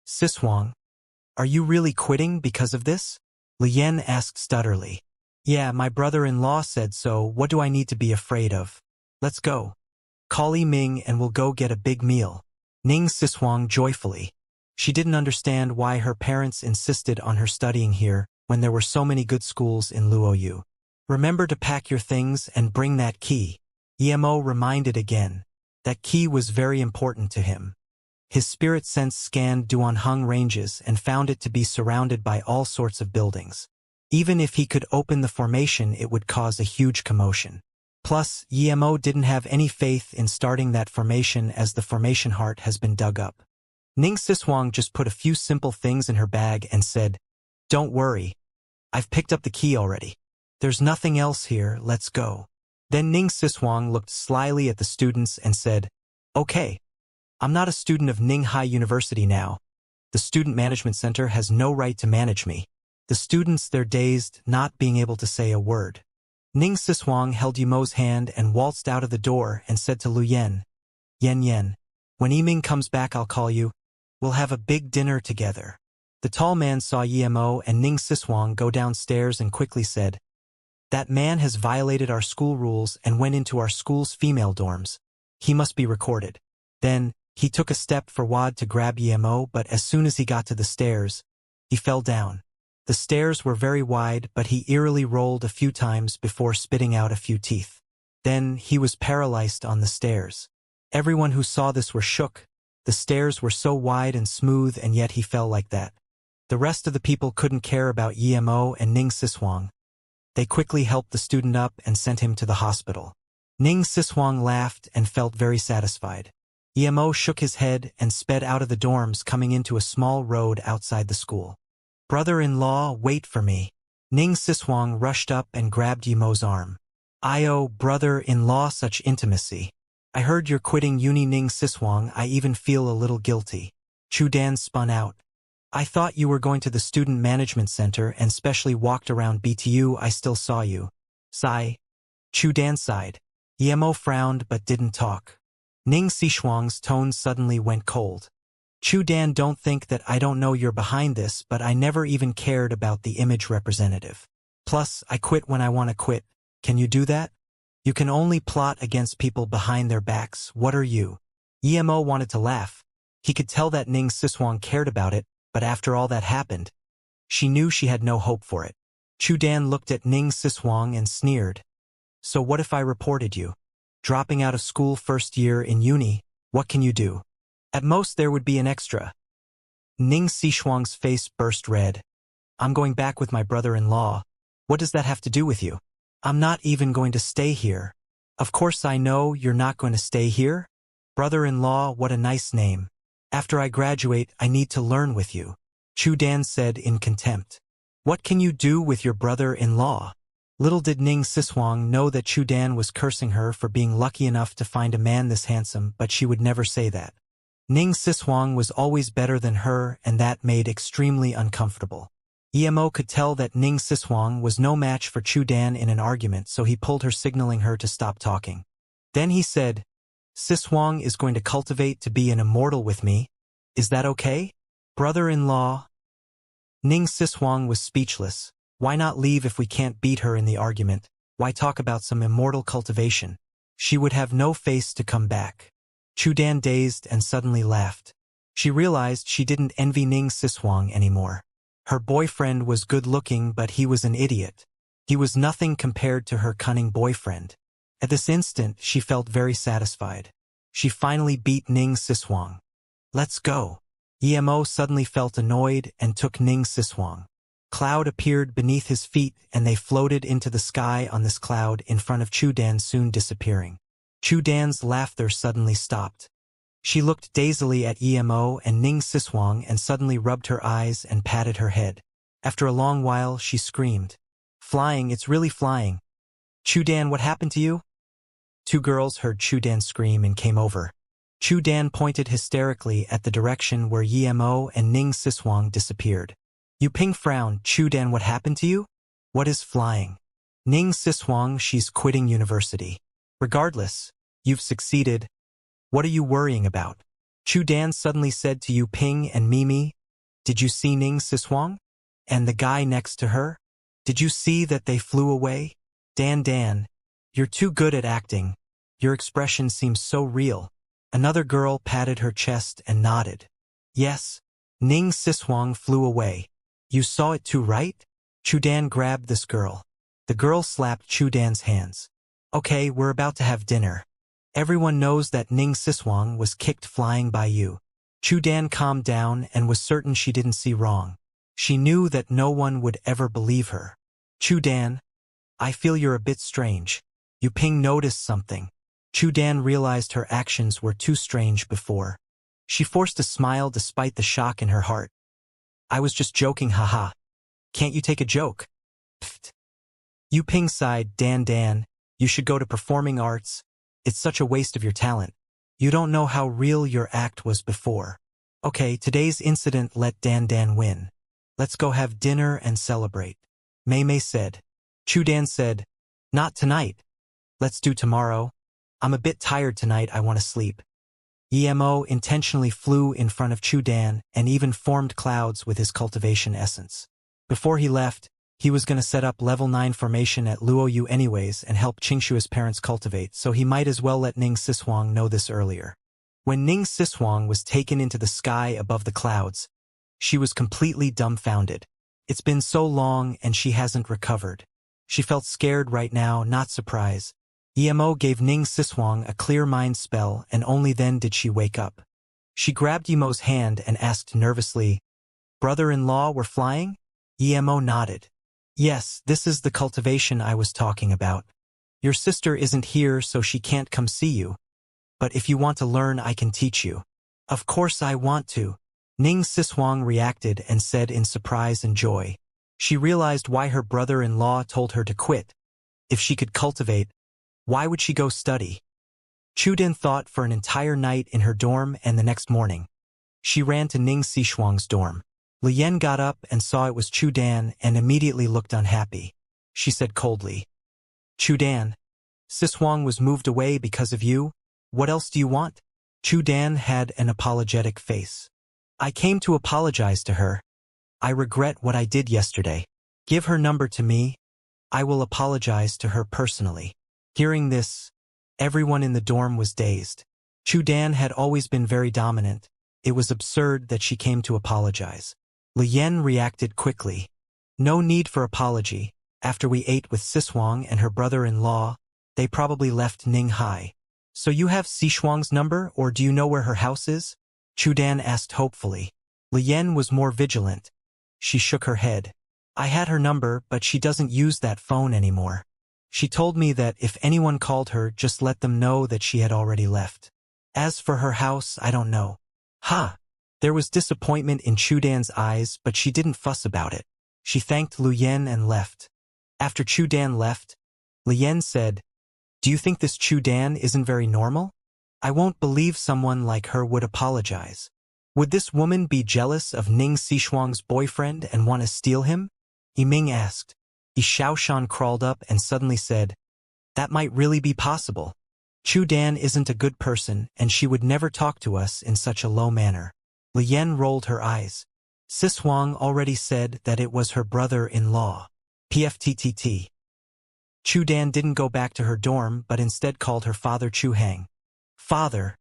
Siswang, are you really quitting because of this? Lian asked stutterly. Yeah, my brother-in-law said so. What do I need to be afraid of? Let's go. Call Ming and we'll go get a big meal. Ning Siswang joyfully. She didn't understand why her parents insisted on her studying here when there were so many good schools in Luoyu. Remember to pack your things and bring that key. Emo reminded again. That key was very important to him. His spirit sense scanned Duanheng ranges and found it to be surrounded by all sorts of buildings. Even if he could open the formation, it would cause a huge commotion. Plus, Emo didn't have any faith in starting that formation as the formation heart has been dug up. Ning Siswang just put a few simple things in her bag and said, Don't worry. I've picked up the key already. There's nothing else here, let's go. Then Ning Siswang looked slyly at the students and said, Okay. I'm not a student of Ninghai University now. The Student Management Center has no right to manage me. The students, they're dazed, not being able to say a word. Ning Siswang held Yumo's hand and waltzed out of the door and said to Lu Yen, Yen, when Yiming comes back I'll call you. We'll have a big dinner together. The tall man saw Yemo and Ning Siswang go downstairs and quickly said, That man has violated our school rules and went into our school's female dorms. He must be recorded. Then, he took a step forward to grab Yemo, but as soon as he got to the stairs, he fell down. The stairs were very wide, but he eerily rolled a few times before spitting out a few teeth. Then he was paralyzed on the stairs. Everyone who saw this were shook. The stairs were so wide and smooth, and yet he fell like that. The rest of the people couldn't care about Yemo and Ning Siswang. They quickly helped the student up and sent him to the hospital. Ning Siswang laughed and felt very satisfied. Yemo shook his head and sped out of the dorms, coming into a small road outside the school. Brother-in-law, wait for me. Ning Siswang rushed up and grabbed Yemo's arm. Brother-in-law, such intimacy. I heard you're quitting uni. Ning Siswang, I even feel a little guilty. Chu Dan spun out. I thought you were going to the Student Management Center and specially walked around BTU. I still saw you. Sigh. Chu Dan sighed. Yemo frowned but didn't talk. Ning Siswang's tone suddenly went cold. Chu Dan, don't think that I don't know you're behind this, but I never even cared about the image representative. Plus, I quit when I want to quit. Can you do that? You can only plot against people behind their backs. What are you? Yemo wanted to laugh. He could tell that Ning Siswang cared about it, but after all that happened, she knew she had no hope for it. Chu Dan looked at Ning Siswang and sneered. So what if I reported you? Dropping out of school first year in uni, what can you do? At most there would be an extra. Ning Siswang's face burst red. I'm going back with my brother-in-law. What does that have to do with you? I'm not even going to stay here. Of course I know you're not going to stay here. Brother-in-law, what a nice name. After I graduate, I need to learn with you. Chu Dan said in contempt. What can you do with your brother-in-law? Little did Ning Siswang know that Chu Dan was cursing her for being lucky enough to find a man this handsome, but she would never say that. Ning Siswang was always better than her, and that made extremely uncomfortable. Emo could tell that Ning Siswang was no match for Chu Dan in an argument, so he pulled her, signaling her to stop talking. Then he said, Siswang is going to cultivate to be an immortal with me. Is that okay? Brother-in-law? Ning Siswang was speechless. Why not leave if we can't beat her in the argument? Why talk about some immortal cultivation? She would have no face to come back. Chu Dan dazed and suddenly laughed. She realized she didn't envy Ning Siswang anymore. Her boyfriend was good-looking, but he was an idiot. He was nothing compared to her cunning boyfriend. At this instant, she felt very satisfied. She finally beat Ning Siswang. Let's go. Emo suddenly felt annoyed and took Ning Siswang. Cloud appeared beneath his feet, and they floated into the sky on this cloud in front of Chu Dan, soon disappearing. Chu Dan's laughter suddenly stopped. She looked dazedly at Emo and Ning Siswang and suddenly rubbed her eyes and patted her head. After a long while, she screamed. Flying, it's really flying. Chu Dan, what happened to you? Two girls heard Chu Dan scream and came over. Chu Dan pointed hysterically at the direction where Emo and Ning Siswang disappeared. Yu Ping frowned. Chu Dan, what happened to you? What is flying? Ning Siswang, she's quitting university. Regardless, you've succeeded. What are you worrying about? Chu Dan suddenly said to Yu Ping and Mimi, Did you see Ning Siswang? And the guy next to her? Did you see that they flew away? Dan, you're too good at acting. Your expression seems so real. Another girl patted her chest and nodded. Yes, Ning Siswang flew away. You saw it too, right? Chudan grabbed this girl. The girl slapped Chudan's hands. Okay, we're about to have dinner. Everyone knows that Ning Siswang was kicked flying by you. Chudan calmed down and was certain she didn't see wrong. She knew that no one would ever believe her. Chudan, I feel you're a bit strange. Yu Ping noticed something. Chudan realized her actions were too strange before. She forced a smile despite the shock in her heart. I was just joking, haha. Can't you take a joke? Pfft. Yu Ping sighed, Dan, you should go to performing arts. It's such a waste of your talent. You don't know how real your act was before. Okay, today's incident let Dan win. Let's go have dinner and celebrate. Mei said. Chudan said, not tonight. Let's do tomorrow. I'm a bit tired tonight, I want to sleep. Emo intentionally flew in front of Chudan and even formed clouds with his cultivation essence. Before he left, he was going to set up level 9 formation at Luoyu anyways and help Qingshua's parents cultivate, so he might as well let Ning Siswang know this earlier. When Ning Siswang was taken into the sky above the clouds, she was completely dumbfounded. It's been so long and she hasn't recovered. She felt scared right now, not surprised. Emo gave Ning Siswang a clear mind spell and only then did she wake up. She grabbed Emo's hand and asked nervously, brother-in-law were flying? Emo nodded. Yes, this is the cultivation I was talking about. Your sister isn't here so she can't come see you. But if you want to learn I can teach you. Of course I want to. Ning Siswang reacted and said in surprise and joy. She realized why her brother-in-law told her to quit. If she could cultivate, why would she go study? Chudan thought for an entire night in her dorm and the next morning. She ran to Ning Siswang's dorm. Lian got up and saw it was Chudan and immediately looked unhappy. She said coldly, Chudan, Siswang was moved away because of you. What else do you want? Chudan had an apologetic face. I came to apologize to her. I regret what I did yesterday. Give her number to me. I will apologize to her personally. Hearing this, everyone in the dorm was dazed. Chudan had always been very dominant. It was absurd that she came to apologize. Lian reacted quickly. No need for apology. After we ate with Siswang and her brother-in-law, they probably left Ninghai. So you have Siswang's number, or do you know where her house is? Chudan asked hopefully. Lian was more vigilant. She shook her head. I had her number, but she doesn't use that phone anymore. She told me that if anyone called her, just let them know that she had already left. As for her house, I don't know. Ha! There was disappointment in Chudan's eyes, but she didn't fuss about it. She thanked Lian and left. After Chudan left, Lian said, do you think this Chudan isn't very normal? I won't believe someone like her would apologize. Would this woman be jealous of Ning Sishuang's boyfriend and want to steal him? Yiming asked. Xiaoshan crawled up and suddenly said, that might really be possible. Chudan isn't a good person and she would never talk to us in such a low manner. Lian rolled her eyes. Siswang already said that it was her brother-in-law. PFTTT. Chudan didn't go back to her dorm but instead called her father Chuhang. Father,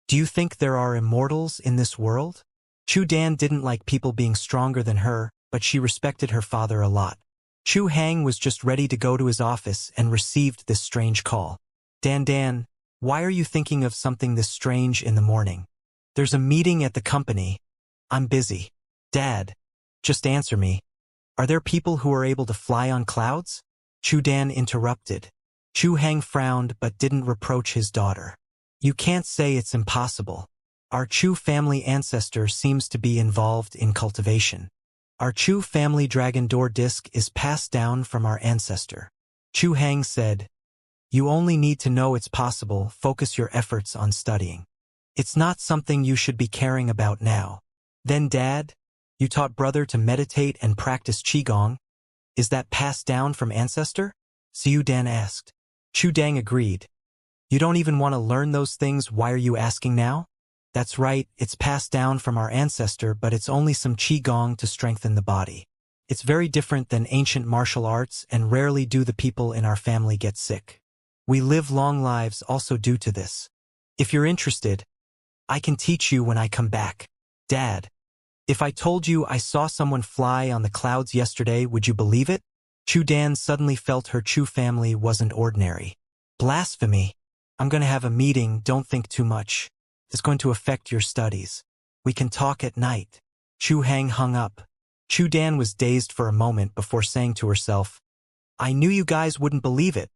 do you think there are immortals in this world? Chudan didn't like people being stronger than her, but she respected her father a lot. Chuhang was just ready to go to his office and received this strange call. Dan, why are you thinking of something this strange in the morning? There's a meeting at the company. I'm busy. Dad, just answer me. Are there people who are able to fly on clouds? Chudan interrupted. Chuhang frowned but didn't reproach his daughter. You can't say it's impossible. Our Chu family ancestor seems to be involved in cultivation. Our Chu family dragon door disc is passed down from our ancestor. Chuhang said, you only need to know it's possible, focus your efforts on studying. It's not something you should be caring about now. Then Dad, you taught brother to meditate and practice Qigong. Is that passed down from ancestor? Xiudan asked. Chudang agreed. You don't even want to learn those things, why are you asking now? That's right, it's passed down from our ancestor, but it's only some qigong to strengthen the body. It's very different than ancient martial arts, and rarely do the people in our family get sick. We live long lives also due to this. If you're interested, I can teach you when I come back. Dad, if I told you I saw someone fly on the clouds yesterday, would you believe it? Chu Dan suddenly felt her Chu family wasn't ordinary. Blasphemy. I'm going to have a meeting, don't think too much. It's going to affect your studies. We can talk at night. Chu Hang hung up. Chu Dan was dazed for a moment before saying to herself, I knew you guys wouldn't believe it.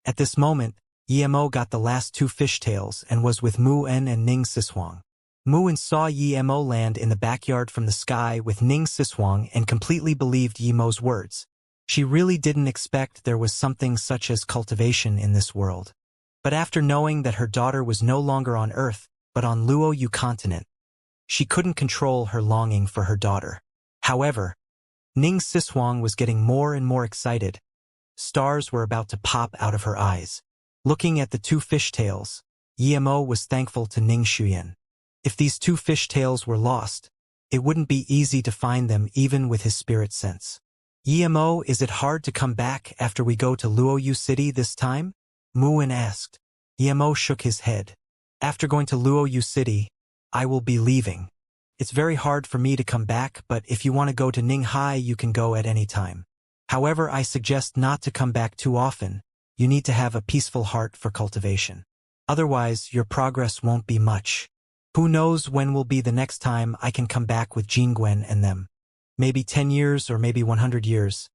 At this moment, Yemo got the last 2 fishtails and was with Mu En and Ning Sishuang. Mu En saw Yemo land in the backyard from the sky with Ning Sishuang and completely believed Yemo's words. She really didn't expect there was something such as cultivation in this world. But after knowing that her daughter was no longer on Earth, but on Luoyu continent, she couldn't control her longing for her daughter. However, Ning Sishuang was getting more and more excited. Stars were about to pop out of her eyes. Looking at the 2 fishtails, Yemo was thankful to Ning Shuyan. If these 2 fishtails were lost, it wouldn't be easy to find them even with his spirit sense. Yemo, is it hard to come back after we go to Luoyu City this time? Muin asked. Yemo shook his head. After going to Luoyu City, I will be leaving. It's very hard for me to come back, but if you want to go to Ninghai, you can go at any time. However, I suggest not to come back too often. You need to have a peaceful heart for cultivation. Otherwise, your progress won't be much. Who knows when will be the next time I can come back with Jingwen and them. Maybe 10 years or maybe 100 years.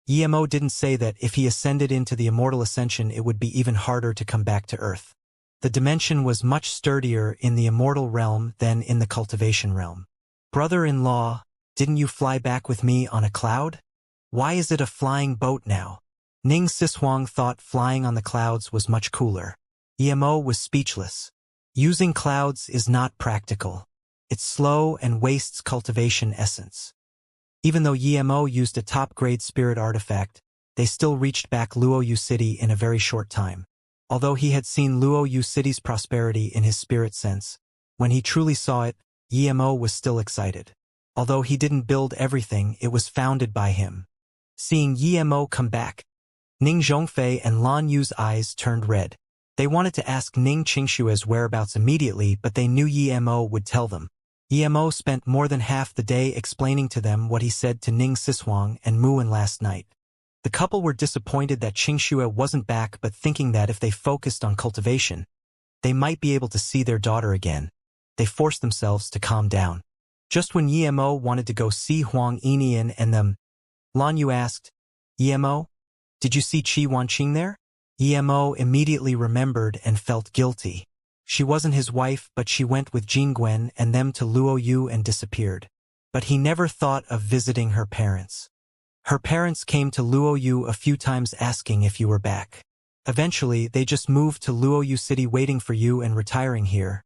Yemo didn't say that if he ascended into the Immortal Ascension it would be even harder to come back to Earth. The dimension was much sturdier in the Immortal realm than in the Cultivation realm. Brother-in-law, didn't you fly back with me on a cloud? Why is it a flying boat now? Ning Sishuang thought flying on the clouds was much cooler. Yemo was speechless. Using clouds is not practical. It's slow and wastes cultivation essence. Even though Yemo used a top-grade spirit artifact, they still reached back Luoyu City in a very short time. Although he had seen Luoyu City's prosperity in his spirit sense, when he truly saw it, Yemo was still excited. Although he didn't build everything, it was founded by him. Seeing Yemo come back, Ning Zhongfei and Lan Yu's eyes turned red. They wanted to ask Ning Qingshue's whereabouts immediately, but they knew Yemo would tell them. Yemo spent more than half the day explaining to them what he said to Ning Sishuang and Muin last night. The couple were disappointed that Qingxue wasn't back, but thinking that if they focused on cultivation, they might be able to see their daughter again. They forced themselves to calm down. Just when Yemo wanted to go see Huang Enian and them, Lan Yu asked, Yemo, did you see Qi Wanqing there? Yemo immediately remembered and felt guilty. She wasn't his wife, but she went with Jingwen and them to Luoyu and disappeared. But he never thought of visiting her parents. Her parents came to Luoyu a few times asking if you were back. Eventually, they just moved to Luoyu City waiting for you and retiring here,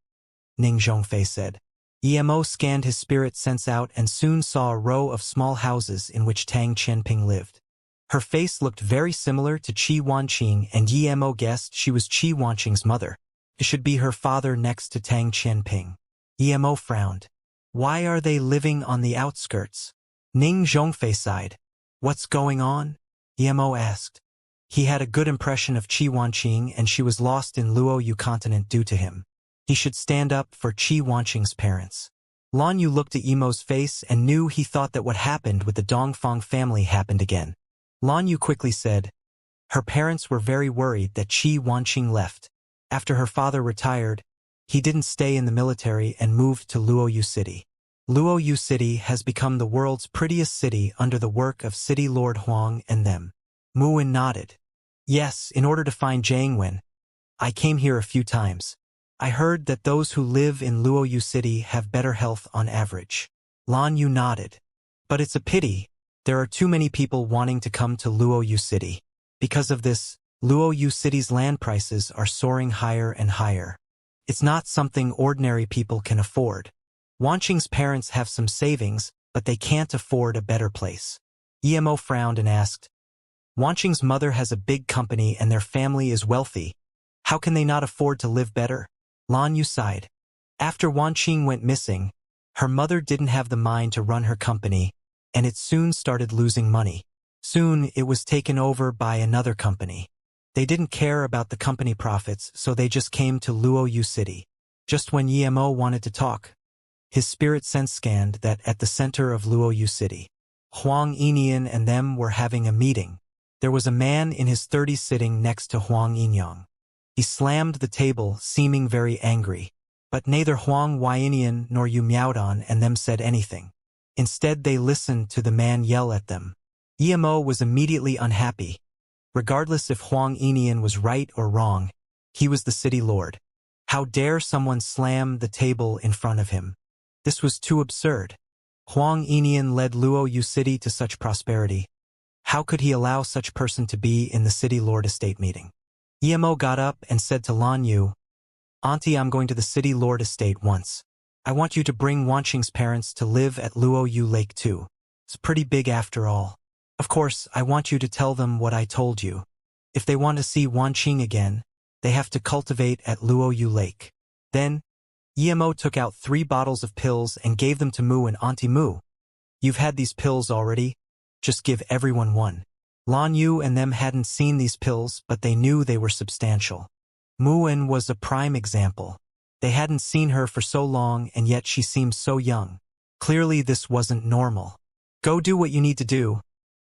Ning Zhongfei said. Yemo scanned his spirit sense out and soon saw a row of small houses in which Tang Qianping lived. Her face looked very similar to Qi Wanqing, and Yemo guessed she was Qi Wanqing's mother. It should be her father next to Tang Qianping. Yemo frowned. Why are they living on the outskirts? Ning Zhongfei sighed. What's going on? Yemo asked. He had a good impression of Qi Wanqing and she was lost in Luoyu continent due to him. He should stand up for Qi Wanqing's parents. Lan Yu looked at Yemo's face and knew he thought that what happened with the Dongfang family happened again. Lan Yu quickly said, her parents were very worried that Qi Wanqing left. After her father retired, he didn't stay in the military and moved to Luoyu City. Luoyu City has become the world's prettiest city under the work of City Lord Huang and them. Muin nodded. Yes, in order to find Jiangwen. I came here a few times. I heard that those who live in Luoyu City have better health on average. Lan Yu nodded. But it's a pity. There are too many people wanting to come to Luoyu City. Because of this, Luoyu City's land prices are soaring higher and higher. It's not something ordinary people can afford. Wanqing's parents have some savings, but they can't afford a better place. Yemo frowned and asked, Wanqing's mother has a big company and their family is wealthy. How can they not afford to live better? Lan Yu sighed. After Wanqing went missing, her mother didn't have the mind to run her company, and it soon started losing money. Soon, it was taken over by another company. They didn't care about the company profits, so they just came to Luoyu City. Just when Yemo wanted to talk, his spirit sense scanned that at the center of Luoyu City, Huang Yinian and them were having a meeting. There was a man in his 30s sitting next to Huang Yinyang. He slammed the table, seeming very angry. But neither Huang Yinian nor Yu Miaodan and them said anything. Instead, they listened to the man yell at them. Yemo was immediately unhappy. Regardless if Huang Yinian was right or wrong, he was the city lord. How dare someone slam the table in front of him? This was too absurd. Huang Yinian led Luoyu City to such prosperity. How could he allow such person to be in the city lord estate meeting? Yemo got up and said to Lan Yu, "Auntie, I'm going to the city lord estate once. I want you to bring Wanqing's parents to live at Luoyu Lake too. It's pretty big after all. Of course, I want you to tell them what I told you. If they want to see Wanqing again, they have to cultivate at Luoyu Lake." Then, Yemo took out 3 bottles of pills and gave them to Mu and Auntie Mu. "You've had these pills already. Just give everyone one." Lan Yu and them hadn't seen these pills, but they knew they were substantial. Muan was a prime example. They hadn't seen her for so long, and yet she seemed so young. Clearly this wasn't normal. "Go do what you need to do.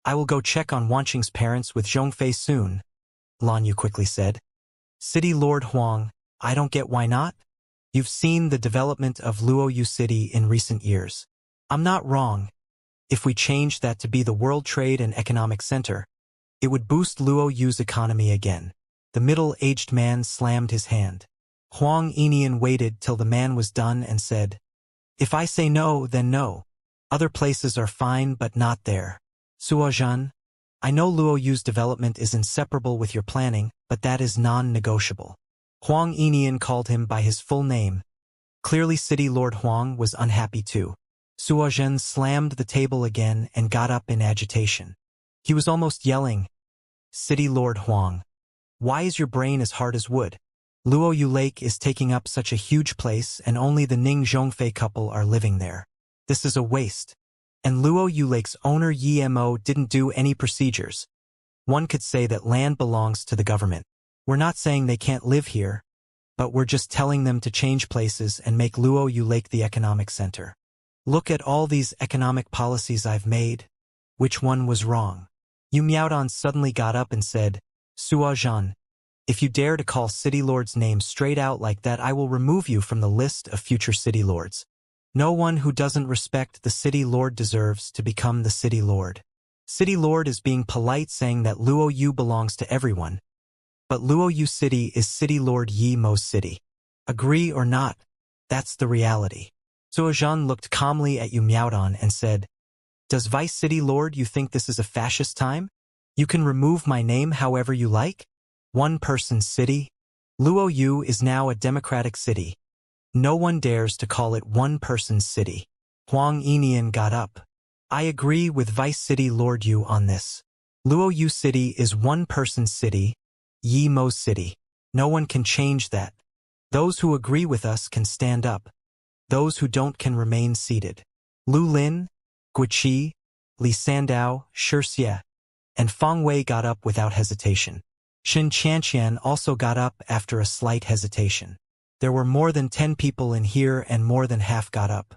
I will go check on Wanqing's parents with Zhongfei soon," Lan Yu quickly said. "City Lord Huang, I don't get why not? You've seen the development of Luoyu City in recent years. I'm not wrong. If we change that to be the World Trade and Economic Center, it would boost Luoyu's economy again." The middle-aged man slammed his hand. Huang Yinian waited till the man was done and said, "If I say no, then no. Other places are fine, but not there. Suozhan, I know Luoyu's development is inseparable with your planning, but that is non-negotiable." Huang Yinian called him by his full name. Clearly City Lord Huang was unhappy too. Suozhen slammed the table again and got up in agitation. He was almost yelling, "City Lord Huang, why is your brain as hard as wood? Luoyu Lake is taking up such a huge place and only the Ning Zhongfei couple are living there. This is a waste. And Luoyu Lake's owner Yemo didn't do any procedures. One could say that land belongs to the government. We're not saying they can't live here, but we're just telling them to change places and make Luoyu Lake the economic center. Look at all these economic policies I've made. Which one was wrong?" Yu Miaodan suddenly got up and said, "Suozhan, if you dare to call city lords' names straight out like that, I will remove you from the list of future city lords. No one who doesn't respect the city lord deserves to become the city lord. City lord is being polite, saying that Luoyu belongs to everyone. But Luoyu City is City Lord Yi Mo's city. Agree or not, that's the reality." Suozhan looked calmly at Yu Miaodan and said, "Does Vice City Lord you think this is a fascist time? You can remove my name however you like? One person's city? Luoyu is now a democratic city. No one dares to call it one person's city." Huang Yinian got up. "I agree with Vice City Lord Yu on this. Luoyu City is one person's city, Yi Mo's city. No one can change that. Those who agree with us can stand up. Those who don't can remain seated." Lu Lin, Guiqi, Li Sandao, Xianxia, and Feng Wei got up without hesitation. Xianxia also got up after a slight hesitation. There were more than 10 people in here and more than half got up.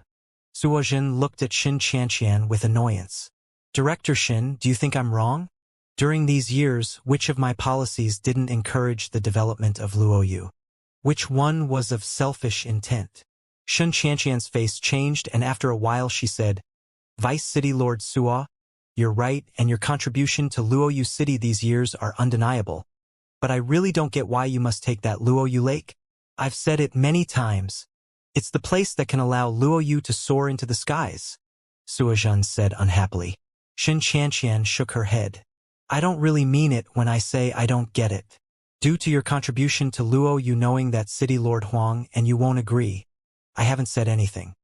Suozhen looked at Xianxia with annoyance. "Director Xin, do you think I'm wrong? During these years, which of my policies didn't encourage the development of Luoyu? Which one was of selfish intent?" Xianxia's face changed, and after a while she said, "Vice City Lord Suo, you're right, and your contribution to Luoyu City these years are undeniable. But I really don't get why you must take that Luoyu Lake. I've said it many times. It's the place that can allow Luoyu to soar into the skies," Suozhen said unhappily. Xianxian shook her head. "I don't really mean it when I say I don't get it. Due to your contribution to Luoyu knowing that City Lord Huang and you won't agree, I haven't said anything.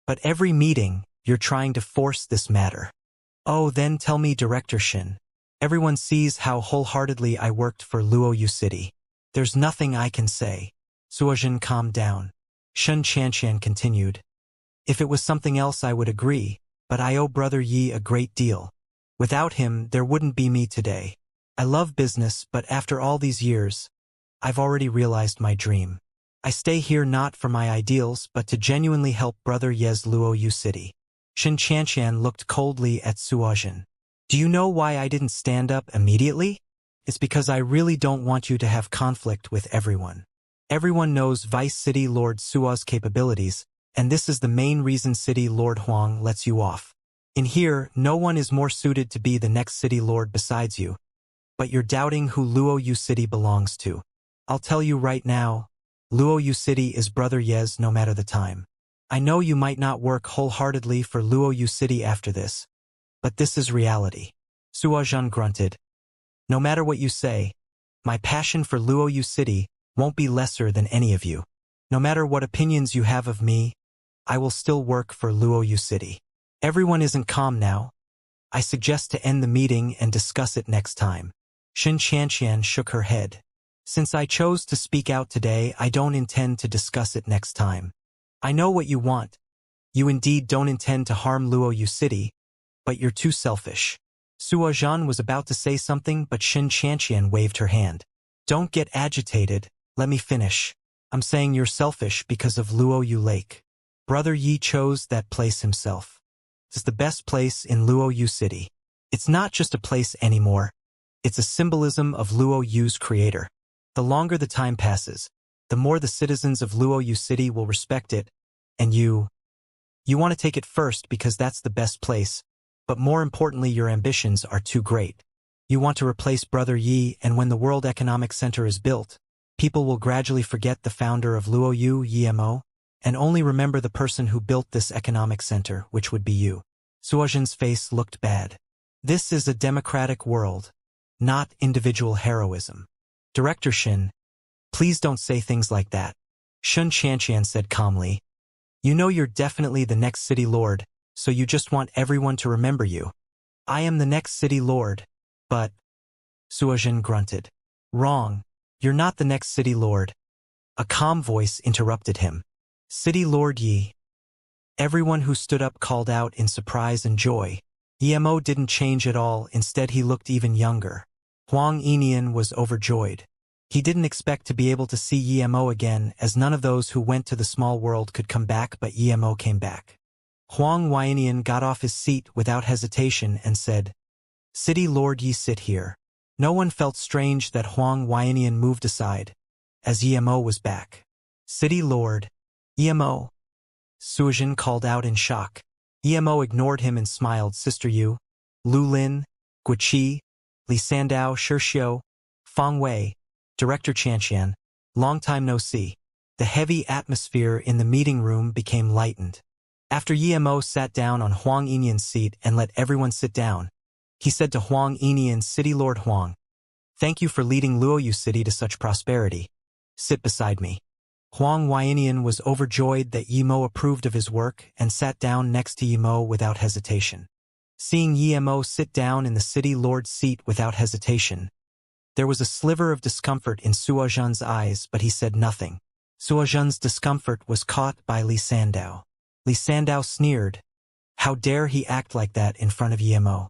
But every meeting, you're trying to force this matter. Oh, then tell me, Director Xin. Everyone sees how wholeheartedly I worked for Luoyu City. There's nothing I can say." Suozhen calmed down. Xianxia continued. If it was something else I would agree, but I owe Brother Yi a great deal. Without him, there wouldn't be me today. I love business, but after all these years, I've already realized my dream. I stay here not for my ideals, but to genuinely help Brother Ye's Luo Yu city. Xianxia looked coldly at Suozhen. Do you know why I didn't stand up immediately? It's because I really don't want you to have conflict with everyone. Everyone knows Vice City Lord Suo's capabilities, and this is the main reason City Lord Huang lets you off. In here, no one is more suited to be the next City Lord besides you. But you're doubting who Luo Yu City belongs to. I'll tell you right now, Luo Yu City is Brother Ye's no matter the time. I know you might not work wholeheartedly for Luo Yu City after this, but this is reality. Suozhen grunted. No matter what you say, my passion for Luo Yu City won't be lesser than any of you. No matter what opinions you have of me, I will still work for Luo Yu City. Everyone isn't calm now. I suggest to end the meeting and discuss it next time. Xianxia shook her head. Since I chose to speak out today, I don't intend to discuss it next time. I know what you want. You indeed don't intend to harm Luo Yu City, but you're too selfish. Suozhen was about to say something, but Xianxia waved her hand. Don't get agitated, let me finish. I'm saying you're selfish because of Luo Yu Lake. Brother Yi chose that place himself. It's the best place in Luo Yu City. It's not just a place anymore. It's a symbolism of Luo Yu's creator. The longer the time passes, the more the citizens of Luo Yu City will respect it, and you want to take it first because that's the best place, but more importantly your ambitions are too great. You want to replace Brother Yi, and when the World Economic Center is built, people will gradually forget the founder of Luo Yu, Yimo, and only remember the person who built this economic center, which would be you. Suozhen's face looked bad. This is a democratic world, not individual heroism. Director Xin, please don't say things like that. Xianxia said calmly. You know you're definitely the next city lord, so you just want everyone to remember you. I am the next city lord, but... Suozhen grunted. Wrong. You're not the next city lord. A calm voice interrupted him. City Lord Yi. Everyone who stood up called out in surprise and joy. Yimo didn't change at all, instead he looked even younger. Huang Enian was overjoyed. He didn't expect to be able to see Yimo again, as none of those who went to the small world could come back, but Yimo came back. Huang Enian got off his seat without hesitation and said, City Lord Yi, sit here. No one felt strange that Huang Enian moved aside, as Yimo was back. City Lord, Yimo. Suozhen called out in shock. Yimo ignored him and smiled. Sister Yu, Lu Lin, Guiqi, Li Sandao, Shirxiu, Feng Wei, Director Xianxia, long time no see. The heavy atmosphere in the meeting room became lightened. After Yimo sat down on Huang Enian's seat and let everyone sit down, he said to Huang Enian, City Lord Huang, thank you for leading Luo Yu City to such prosperity. Sit beside me. Huang Enian was overjoyed that Yimo approved of his work and sat down next to Yimo without hesitation. Seeing Yimo sit down in the city lord's seat without hesitation, there was a sliver of discomfort in Suozhen's eyes, but he said nothing. Suozhen's discomfort was caught by Li Sandao. Li Sandao sneered. How dare he act like that in front of Yimo?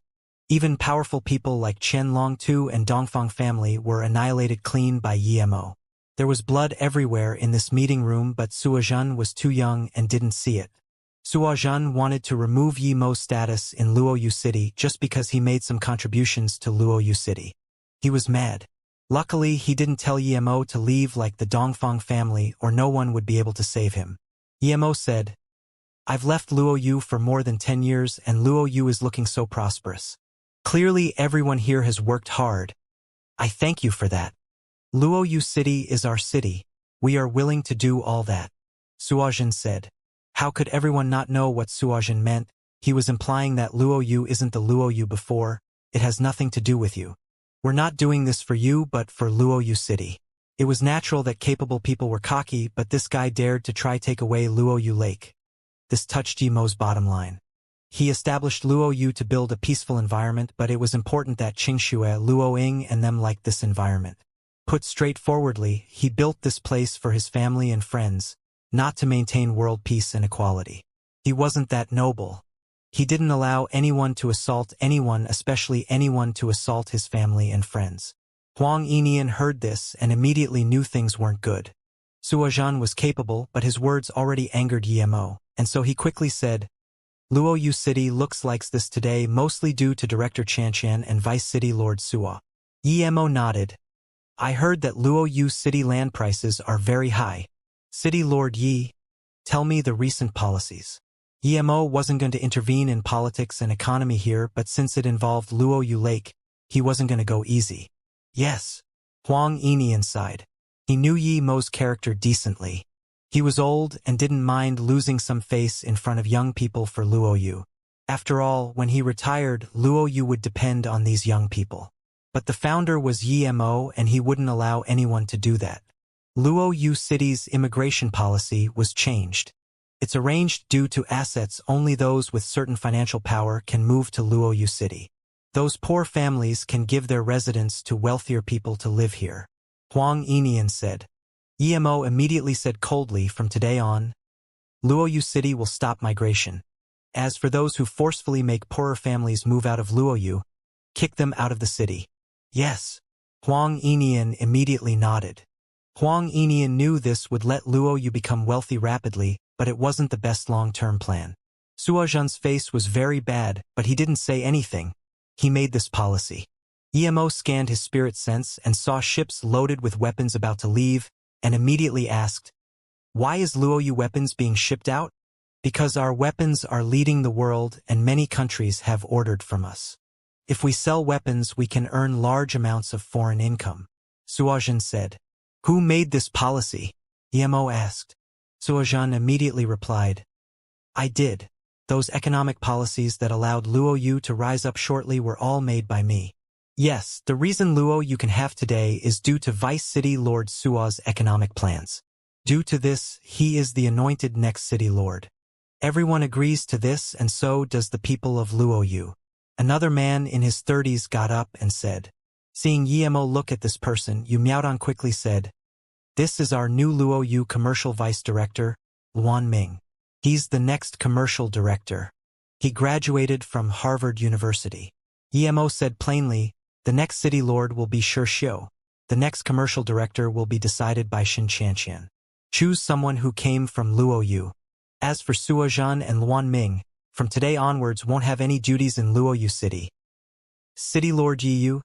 Even powerful people like Chen Longtu and Dongfang family were annihilated clean by Yimo. There was blood everywhere in this meeting room, but Suozhen was too young and didn't see it. Suozhen wanted to remove Yimo's status in Luo Yu City just because he made some contributions to Luo Yu City. He was mad. Luckily, he didn't tell Yimo to leave like the Dongfang family, or no one would be able to save him. Yimo said, I've left Luo Yu for more than 10 years and Luo Yu is looking so prosperous. Clearly everyone here has worked hard. I thank you for that. Luo Yu City is our city. We are willing to do all that. Suozhen said. How could everyone not know what Suozhen meant? He was implying that Luo Yu isn't the Luo Yu before. It has nothing to do with you. We're not doing this for you, but for Luo Yu City. It was natural that capable people were cocky, but this guy dared to try take away Luo Yu Lake. This touched Yimo's bottom line. He established Luo Yu to build a peaceful environment, but it was important that Qingxue, Luo Ying and them liked this environment. Put straightforwardly, he built this place for his family and friends, not to maintain world peace and equality. He wasn't that noble. He didn't allow anyone to assault anyone, especially anyone to assault his family and friends. Huang Yinian heard this and immediately knew things weren't good. Suozhan was capable, but his words already angered Yemo, and so he quickly said, Luoyu City looks like this today mostly due to Director Xianxia and Vice City Lord Suo. Yemo nodded. I heard that Luoyu City land prices are very high. City Lord Yi, tell me the recent policies. Yemo wasn't going to intervene in politics and economy here, but since it involved Luoyu Lake, he wasn't going to go easy. Yes. Huang Yinian sighed. He knew Yemo's character decently. He was old and didn't mind losing some face in front of young people for Luoyu. After all, when he retired, Luoyu would depend on these young people. But the founder was Yemo and he wouldn't allow anyone to do that. Luoyu City's immigration policy was changed. It's arranged due to assets only those with certain financial power can move to Luoyu City. Those poor families can give their residence to wealthier people to live here. Huang Yinian said. Yemo immediately said coldly, from today on, Luoyu City will stop migration. As for those who forcefully make poorer families move out of Luoyu, kick them out of the city. Yes. Huang Yinian immediately nodded. Huang Yinian knew this would let Luoyu become wealthy rapidly, but it wasn't the best long-term plan. Suozhan's face was very bad, but he didn't say anything. He made this policy. Yemo scanned his spirit sense and saw ships loaded with weapons about to leave, and immediately asked, Why is Luoyu weapons being shipped out? Because our weapons are leading the world and many countries have ordered from us. If we sell weapons, we can earn large amounts of foreign income. Suozhan said. Who made this policy? Yemo asked. Suozhan immediately replied, I did. Those economic policies that allowed Luoyu to rise up shortly were all made by me. Yes, the reason Luoyu can have today is due to Vice City Lord Suo's economic plans. Due to this, he is the anointed next city lord. Everyone agrees to this, and so does the people of Luoyu. Another man in his 30s got up and said. Seeing Yemo look at this person, Yu Miaodong quickly said, This is our new Luoyu commercial vice director, Luan Ming. He's the next commercial director. He graduated from Harvard University. Yemo said plainly, the next city lord will be Xiao. The next commercial director will be decided by Xianxia. Choose someone who came from Luoyu. As for Suozhan and Luan Ming, from today onwards won't have any duties in Luoyu City. City Lord Yiyu?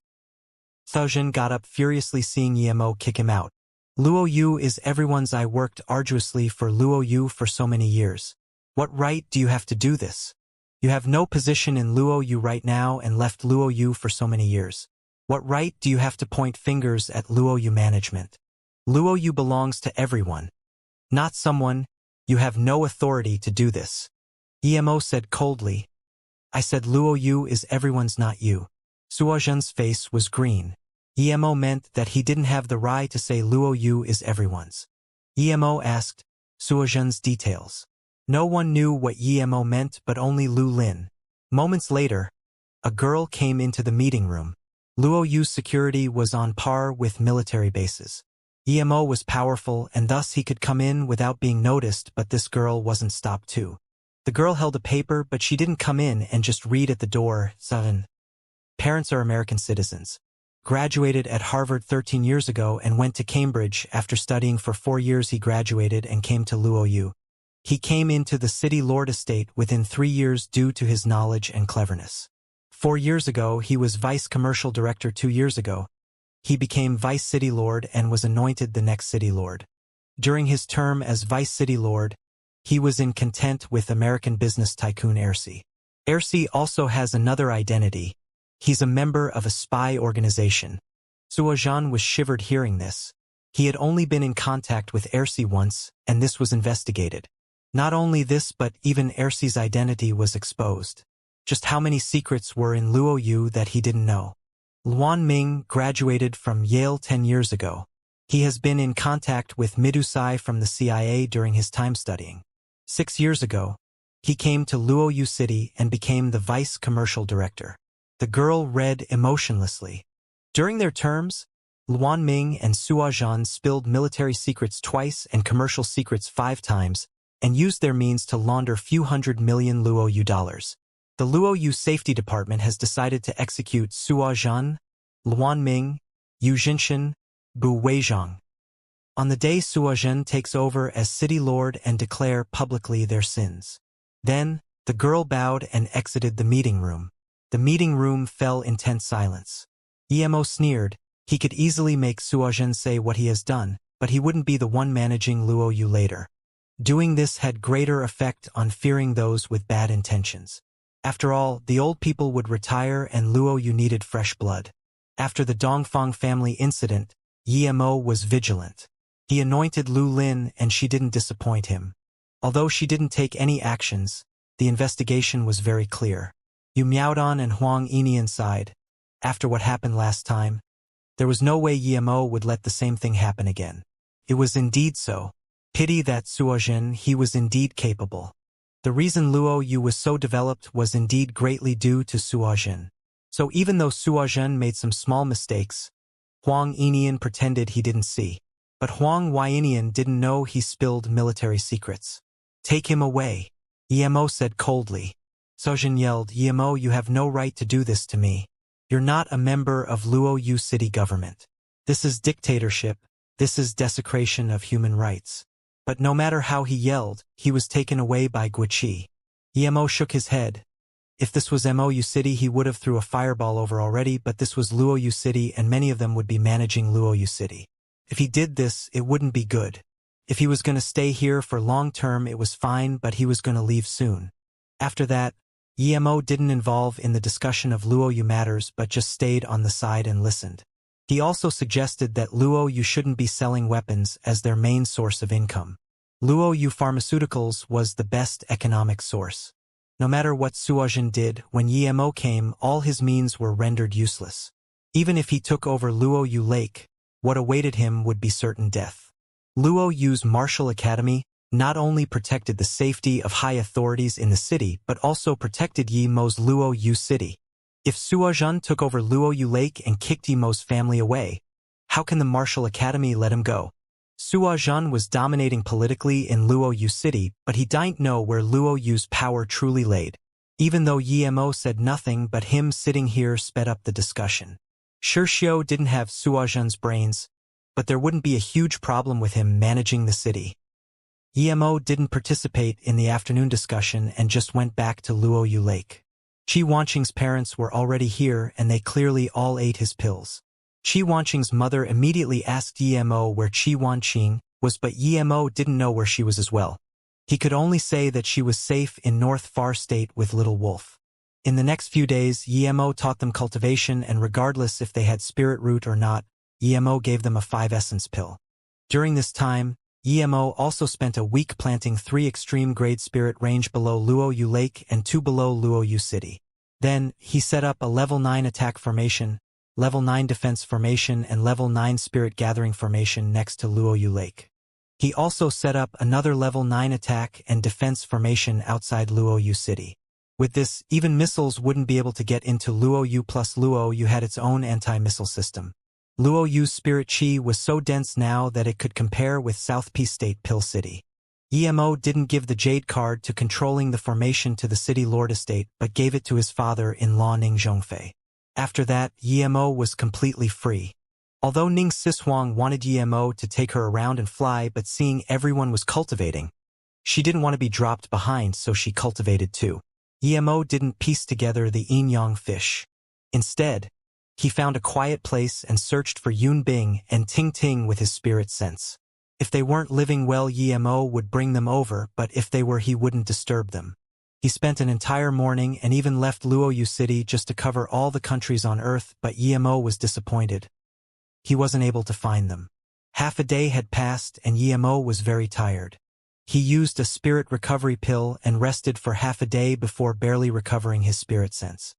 Thuzhen got up furiously seeing Yemo kick him out. Luoyu is everyone's. I worked arduously for Luoyu for so many years. What right do you have to do this? You have no position in Luoyu right now and left Luoyu for so many years. What right do you have to point fingers at Luoyu management? Luoyu belongs to everyone. Not someone. You have no authority to do this. Yemo said coldly. I said Luoyu is everyone's, not you. Suozhan's face was green. Yemo meant that he didn't have the right to say Luoyu is everyone's. Yemo asked Suozhan's details. No one knew what Yemo meant but only Lu Lin. Moments later, a girl came into the meeting room. Luoyu's security was on par with military bases. Yemo was powerful and thus he could come in without being noticed, but this girl wasn't stopped too. The girl held a paper, but she didn't come in and just read at the door. 7. Parents are American citizens. Graduated at Harvard 13 years ago and went to Cambridge. After studying for 4 years he graduated and came to Luoyu. He came into the city lord estate within 3 years due to his knowledge and cleverness. 4 years ago he was vice commercial director. 2 years ago he became vice city lord and was anointed the next city lord. During his term as vice city lord, he was in content with American business tycoon Ersi. Ersi also has another identity. He's a member of a spy organization. Suozhan was shivered hearing this. He had only been in contact with Ersi once, and this was investigated. Not only this, but even Ersi's identity was exposed. Just how many secrets were in Luoyu that he didn't know? Luan Ming graduated from Yale 10 years ago. He has been in contact with Midusai from the CIA during his time studying. 6 years ago, he came to Luoyu City and became the vice commercial director. The girl read emotionlessly. During their terms, Luan Ming and Sua Zhan spilled military secrets twice and commercial secrets 5 times, and used their means to launder few hundred million Luoyu dollars. The Luoyu Safety Department has decided to execute Sua Zhan, Luan Ming, Yu Jinshan, Bu Weizhang. On the day Sua Zhan takes over as city lord and declare publicly their sins. Then, the girl bowed and exited the meeting room. The meeting room fell in tense silence. Emo sneered. He could easily make Sua Zhan say what he has done, but he wouldn't be the one managing Luoyu later. Doing this had greater effect on fearing those with bad intentions. After all, the old people would retire and Luoyu needed fresh blood. After the Dongfang family incident, Emo was vigilant. He anointed Lu Lin and she didn't disappoint him. Although she didn't take any actions, the investigation was very clear. Yu Miaodan and Huang Yinian sighed. After what happened last time, there was no way Emo would let the same thing happen again. It was indeed so. Pity that Sua Zhan, he was indeed capable. The reason Luoyu was so developed was indeed greatly due to Sua Zhan. So even though Sua Zhan made some small mistakes, Huang Yinian pretended he didn't see. But Huang Yinian didn't know he spilled military secrets. Take him away, Emo said coldly. Sua Zhan yelled, Emo, you have no right to do this to me. You're not a member of Luoyu city government. This is dictatorship. This is desecration of human rights. But no matter how he yelled, he was taken away by Guiqi. Emo shook his head. If this was Luoyu City, he would have threw a fireball over already, but this was Luoyu City and many of them would be managing Luoyu City. If he did this, it wouldn't be good. If he was going to stay here for long term, it was fine, but he was going to leave soon. After that, Emo didn't involve in the discussion of Luoyu matters but just stayed on the side and listened. He also suggested that Luoyu shouldn't be selling weapons as their main source of income. Luoyu Pharmaceuticals was the best economic source. No matter what Sua Zhan did, when Emo came, all his means were rendered useless. Even if he took over Luoyu Lake, what awaited him would be certain death. Luoyu's Martial Academy not only protected the safety of high authorities in the city but also protected Yemo's Luoyu City. If Sua Zhan took over Luoyu Lake and kicked Yemo's family away, how can the Martial Academy let him go? Sua Zhan was dominating politically in Luoyu City, but he didn't know where Luoyu's power truly laid. Even though Emo said nothing, but him sitting here sped up the discussion. Xianxia didn't have Sua Zhan's brains, but there wouldn't be a huge problem with him managing the city. Emo didn't participate in the afternoon discussion and just went back to Luoyu Lake. Qi Wanqing's parents were already here and they clearly all ate his pills. Qi Wanqing's mother immediately asked Emo where Qi Wanqing was, but Emo didn't know where she was as well. He could only say that she was safe in North Far State with Little Wolf. In the next few days, Emo taught them cultivation, and regardless if they had spirit root or not, Emo gave them a 5-essence pill. During this time, Emo also spent a week planting 3 extreme grade spirit range below Luoyu Lake and 2 below Luoyu City. Then, he set up a level 9 attack formation, level 9 defense formation and level 9 spirit gathering formation next to Luoyu Lake. He also set up another level 9 attack and defense formation outside Luoyu City. With this, even missiles wouldn't be able to get into Luoyu, plus Luoyu had its own anti-missile system. Luoyu's spirit chi was so dense now that it could compare with South P State Pill City. Emo didn't give the Jade card to controlling the formation to the city lord estate but gave it to his father-in-law Ning Zhongfei. After that, Emo was completely free. Although Ning Sishuang wanted Emo to take her around and fly, but seeing everyone was cultivating, she didn't want to be dropped behind, so she cultivated too. Emo didn't piece together the yin-yang fish. Instead, he found a quiet place and searched for Yun Bing and Ting Ting with his spirit sense. If they weren't living well, Emo would bring them over, but if they were, he wouldn't disturb them. He spent an entire morning and even left Luoyu City just to cover all the countries on Earth, but Emo was disappointed. He wasn't able to find them. Half a day had passed and Emo was very tired. He used a spirit recovery pill and rested for half a day before barely recovering his spirit sense.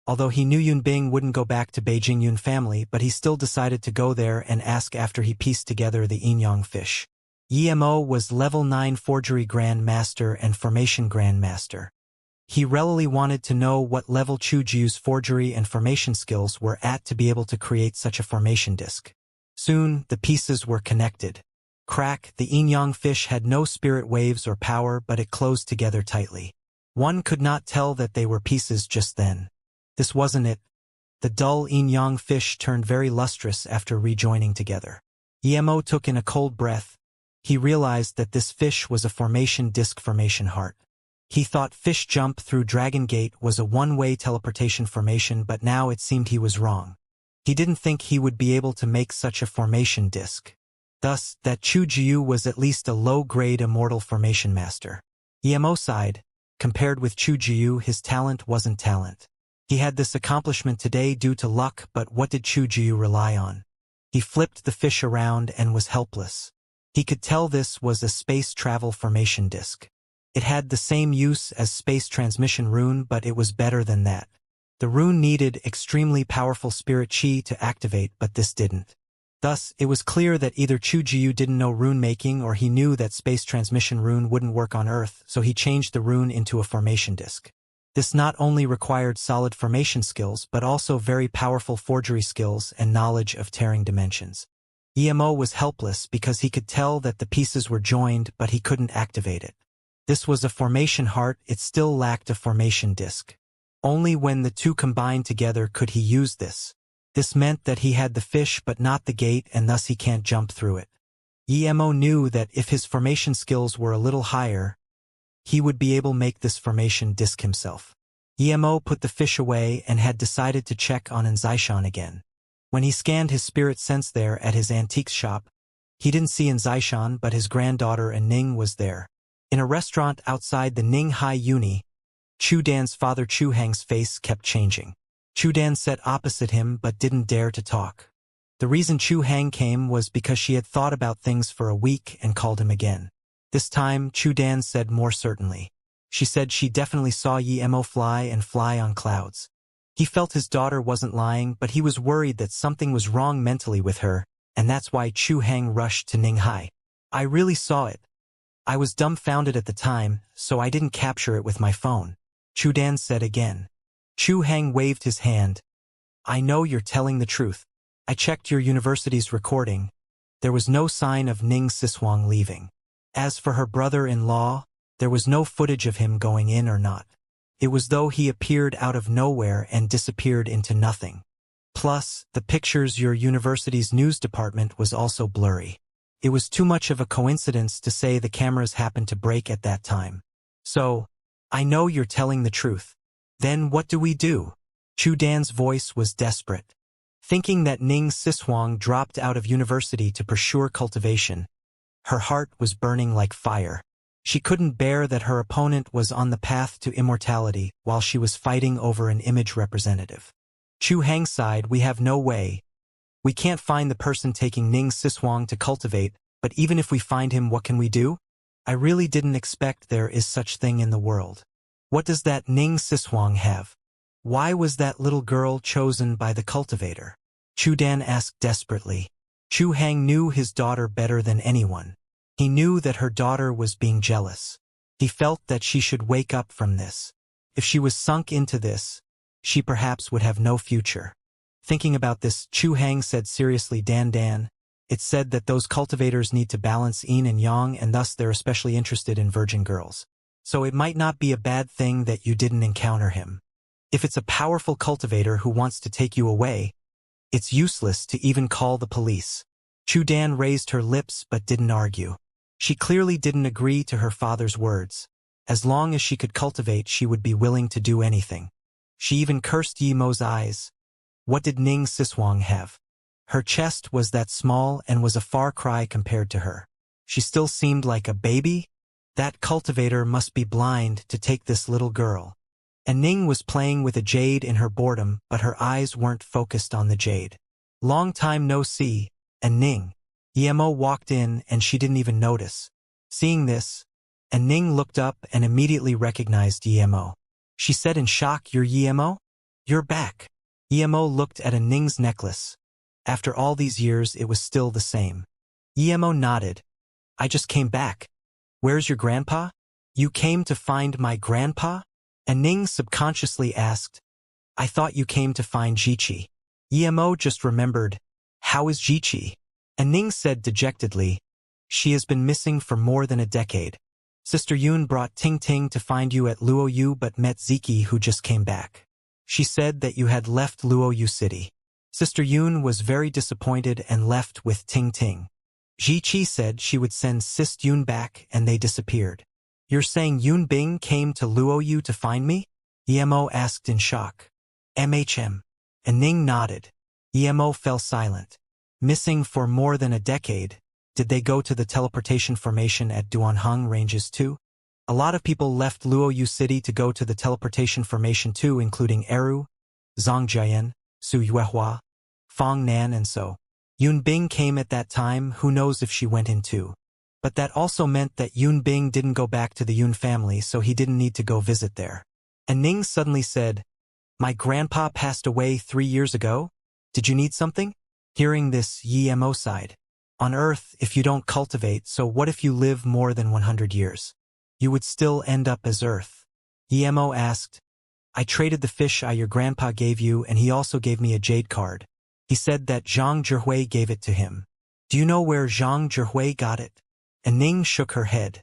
Although he knew Yun Bing wouldn't go back to Beijing Yun family, but he still decided to go there and ask after he pieced together the yin-yang fish. Emo was level 9 Forgery Grand Master and Formation Grand Master. He really wanted to know what level Chu Jiu's forgery and formation skills were at to be able to create such a formation disc. Soon, the pieces were connected. Crack, the yin-yang fish had no spirit waves or power, but it closed together tightly. One could not tell that they were pieces just then. This wasn't it. The dull yin-yang fish turned very lustrous after rejoining together. Emo took in a cold breath. He realized that this fish was a formation disk formation heart. He thought fish jump through Dragon Gate was a one-way teleportation formation, but now it seemed he was wrong. He didn't think he would be able to make such a formation disk. Thus, that Chu Jiu was at least a low-grade immortal formation master. Emo sighed. Compared with Chu Jiu, his talent wasn't talent. He had this accomplishment today due to luck, but what did Chu Jiu rely on? He flipped the fish around and was helpless. He could tell this was a space travel formation disk. It had the same use as space transmission rune, but it was better than that. The rune needed extremely powerful spirit chi to activate, but this didn't. Thus, it was clear that either Chu Jiu didn't know rune making or he knew that space transmission rune wouldn't work on Earth, so he changed the rune into a formation disk. This not only required solid formation skills, but also very powerful forgery skills and knowledge of tearing dimensions. Emo was helpless because he could tell that the pieces were joined, but he couldn't activate it. This was a formation heart, it still lacked a formation disk. Only when the two combined together could he use this. This meant that he had the fish but not the gate, and thus he can't jump through it. Emo knew that if his formation skills were a little higher, he would be able to make this formation disk himself. Emo put the fish away and had decided to check on Xianxia again. When he scanned his spirit sense there at his antiques shop, he didn't see Xianxia, but his granddaughter Ning was there. In a restaurant outside the Ninghai Uni, Chu Dan's father Chu Hang's face kept changing. Chu Dan sat opposite him but didn't dare to talk. The reason Chu Hang came was because she had thought about things for a week and called him again. This time, Chu Dan said more certainly. She said she definitely saw Emo fly on clouds. He felt his daughter wasn't lying, but he was worried that something was wrong mentally with her, and that's why Chu Hang rushed to Ninghai. I really saw it. I was dumbfounded at the time, so I didn't capture it with my phone, Chu Dan said again. Chu Hang waved his hand. I know you're telling the truth. I checked your university's recording. There was no sign of Ning Siswang leaving. As for her brother-in-law, there was no footage of him going in or not. It was though he appeared out of nowhere and disappeared into nothing. Plus, the pictures your university's news department was also blurry. It was too much of a coincidence to say the cameras happened to break at that time. So, I know you're telling the truth. Then what do we do? Chu Dan's voice was desperate. Thinking that Ning Siswang dropped out of university to pursue cultivation, her heart was burning like fire. She couldn't bear that her opponent was on the path to immortality while she was fighting over an image representative. Chu Hang sighed, we have no way. We can't find the person taking Ning Siswang to cultivate, but even if we find him, what can we do? I really didn't expect there is such thing in the world. What does that Ning Siswang have? Why was that little girl chosen by the cultivator? Chu Dan asked desperately. Chu Hang knew his daughter better than anyone. He knew that her daughter was being jealous. He felt that she should wake up from this. If she was sunk into this, she perhaps would have no future. Thinking about this, Chu Hang said seriously, Dan, it's said that those cultivators need to balance yin and yang, and thus they're especially interested in virgin girls. So it might not be a bad thing that you didn't encounter him. If it's a powerful cultivator who wants to take you away, it's useless to even call the police. Chu Dan raised her lips but didn't argue. She clearly didn't agree to her father's words. As long as she could cultivate, she would be willing to do anything. She even cursed Yemo's eyes. What did Ning Siswang have? Her chest was that small and was a far cry compared to her. She still seemed like a baby? That cultivator must be blind to take this little girl. And Ning was playing with a jade in her boredom, but her eyes weren't focused on the jade. Long time no see, and Ning. Emo walked in and she didn't even notice. Seeing this, and Ning looked up and immediately recognized Emo. She said in shock, "You're Emo? You're back." Emo looked at a Ning's necklace. After all these years, it was still the same. Emo nodded. I just came back. Where's your grandpa? You came to find my grandpa? And Ning subconsciously asked, I thought you came to find Jiqi. Emo just remembered, how is Jiqi? And Ning said dejectedly, "She has been missing for more than a decade. Sister Yun brought Ting Ting to find you at Luoyu but met Ziki who just came back. She said that you had left Luoyu City." Sister Yun was very disappointed and left with Ting Ting. Ji Qi said she would send Sis Yun back and they disappeared. "You're saying Yun Bing came to Luoyu to find me?" Emo asked in shock. "MHM. And Ning nodded. Emo fell silent. "Missing for more than a decade. Did they go to the teleportation formation at Duanheng Ranges too?" A lot of people left Luoyu City to go to the teleportation formation too, including Eru, Zhang Jian, Su Yuehua, Fong Nan and so. Yun Bing came at that time, who knows if she went in too. But that also meant that Yun Bing didn't go back to the Yun family, so he didn't need to go visit there. And Ning suddenly said, "My grandpa passed away 3 years ago? Did you need something?" Hearing this, Emo sighed. "On Earth, if you don't cultivate, so what if you live more than 100 years? You would still end up as Earth." Emo asked, "I traded the fish your grandpa gave you and he also gave me a jade card. He said that Zhang Zhihui gave it to him. Do you know where Zhang Zhihui got it?" And Ning shook her head.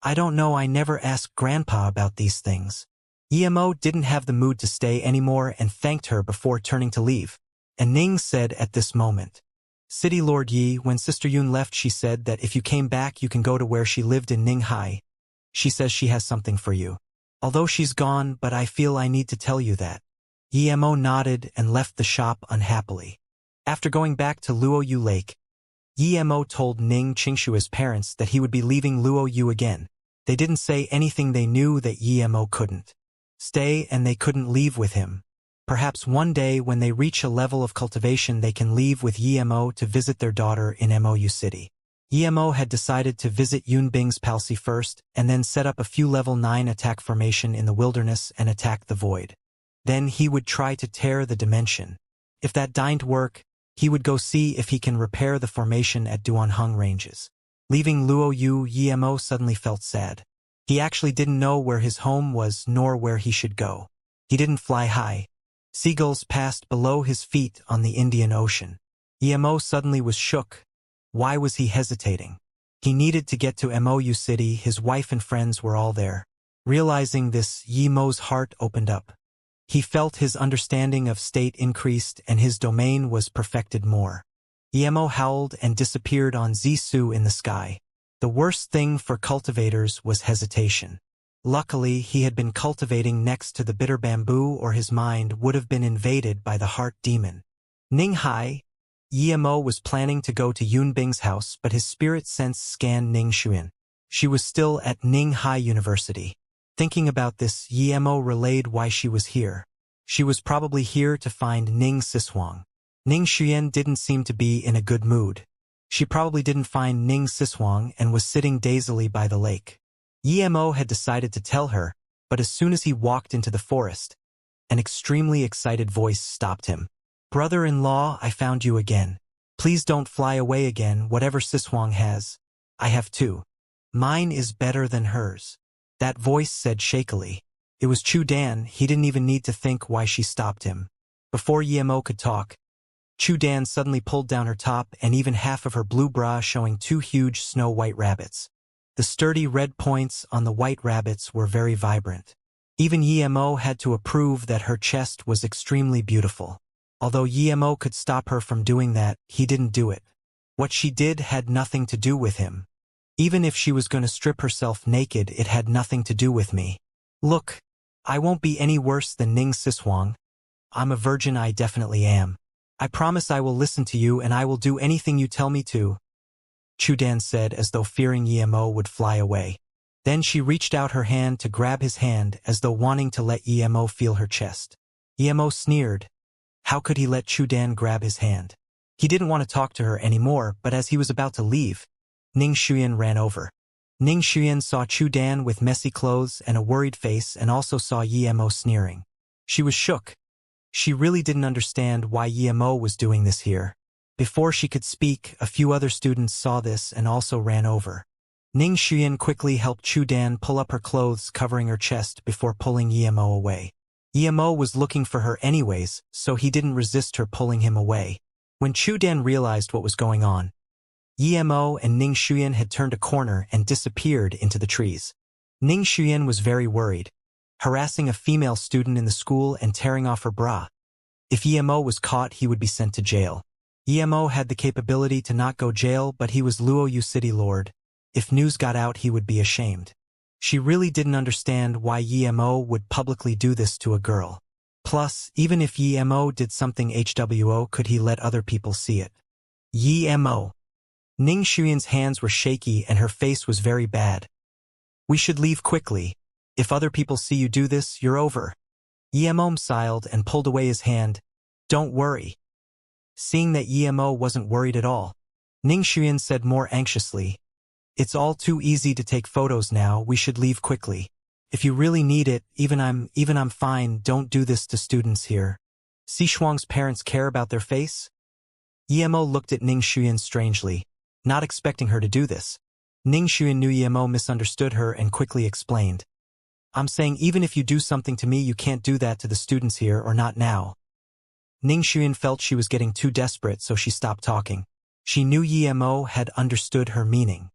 "I don't know, I never asked grandpa about these things." Emo didn't have the mood to stay anymore and thanked her before turning to leave. And Ning said at this moment, "City Lord Yi, when Sister Yun left she said that if you came back you can go to where she lived in Ninghai. She says she has something for you. Although she's gone, but I feel I need to tell you that." Emo nodded and left the shop unhappily. After going back to Luoyu Lake, Emo told Ning Qingshua's parents that he would be leaving Luoyu again. They didn't say anything, they knew that Emo couldn't stay and they couldn't leave with him. Perhaps one day when they reach a level of cultivation they can leave with Emo to visit their daughter in Mou City. Emo had decided to visit Yun Bing's palsy first and then set up a few level 9 attack formation in the wilderness and attack the void. Then he would try to tear the dimension. If that didn't work, he would go see if he can repair the formation at Duanheng Ranges. Leaving Luoyu, Emo suddenly felt sad. He actually didn't know where his home was nor where he should go. He didn't fly high. Seagulls passed below his feet on the Indian Ocean. Emo suddenly was shook. Why was he hesitating? He needed to get to Mou City, his wife and friends were all there. Realizing this, Emo's heart opened up. He felt his understanding of state increased and his domain was perfected more. Emo howled and disappeared on Zisu in the sky. The worst thing for cultivators was hesitation. Luckily, he had been cultivating next to the bitter bamboo or his mind would have been invaded by the heart demon. Ninghai. Emo was planning to go to Yun Bing's house, but his spirit sense scanned Ning Xuan. She was still at Ninghai University. Thinking about this, Emo relayed why she was here. She was probably here to find Ning Sishuang. Ning Xuan didn't seem to be in a good mood. She probably didn't find Ning Sishuang and was sitting dazedly by the lake. Emo had decided to tell her, but as soon as he walked into the forest, an extremely excited voice stopped him. "Brother-in-law, I found you again. Please don't fly away again, whatever Sishuang has. I have too. Mine is better than hers." That voice said shakily. It was Chu Dan. He didn't even need to think why she stopped him. Before Emo could talk, Chu Dan suddenly pulled down her top and even half of her blue bra, showing 2 huge snow-white rabbits. The sturdy red points on the white rabbits were very vibrant. Even Emo had to approve that her chest was extremely beautiful. Although Emo could stop her from doing that, he didn't do it. What she did had nothing to do with him. Even if she was going to strip herself naked, it had nothing to do with me. Look, I won't be any worse than Ning Sishuang. I'm a virgin, I definitely am. I promise I will listen to you and I will do anything you tell me to, Chu Dan said as though fearing Emo would fly away. Then she reached out her hand to grab his hand as though wanting to let Emo feel her chest. Emo sneered. How could he let Chu Dan grab his hand? He didn't want to talk to her anymore, but as he was about to leave, Ning Xuan ran over. Ning Xuan saw Chu Dan with messy clothes and a worried face and also saw Emo sneering. She was shook. She really didn't understand why Emo was doing this here. Before she could speak, a few other students saw this and also ran over. Ning Xuan quickly helped Chu Dan pull up her clothes covering her chest before pulling Emo away. Emo was looking for her anyways, so he didn't resist her pulling him away. When Chu Dan realized what was going on, Yemo and Ning Shuyan had turned a corner and disappeared into the trees. Ning Shuyan was very worried, harassing a female student in the school and tearing off her bra. If Yemo was caught, he would be sent to jail. Yemo had the capability to not go jail, but he was Luo Yu City Lord. If news got out, he would be ashamed. She really didn't understand why Yemo would publicly do this to a girl. Plus, even if Yemo did something HWO, could he let other people see it? Yemo. Ning Shuyan's hands were shaky and her face was very bad. We should leave quickly. If other people see you do this, you're over. Yemo sighed and pulled away his hand. Don't worry. Seeing that Yemo wasn't worried at all, Ning Shuyan said more anxiously, it's all too easy to take photos now, we should leave quickly. If you really need it, even I'm fine, don't do this to students here. Shuang's parents care about their face? Yemo looked at Ning Shuyan strangely, not expecting her to do this. Ning Shuyan knew Yemo misunderstood her and quickly explained. I'm saying even if you do something to me, you can't do that to the students here, or not now. Ning Shuyan felt she was getting too desperate, so she stopped talking. She knew Yemo had understood her meaning.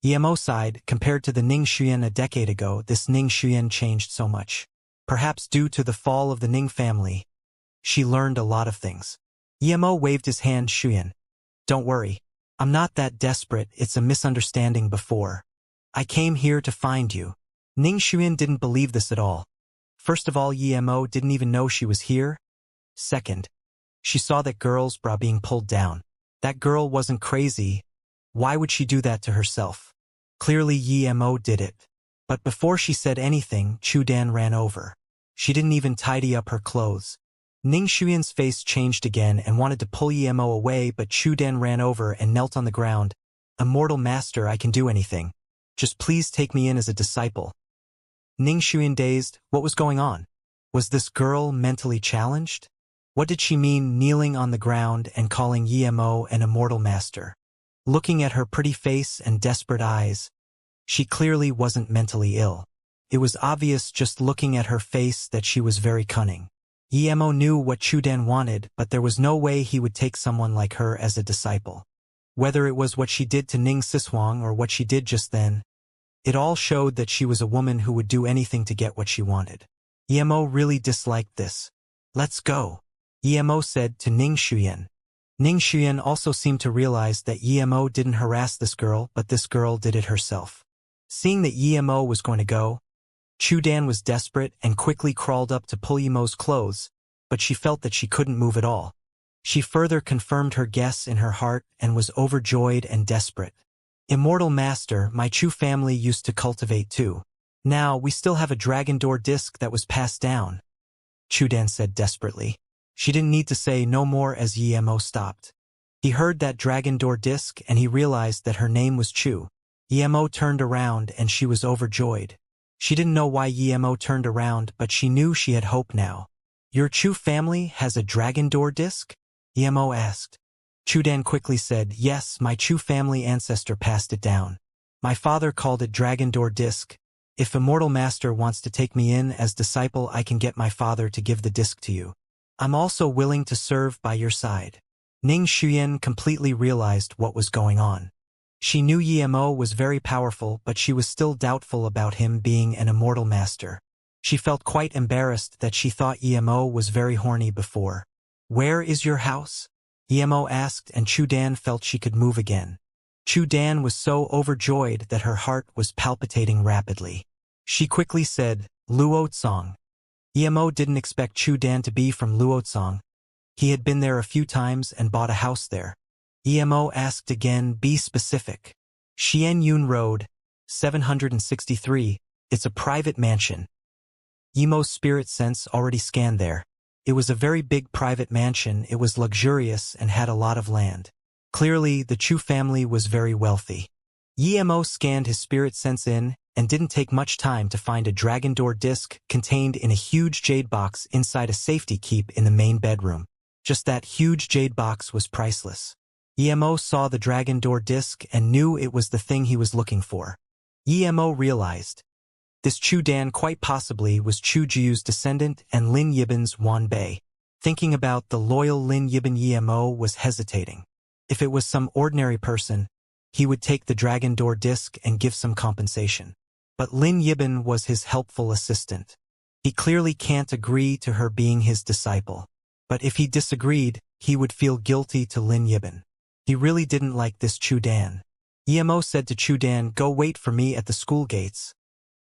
Yemo sighed. Compared to the Ning Shuyan a decade ago, this Ning Shuyan changed so much. Perhaps due to the fall of the Ning family, she learned a lot of things. Yemo waved his hand. Shuyan, don't worry. I'm not that desperate, it's a misunderstanding before. I came here to find you. Ning Shuyan didn't believe this at all. First of all, Yemo didn't even know she was here. Second, she saw that girl's bra being pulled down. That girl wasn't crazy. Why would she do that to herself? Clearly Yemo did it. But before she said anything, Chudan ran over. She didn't even tidy up her clothes. Ning Shuyan's face changed again and wanted to pull Yemo away, but Chudan ran over and knelt on the ground. Immortal Master, I can do anything. Just please take me in as a disciple. Ning Shuyan dazed. What was going on? Was this girl mentally challenged? What did she mean kneeling on the ground and calling Yemo an Immortal Master? Looking at her pretty face and desperate eyes, she clearly wasn't mentally ill. It was obvious just looking at her face that she was very cunning. Yemo knew what Chudan wanted, but there was no way he would take someone like her as a disciple. Whether it was what she did to Ning Siswang or what she did just then, it all showed that she was a woman who would do anything to get what she wanted. Yemo really disliked this. Let's go, Yemo said to Ning Shuyan. Ning Shuyan also seemed to realize that Yemo didn't harass this girl, but this girl did it herself. Seeing that Yemo was going to go, Chudan was desperate and quickly crawled up to pull Yemo's clothes, but she felt that she couldn't move at all. She further confirmed her guess in her heart and was overjoyed and desperate. Immortal Master, my Chu family used to cultivate too. Now we still have a dragon door disc that was passed down, Chudan said desperately. She didn't need to say no more as Yemo stopped. He heard that dragon door disc and he realized that her name was Chu. Yemo turned around and she was overjoyed. She didn't know why Yemo turned around, but she knew she had hope now. Your Chu family has a dragon door disc? Yemo asked. Chudan quickly said, yes, my Chu family ancestor passed it down. My father called it dragon door disc. If Immortal Master wants to take me in as disciple, I can get my father to give the disc to you. I'm also willing to serve by your side. Ning Shuyan completely realized what was going on. She knew Yemo was very powerful, but she was still doubtful about him being an Immortal Master. She felt quite embarrassed that she thought Yemo was very horny before. Where is your house? Yemo asked, and Chudan felt she could move again. Chudan was so overjoyed that her heart was palpitating rapidly. She quickly said, Luotsong. Yemo didn't expect Chudan to be from Luotsong. He had been there a few times and bought a house there. Yemo asked again, be specific. Xianyun Road, 763, it's a private mansion. Yemo's spirit sense already scanned there. It was a very big private mansion, it was luxurious and had a lot of land. Clearly, the Chu family was very wealthy. Yemo scanned his spirit sense in, and didn't take much time to find a dragon door disc contained in a huge jade box inside a safety keep in the main bedroom. Just that huge jade box was priceless. Yemo saw the dragon door disc and knew it was the thing he was looking for. Yemo realized this Chudan quite possibly was Chu Jiu's descendant and Lin Yibin's Wan Bei. Thinking about the loyal Lin Yibin, Yemo was hesitating. If it was some ordinary person, he would take the Dragon Door disc and give some compensation. But Lin Yibin was his helpful assistant. He clearly can't agree to her being his disciple. But if he disagreed, he would feel guilty to Lin Yibin. He really didn't like this Chu Dan. Emo said to Chu Dan, "Go wait for me at the school gates.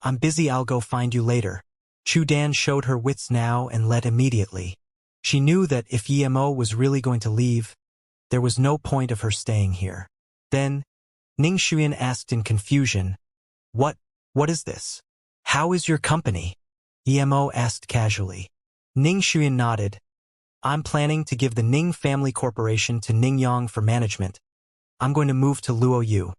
I'm busy, I'll go find you later." Chu Dan showed her wits now and led immediately. She knew that if Emo was really going to leave, there was no point of her staying here. Then, Ning Xuyan asked in confusion, What is this? How is your company?" Emo asked casually. Ning Xuyan nodded. "I'm planning to give the Ning Family Corporation to Ning Yang for management. I'm going to move to Luoyu."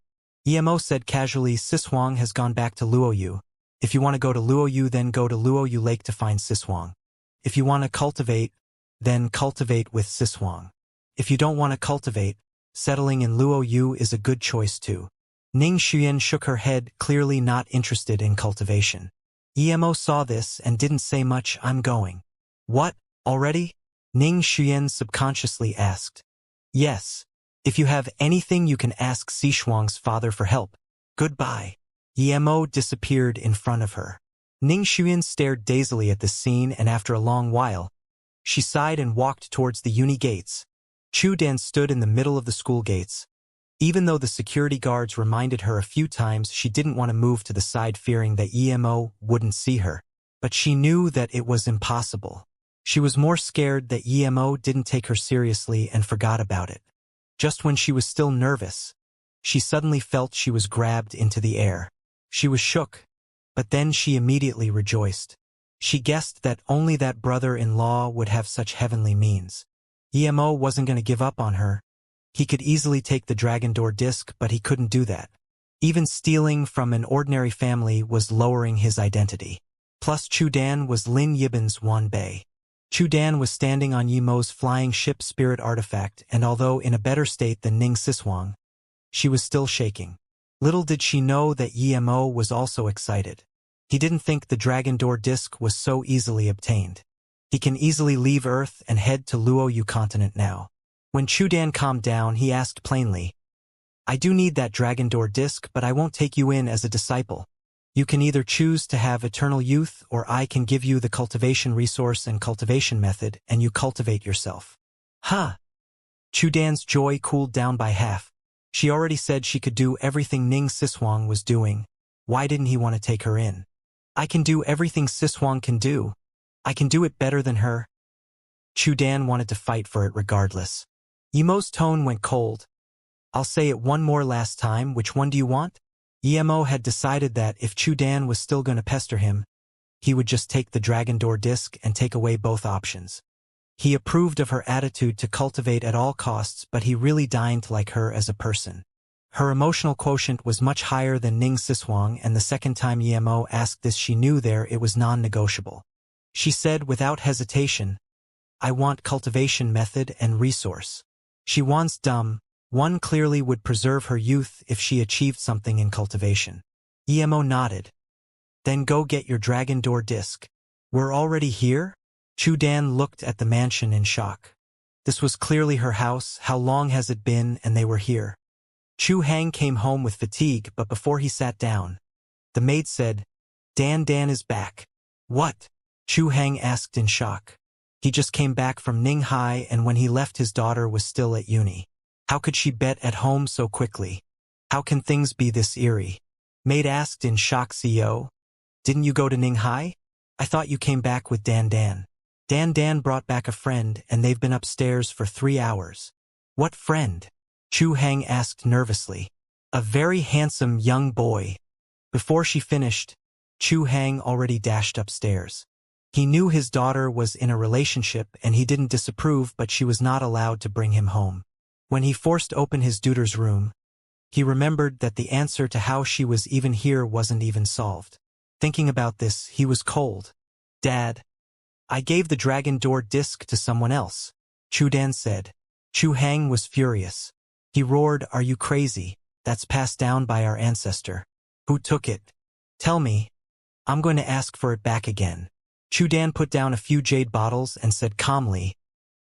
Emo said casually, "Siswang has gone back to Luoyu. If you want to go to Luoyu, then go to Luoyu Lake to find Siswang. If you want to cultivate, then cultivate with Siswang. If you don't want to cultivate, settling in Luoyu is a good choice too." Ning Xuyan shook her head, clearly not interested in cultivation. Emo saw this and didn't say much. "I'm going." "What, already?" Ning Xuyan subconsciously asked. "Yes. If you have anything you can ask Sishuang's father for help. Goodbye." Emo disappeared in front of her. Ning Xuyan stared dazedly at this scene, and after a long while, she sighed and walked towards the uni gates. Chu Dan stood in the middle of the school gates. Even though the security guards reminded her a few times, she didn't want to move to the side, fearing that Emo wouldn't see her. But she knew that it was impossible. She was more scared that Emo didn't take her seriously and forgot about it. Just when she was still nervous, she suddenly felt she was grabbed into the air. She was shook, but then she immediately rejoiced. She guessed that only that brother-in-law would have such heavenly means. Emo wasn't going to give up on her. He could easily take the Dragon Door disc, but he couldn't do that. Even stealing from an ordinary family was lowering his identity. Plus Chu Dan was Lin Yibin's Wanbei. Chu Dan was standing on Yemo's flying ship spirit artifact, and although in a better state than Ning Siswang, she was still shaking. Little did she know that Emo was also excited. He didn't think the Dragon Door disc was so easily obtained. He can easily leave Earth and head to Luoyu continent now. When Chu Dan calmed down, he asked plainly, "I do need that Dragon Door disc, but I won't take you in as a disciple. You can either choose to have eternal youth, or I can give you the cultivation resource and cultivation method, and you cultivate yourself." "Huh." Chu Dan's joy cooled down by half. She already said she could do everything Ning Siswang was doing. Why didn't he want to take her in? "I can do everything Siswang can do. I can do it better than her." Chu Dan wanted to fight for it regardless. Emo's tone went cold. "I'll say it one more last time, which one do you want?" Emo had decided that if Chu Dan was still going to pester him, he would just take the Dragon Door disc and take away both options. He approved of her attitude to cultivate at all costs, but he really didn't like her as a person. Her emotional quotient was much higher than Ning Siswang, and the second time Emo asked this, she knew it was non-negotiable. She said without hesitation, "I want cultivation method and resource." She wants dumb. One clearly would preserve her youth if she achieved something in cultivation. Emo nodded. "Then go get your Dragon Door disc." "We're already here?" Chu Dan looked at the mansion in shock. This was clearly her house. How long has it been and they were here? Chu Hang came home with fatigue, but before he sat down, the maid said, Dan is back." "What?" Chu Hang asked in shock. He just came back from Ninghai, and when he left his daughter was still at uni. How could she bet at home so quickly? How can things be this eerie? Maid asked in shock. "CEO, didn't you go to Ninghai? I thought you came back with Dan. Dan brought back a friend, and they've been upstairs for 3 hours. "What friend?" Chu Hang asked nervously. "A very handsome young boy." Before she finished, Chu Hang already dashed upstairs. He knew his daughter was in a relationship and he didn't disapprove, but she was not allowed to bring him home. When he forced open his daughter's room, he remembered that the answer to how she was even here wasn't even solved. Thinking about this, he was cold. "Dad, I gave the Dragon Door disc to someone else," Chu Dan said. Chu Hang was furious. He roared, "Are you crazy? That's passed down by our ancestor. Who took it? Tell me. I'm going to ask for it back again." Chu Dan put down a few jade bottles and said calmly,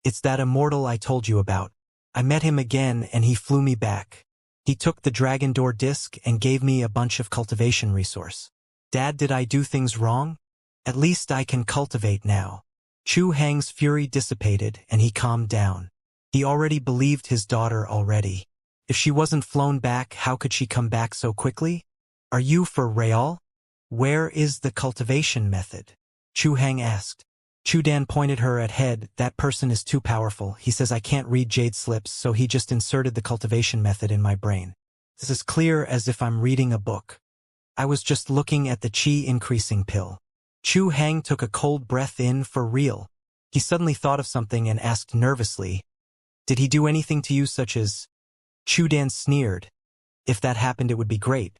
"It's that Immortal I told you about. I met him again and he flew me back. He took the Dragon Door disc and gave me a bunch of cultivation resource. Dad, did I do things wrong? At least I can cultivate now. Chu Hang's fury dissipated and he calmed down. He already believed his daughter already. If she wasn't flown back, how could she come back so quickly? Are you for real? Where is the cultivation method? Chu Hang asked. Chu Dan pointed her at head. That person is too powerful. He says I can't read jade slips, so he just inserted the cultivation method in my brain. This is clear as if I'm reading a book. I was just looking at the chi increasing pill. Chu Hang took a cold breath in for real. He suddenly thought of something and asked nervously, did he do anything to you such as? Chu Dan sneered. If that happened, it would be great.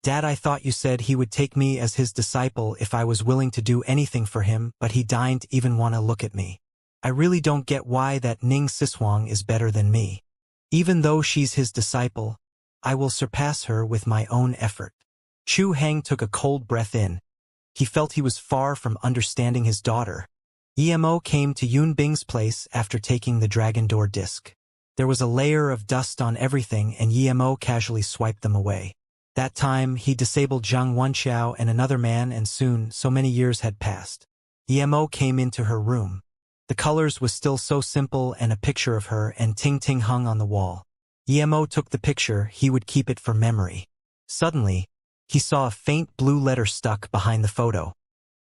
Dad, I thought you said he would take me as his disciple if I was willing to do anything for him, but he didn't even want to look at me. I really don't get why that Ning Siswang is better than me. Even though she's his disciple, I will surpass her with my own effort. Chu Hang took a cold breath in. He felt he was far from understanding his daughter. Emo came to Yun Bing's place after taking the Dragon Door disc. There was a layer of dust on everything and Emo casually swiped them away. That time, he disabled Zhang Wenxiao and another man, and soon, so many years had passed. Emo came into her room. The colors was still so simple and a picture of her and Ting Ting hung on the wall. Emo took the picture, he would keep it for memory. Suddenly, he saw a faint blue letter stuck behind the photo.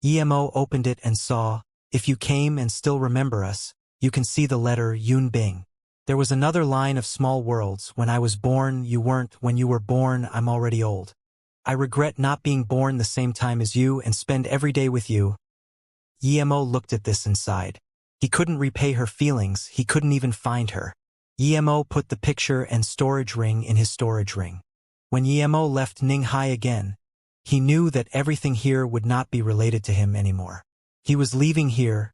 Emo opened it and saw, if you came and still remember us, you can see the letter Yun Bing. There was another line of small worlds. When I was born, you weren't. When you were born, I'm already old. I regret not being born the same time as you and spend every day with you. Emo looked at this inside. He couldn't repay her feelings. He couldn't even find her. Emo put the picture and storage ring in his storage ring. When Emo left Ninghai again, he knew that everything here would not be related to him anymore. He was leaving here.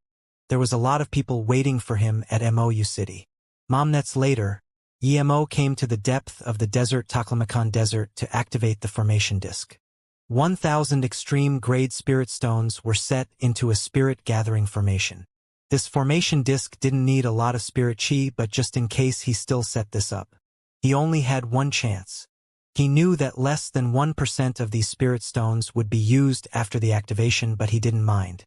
There was a lot of people waiting for him at MOU City. Momnets later, Emo came to the depth of the desert Taklamakan Desert to activate the formation disk. 1,000 extreme-grade spirit stones were set into a spirit-gathering formation. This formation disk didn't need a lot of spirit chi, but just in case he still set this up. He only had one chance. He knew that less than 1% of these spirit stones would be used after the activation, but he didn't mind.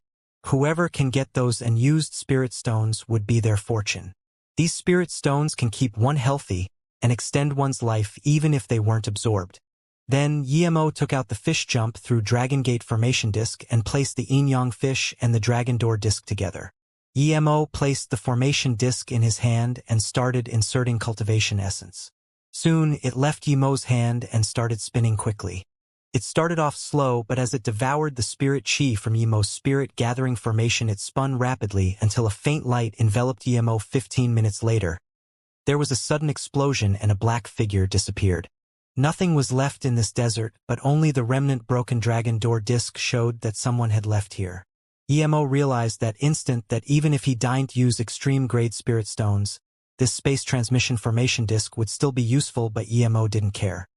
Whoever can get those unused spirit stones would be their fortune. These spirit stones can keep one healthy and extend one's life even if they weren't absorbed. Then Emo took out the fish jump through Dragon Gate formation disk and placed the Yin-Yang fish and the Dragon Door disk together. Emo placed the formation disk in his hand and started inserting cultivation essence. Soon it left Emo's hand and started spinning quickly. It started off slow, but as it devoured the spirit chi from Emo's spirit-gathering formation, it spun rapidly until a faint light enveloped Emo. 15 minutes later, there was a sudden explosion and a black figure disappeared. Nothing was left in this desert, but only the remnant broken Dragon Door disc showed that someone had left here. Emo realized that instant that even if he didn't use extreme-grade spirit stones, this space transmission formation disk would still be useful, but Emo didn't care.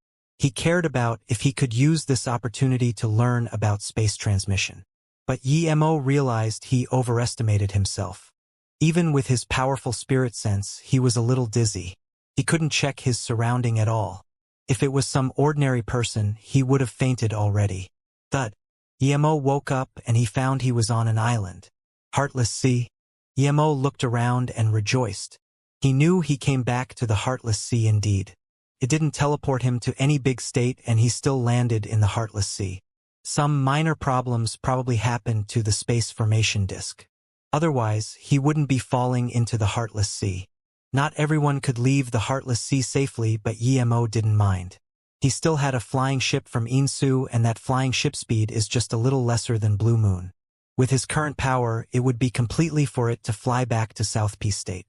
He cared about if he could use this opportunity to learn about space transmission. But Emo realized he overestimated himself. Even with his powerful spirit sense, he was a little dizzy. He couldn't check his surrounding at all. If it was some ordinary person, he would have fainted already. Thud. Emo woke up and he found he was on an island. Heartless Sea. Emo looked around and rejoiced. He knew he came back to the Heartless Sea indeed. It didn't teleport him to any big state and he still landed in the Heartless Sea. Some minor problems probably happened to the space formation disk. Otherwise, he wouldn't be falling into the Heartless Sea. Not everyone could leave the Heartless Sea safely, but Emo didn't mind. He still had a flying ship from Insu, and that flying ship speed is just a little lesser than Blue Moon. With his current power, it would be completely for it to fly back to South Peace State.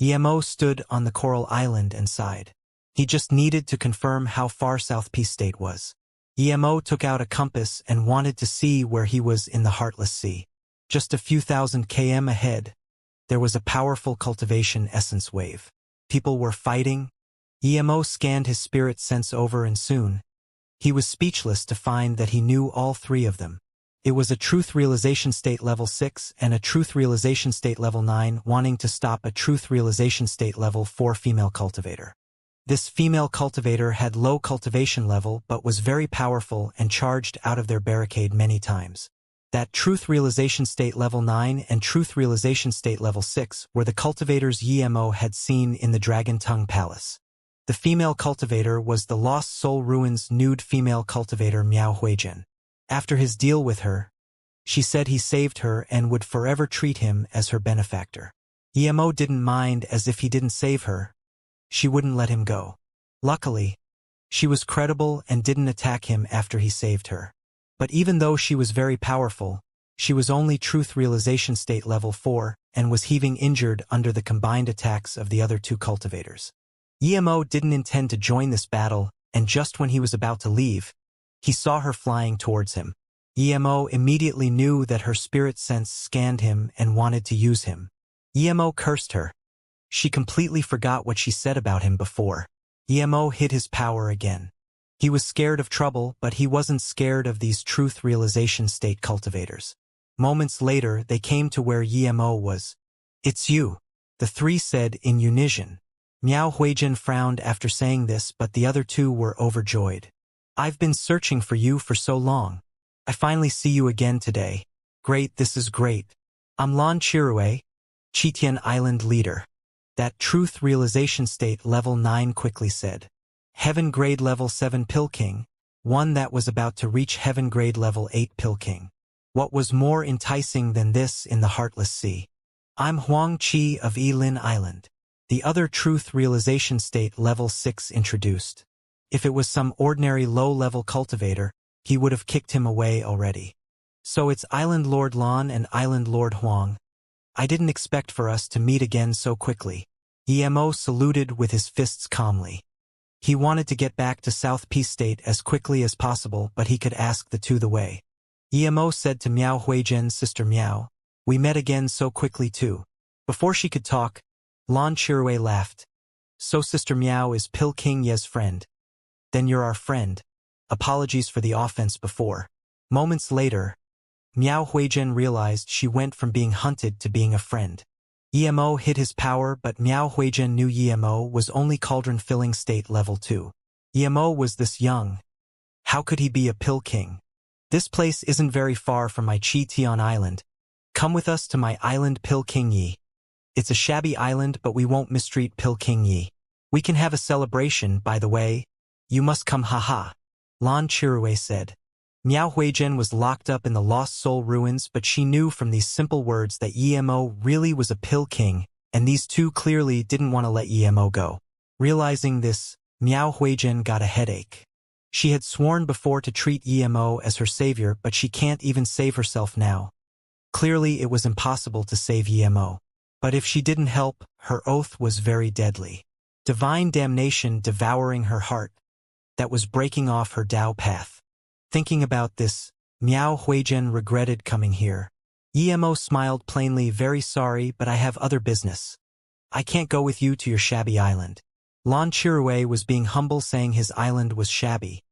Emo stood on the coral island and sighed. He just needed to confirm how far South Peace State was. Emo took out a compass and wanted to see where he was in the Heartless Sea. Just a few thousand km ahead, there was a powerful cultivation essence wave. People were fighting. Emo scanned his spirit sense over and soon, he was speechless to find that he knew all three of them. It was a Truth Realization State Level 6 and a Truth Realization State Level 9 wanting to stop a Truth Realization State Level 4 female cultivator. This female cultivator had low cultivation level but was very powerful and charged out of their barricade many times. That Truth Realization State Level 9 and Truth Realization State Level 6 were the cultivators Yi-Mo had seen in the Dragon Tongue Palace. The female cultivator was the Lost Soul Ruins nude female cultivator Miao Huijin. After his deal with her, she said he saved her and would forever treat him as her benefactor. Yi-Mo didn't mind as if he didn't save her. She wouldn't let him go. Luckily, she was credible and didn't attack him after he saved her. But even though she was very powerful, she was only Truth Realization State Level 4 and was heaving injured under the combined attacks of the other two cultivators. Yi-Mo didn't intend to join this battle, and just when he was about to leave, he saw her flying towards him. Yi-Mo immediately knew that her spirit sense scanned him and wanted to use him. Yi-Mo cursed her. She completely forgot what she said about him before. Yi-Mo hid his power again. He was scared of trouble, but he wasn't scared of these Truth Realization State cultivators. Moments later, they came to where Yi-Mo was. "It's you," the three said in unison. Miao Huijin frowned after saying this, but the other two were overjoyed. "I've been searching for you for so long. I finally see you again today. Great, this is great. I'm Lan Chirue, Chitian Island leader." That Truth Realization State Level 9 quickly said. "Heaven Grade Level 7 Pill King, one that was about to reach Heaven Grade Level 8 Pill King. What was more enticing than this in the Heartless Sea? I'm Huang Qi of Yilin Island." The other Truth Realization State Level 6 introduced. If it was some ordinary low-level cultivator, he would have kicked him away already. "So it's Island Lord Lan and Island Lord Huang. I didn't expect for us to meet again so quickly." Yi-Mo saluted with his fists calmly. He wanted to get back to South Peace State as quickly as possible, but he could ask the two the way. Yi-Mo said to Miao Huijin's sister Miao, "We met again so quickly too." Before she could talk, Lan Chirue laughed. "So Sister Miao is Pill King Ye's friend. Then you're our friend. Apologies for the offense before." Moments later, Miao Huijin realized she went from being hunted to being a friend. Yi-Mo hid his power, but Miao Huijin knew Yi-Mo was only cauldron-filling state level 2. Yi-Mo was this young. How could he be a Pill King? "This place isn't very far from my Chi Tian Island. Come with us to my island Pill King Yi. It's a shabby island, but we won't mistreat Pill King Yi. We can have a celebration, by the way. You must come, haha," Lan Chirue said. Miao Huijin was locked up in the Lost Soul Ruins, but she knew from these simple words that Yi-Mo really was a Pill King, and these two clearly didn't want to let Yi-Mo go. Realizing this, Miao Huijin got a headache. She had sworn before to treat Yi-Mo as her savior, but she can't even save herself now. Clearly it was impossible to save Yi-Mo. But if she didn't help, her oath was very deadly. Divine damnation devouring her heart. That was breaking off her Tao path. Thinking about this, Miao Huijin regretted coming here. Yi-Mo smiled plainly, "Very sorry, but I have other business. I can't go with you to your shabby island." Lan Chirue was being humble, saying his island was shabby,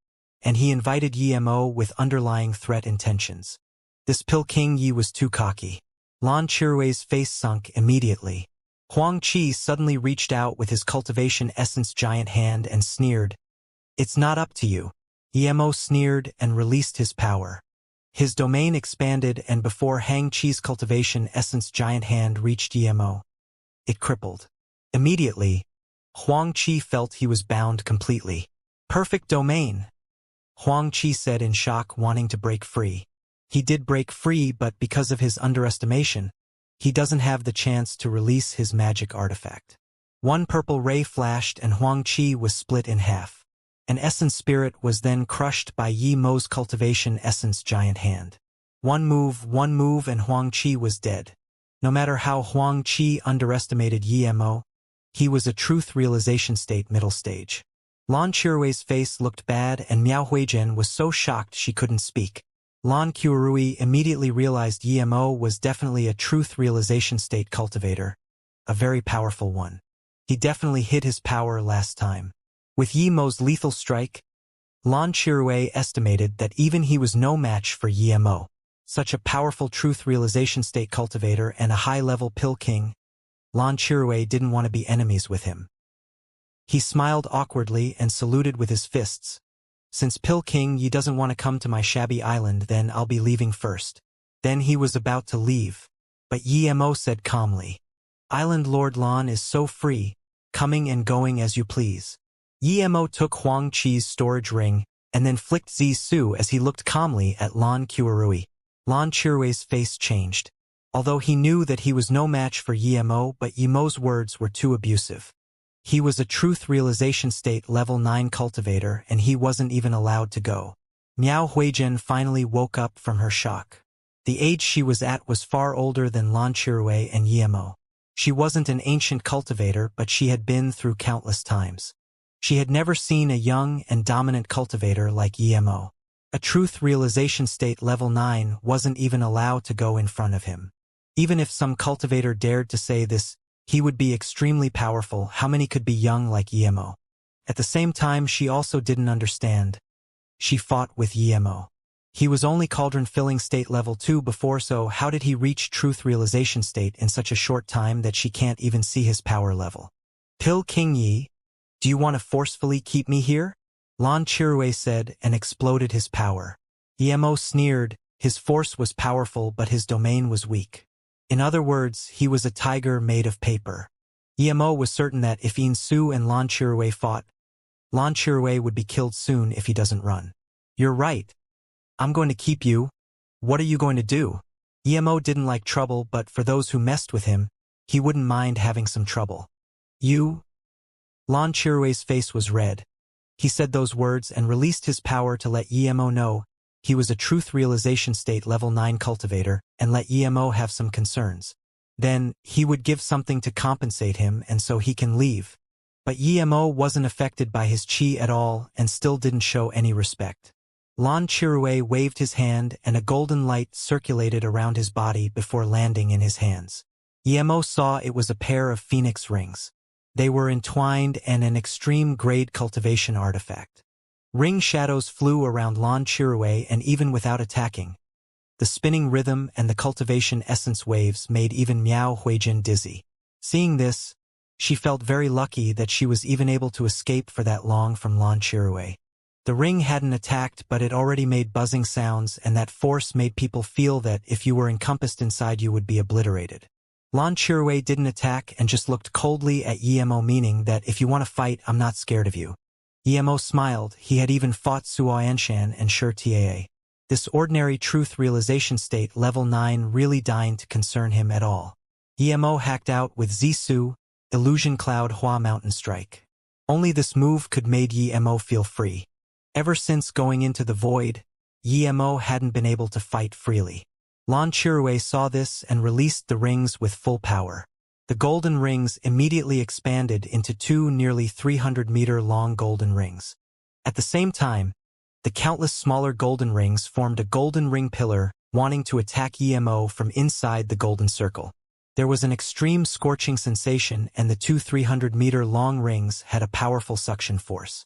and he invited Yi-Mo with underlying threat intentions. This Pill King Yi was too cocky. Lan Chirue's face sunk immediately. Huang Qi suddenly reached out with his cultivation essence giant hand and sneered. "It's not up to you." Yi-Mo sneered and released his power. His domain expanded, and before Hang Qi's cultivation essence giant hand reached Yi-Mo, it crippled. Immediately, Huang Qi felt he was bound completely. "Perfect domain," Huang Qi said in shock, wanting to break free. He did break free, but because of his underestimation, he doesn't have the chance to release his magic artifact. One purple ray flashed and Huang Qi was split in half. An essence spirit was then crushed by Yi-Mo's cultivation essence giant hand. One move and Huang Qi was dead. No matter how Huang Qi underestimated Yi-Mo, he was a Truth Realization State middle stage. Lan Chirue's face looked bad and Miao Huijin was so shocked she couldn't speak. Lan Qiurui immediately realized Yi-Mo was definitely a Truth Realization State cultivator, a very powerful one. He definitely hid his power last time. With Yi-Mo's lethal strike, Lan Chirue estimated that even he was no match for Yi-Mo. Such a powerful Truth Realization State cultivator and a high-level Pill King, Lan Chirue didn't want to be enemies with him. He smiled awkwardly and saluted with his fists. Since Pill King Yi doesn't want to come to my shabby island, then I'll be leaving first. Then he was about to leave. But Yi-Mo said calmly, Island Lord Lan is so free, coming and going as you please. Yi-Mo took Huang Qi's storage ring, and then flicked Zi-Su as he looked calmly at Lan Qiurui. Lan Qiurui's face changed. Although he knew that he was no match for Yi-Mo, but Yi-Mo's words were too abusive. He was a truth realization state level 9 cultivator, and he wasn't even allowed to go. Miao Huijin finally woke up from her shock. The age she was at was far older than Lan Qiurui and Yi-Mo. She wasn't an ancient cultivator, but she had been through countless times. She had never seen a young and dominant cultivator like Yi-Mo. A truth realization state level 9 wasn't even allowed to go in front of him. Even if some cultivator dared to say this, he would be extremely powerful. How many could be young like Yi-Mo? At the same time, she also didn't understand. She fought with Yi-Mo. He was only cauldron-filling state level 2 before, so how did he reach truth realization state in such a short time that she can't even see his power level? Pill King Yi, do you want to forcefully keep me here? Lan Qiurui said and exploded his power. Yi-Mo sneered. His force was powerful, but his domain was weak. In other words, he was a tiger made of paper. Yi-Mo was certain that if In-Su and Lan Qiurui fought, Lan Qiurui would be killed soon if he doesn't run. You're right. I'm going to keep you. What are you going to do? Yi-Mo didn't like trouble, but for those who messed with him, he wouldn't mind having some trouble. You? Lan Qiurui's face was red. He said those words and released his power to let Yi-Mo know he was a truth realization state level 9 cultivator and let Yi-Mo have some concerns. Then, he would give something to compensate him and so he can leave. But Yi-Mo wasn't affected by his chi at all and still didn't show any respect. Lan Qiurui waved his hand and a golden light circulated around his body before landing in his hands. Yi-Mo saw it was a pair of phoenix rings. They were entwined and an extreme-grade cultivation artifact. Ring shadows flew around Lan Qiurui and even without attacking. The spinning rhythm and the cultivation essence waves made even Miao Huijin dizzy. Seeing this, she felt very lucky that she was even able to escape for that long from Lan Qiurui. The ring hadn't attacked, but it already made buzzing sounds, and that force made people feel that if you were encompassed inside you would be obliterated. Lan Qiurui didn't attack and just looked coldly at Yi-Mo, meaning that if you want to fight, I'm not scared of you. Yi-Mo smiled. He had even fought Xianxia and Shi Taa. This ordinary truth realization state level 9 really deigned concern him at all. Yi-Mo hacked out with Zi-Su, Illusion Cloud Hua Mountain Strike. Only this move could made Yi-Mo feel free. Ever since going into the void, Yi-Mo hadn't been able to fight freely. Lan Qiurui saw this and released the rings with full power. The golden rings immediately expanded into 2 nearly 300-meter-long golden rings. At the same time, the countless smaller golden rings formed a golden ring pillar, wanting to attack Yi-Mo from inside the golden circle. There was an extreme scorching sensation, and the 2 300-meter-long rings had a powerful suction force.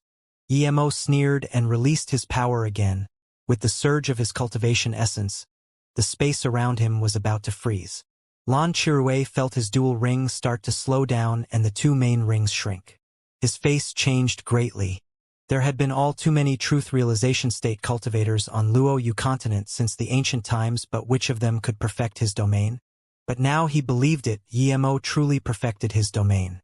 Yi-Mo sneered and released his power again. With the surge of his cultivation essence, the space around him was about to freeze. Lan Qiurui felt his dual rings start to slow down and the 2 main rings shrink. His face changed greatly. There had been all too many truth realization state cultivators on Luo Yu continent since the ancient times, but which of them could perfect his domain? But now he believed it, Yi-Mo truly perfected his domain.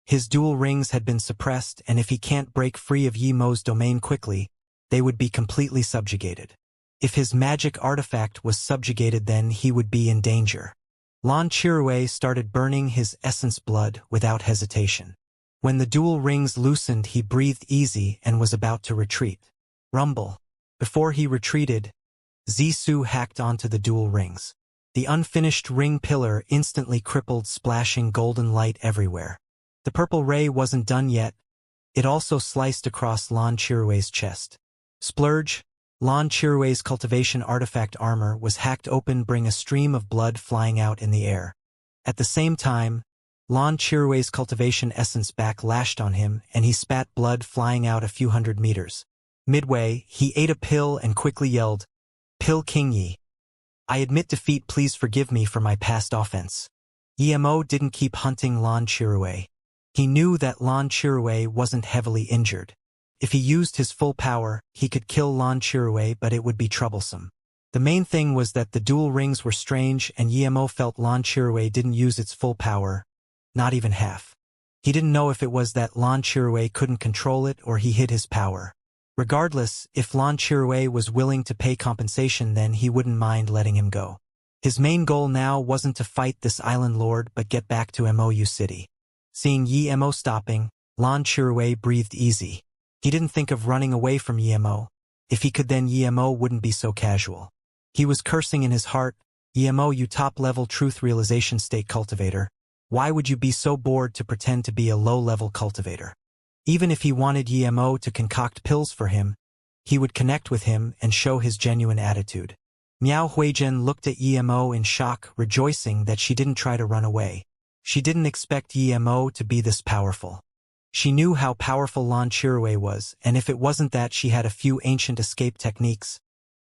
His dual rings had been suppressed, and if he can't break free of Yi-Mo's domain quickly, they would be completely subjugated. If his magic artifact was subjugated, then he would be in danger. Lan Qiurui started burning his essence blood without hesitation. When the dual rings loosened, he breathed easy and was about to retreat. Rumble. Before he retreated, Zi-Su hacked onto the dual rings. The unfinished ring pillar instantly crippled, splashing golden light everywhere. The purple ray wasn't done yet. It also sliced across Lan Qiurui's chest. Splurge. Lan Qiurui's cultivation artifact armor was hacked open, bring a stream of blood flying out in the air. At the same time, Lan Qiurui's cultivation essence back lashed on him, and he spat blood flying out a few hundred meters. Midway, he ate a pill and quickly yelled, "Pill King Yi. I admit defeat, please forgive me for my past offense." Yi-Mo didn't keep hunting Lan Qiurui. He knew that Lan Chirue wasn't heavily injured. If he used his full power, he could kill Lan Chirue, but it would be troublesome. The main thing was that the dual rings were strange and Yemo felt Lan Chirue didn't use its full power, not even half. He didn't know if it was that Lan Chirue couldn't control it or he hid his power. Regardless, if Lan Chirue was willing to pay compensation, then he wouldn't mind letting him go. His main goal now wasn't to fight this island lord but get back to Mou City. Seeing Yemo stopping, Lan Chirue breathed easy. He didn't think of running away from Yemo. If he could, then Yemo wouldn't be so casual. He was cursing in his heart, "Yemo, you top-level truth realization state cultivator. Why would you be so bored to pretend to be a low-level cultivator?" Even if he wanted Yemo to concoct pills for him, he would connect with him and show his genuine attitude. Miao Huizhen looked at Yemo in shock, rejoicing that she didn't try to run away. She didn't expect Yemo to be this powerful. She knew how powerful Lan Chirue was, and if it wasn't that she had a few ancient escape techniques,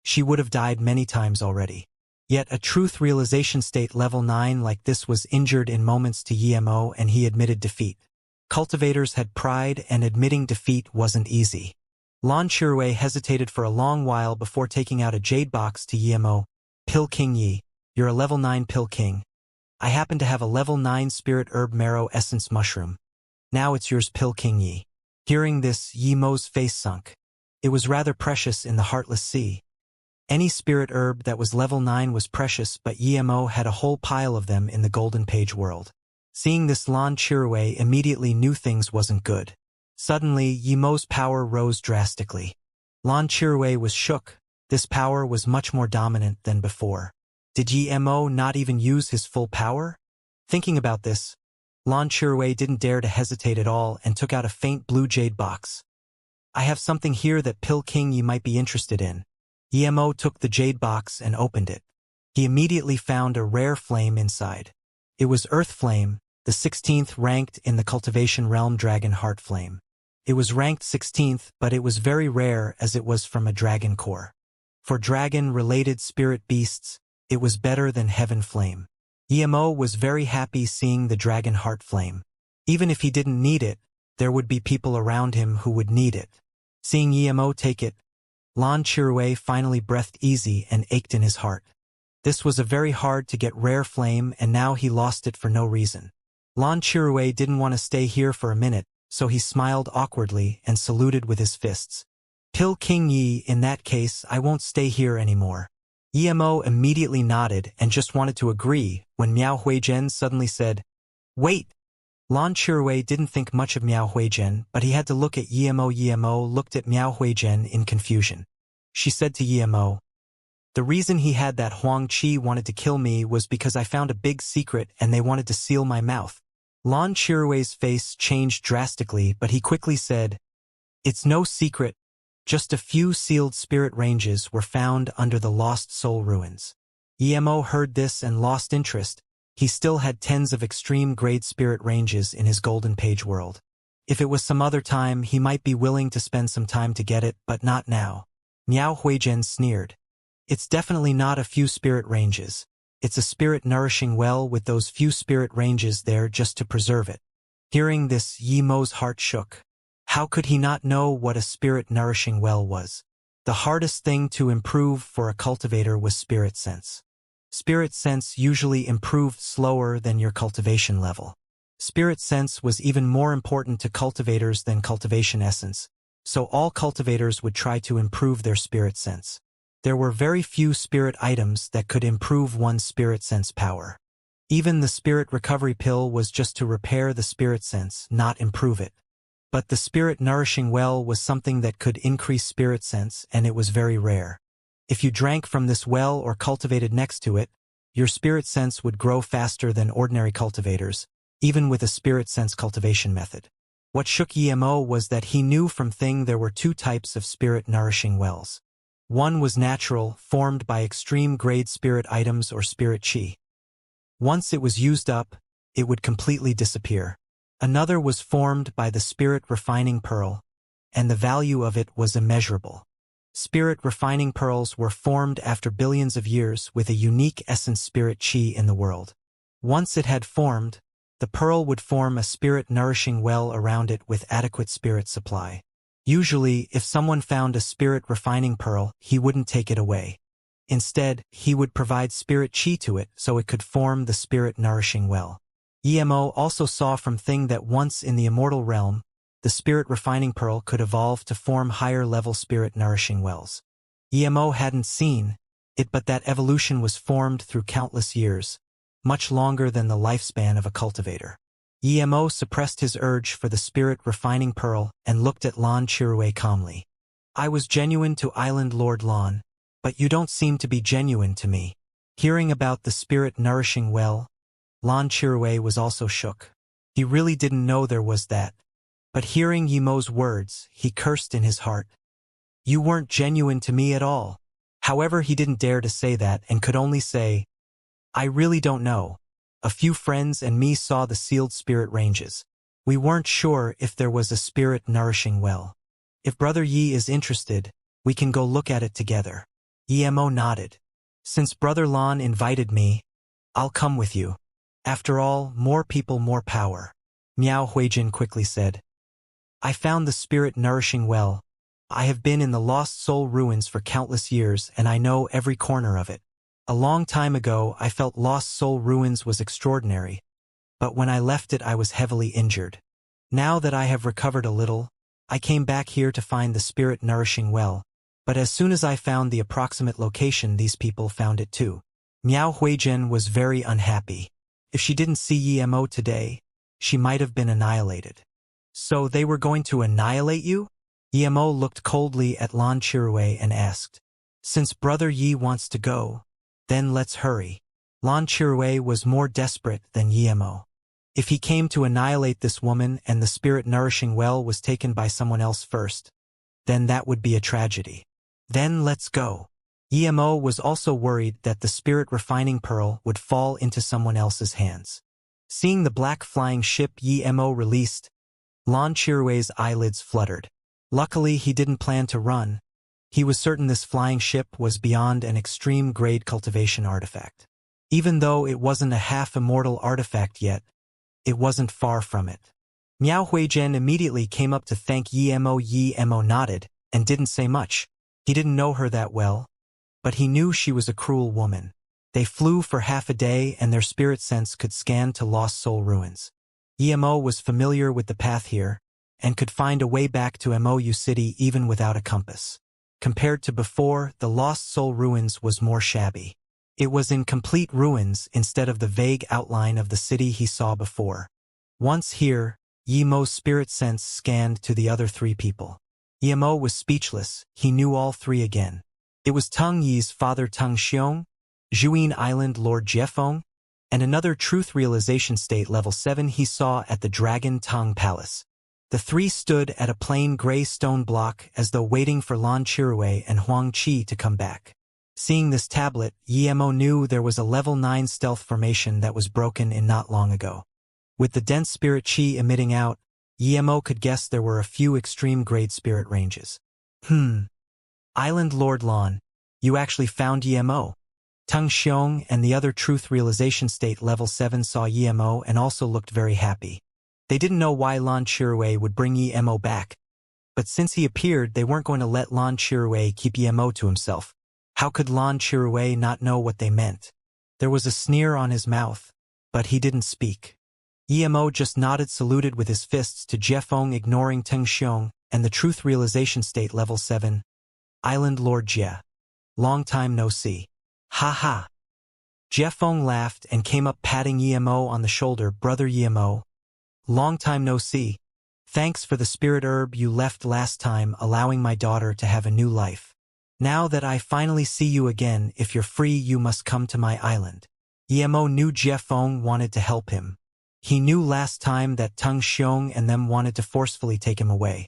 she would have died many times already. Yet a truth realization state level 9 like this was injured in moments to Yemo, and he admitted defeat. Cultivators had pride, and admitting defeat wasn't easy. Lan Chirue hesitated for a long while before taking out a jade box to Yemo. "Pill King Yi, you're a level 9 Pill King. I happen to have a level 9 Spirit Herb Marrow Essence Mushroom. Now it's yours, Pill King Yi." Hearing this, Yemo's face sunk. It was rather precious in the Heartless Sea. Any spirit herb that was level 9 was precious, but Yemo had a whole pile of them in the Golden Page world. Seeing this, Lan Chirue immediately knew things wasn't good. Suddenly, Yemo's power rose drastically. Lan Chirue was shook. This power was much more dominant than before. Did Yemo not even use his full power? Thinking about this, Lan Chirue didn't dare to hesitate at all and took out a faint blue jade box. "I have something here that Pill King you might be interested in." Yemo took the jade box and opened it. He immediately found a rare flame inside. It was Earth Flame, the 16th ranked in the Cultivation realm Dragon Heart Flame. It was ranked 16th, but it was very rare as it was from a dragon core. For dragon-related spirit beasts, it was better than Heaven Flame. Yemo was very happy seeing the Dragon Heart Flame. Even if he didn't need it, there would be people around him who would need it. Seeing Yemo take it, Lan Chirue finally breathed easy and ached in his heart. This was a very hard to get rare flame, and now he lost it for no reason. Lan Chirue didn't want to stay here for a minute, so he smiled awkwardly and saluted with his fists. "Pill King Yi, in that case I won't stay here anymore." Yemo immediately nodded and just wanted to agree when Miao Huizhen suddenly said, "Wait!" Lan Chirue didn't think much of Miao Huizhen, but he had to look at Yemo. Yemo looked at Miao Huizhen in confusion. She said to Yemo, "The reason he had that Huang Qi wanted to kill me was because I found a big secret and they wanted to seal my mouth." Lan Chirue's face changed drastically, but he quickly said, "It's no secret. Just a few sealed spirit ranges were found under the Lost Soul ruins." Yemo heard this and lost interest. He still had tens of extreme-grade spirit ranges in his Golden Page world. If it was some other time, he might be willing to spend some time to get it, but not now. Miao Huizhen sneered. "It's definitely not a few spirit ranges. It's a spirit-nourishing well with those few spirit ranges there just to preserve it." Hearing this, Yemo's heart shook. How could he not know what a spirit-nourishing well was? The hardest thing to improve for a cultivator was spirit sense. Spirit sense usually improved slower than your cultivation level. Spirit sense was even more important to cultivators than cultivation essence, so all cultivators would try to improve their spirit sense. There were very few spirit items that could improve one's spirit sense power. Even the spirit recovery pill was just to repair the spirit sense, not improve it. But the spirit nourishing well was something that could increase spirit sense, and it was very rare. If you drank from this well or cultivated next to it, your spirit sense would grow faster than ordinary cultivators, even with a spirit sense cultivation method. What shook Yemo was that he knew from Thing there were two types of spirit nourishing wells. One was natural, formed by extreme grade spirit items or spirit chi. Once it was used up, it would completely disappear. Another was formed by the spirit refining pearl, and the value of it was immeasurable. Spirit refining pearls were formed after billions of years with a unique essence spirit chi in the world. Once it had formed, the pearl would form a spirit-nourishing well around it with adequate spirit supply. Usually, if someone found a spirit-refining pearl, he wouldn't take it away. Instead, he would provide spirit chi to it so it could form the spirit-nourishing well. Emo also saw from Thing that once in the immortal realm, the spirit-refining pearl could evolve to form higher-level spirit-nourishing wells. Emo hadn't seen it, but that evolution was formed through countless years, much longer than the lifespan of a cultivator. Emo suppressed his urge for the spirit-refining pearl and looked at Lan Chirue calmly. I was genuine to Island Lord Lan, but you don't seem to be genuine to me. Hearing about the spirit-nourishing well, Lan Chirue was also shook. He really didn't know there was that. But hearing Yemo's words, he cursed in his heart. You weren't genuine to me at all. However, he didn't dare to say that and could only say, I really don't know. A few friends and me saw the sealed spirit ranges. We weren't sure if there was a spirit-nourishing well. If Brother Yi is interested, we can go look at it together. Emo nodded. Since Brother Lan invited me, I'll come with you. After all, more people, more power. Miao Huijin quickly said. I found the spirit-nourishing well. I have been in the Lost Soul ruins for countless years and I know every corner of it. A long time ago, I felt Lost Soul ruins was extraordinary, but when I left it I was heavily injured. Now that I have recovered a little, I came back here to find the spirit-nourishing well, but as soon as I found the approximate location, these people found it too. Miao Huijin was very unhappy. If she didn't see Emo today, she might have been annihilated. So they were going to annihilate you? Emo looked coldly at Lan Chirue and asked, Since Brother Yi wants to go, then let's hurry. Lan Chirue was more desperate than Emo. If he came to annihilate this woman and the spirit-nourishing well was taken by someone else first, then that would be a tragedy. Then let's go. Emo was also worried that the spirit-refining pearl would fall into someone else's hands. Seeing the black flying ship Emo released, Lan Chirue's eyelids fluttered. Luckily, he didn't plan to run. He was certain this flying ship was beyond an extreme-grade cultivation artifact. Even though it wasn't a half-immortal artifact yet, it wasn't far from it. Miao Huijin immediately came up to thank Emo. Emo nodded and didn't say much. He didn't know her that well, but he knew she was a cruel woman. They flew for half a day and their spirit sense could scan to Lost Soul ruins. Emo was familiar with the path here, and could find a way back to Mou City even without a compass. Compared to before, the Lost Soul ruins was more shabby. It was in complete ruins instead of the vague outline of the city he saw before. Once here, Yemo's spirit sense scanned to the other three people. Yemo was speechless. He knew all three again. It was Teng Yi's father Teng Xiong, Zhuyin Island Lord Jiefeng, and another truth realization state level 7 he saw at the Dragon Tongue Palace. The three stood at a plain gray stone block as though waiting for Lan Chirue and Huang Qi to come back. Seeing this tablet, Emo knew there was a level 9 stealth formation that was broken in not long ago. With the dense spirit chi emitting out, Emo could guess there were a few extreme-grade spirit ranges. Island Lord Lan, you actually found Emo. Teng Xiong and the other truth realization state level 7 saw Emo and also looked very happy. They didn't know why Lan Chirue would bring Emo back, but since he appeared, they weren't going to let Lan Chirue keep Emo to himself. How could Lan Chirue not know what they meant? There was a sneer on his mouth, but he didn't speak. Emo just nodded, saluted with his fists to Jiefeng, ignoring Teng Xiong and the truth realization state level 7. Island Lord Jie. Long time no see. Ha ha. Jiefeng laughed and came up, patting Emo on the shoulder. Brother Emo. Long time no see. Thanks for the spirit herb you left last time, allowing my daughter to have a new life. Now that I finally see you again, if you're free you must come to my island. Emo knew Jiefeng wanted to help him. He knew last time that Teng Xiong and them wanted to forcefully take him away.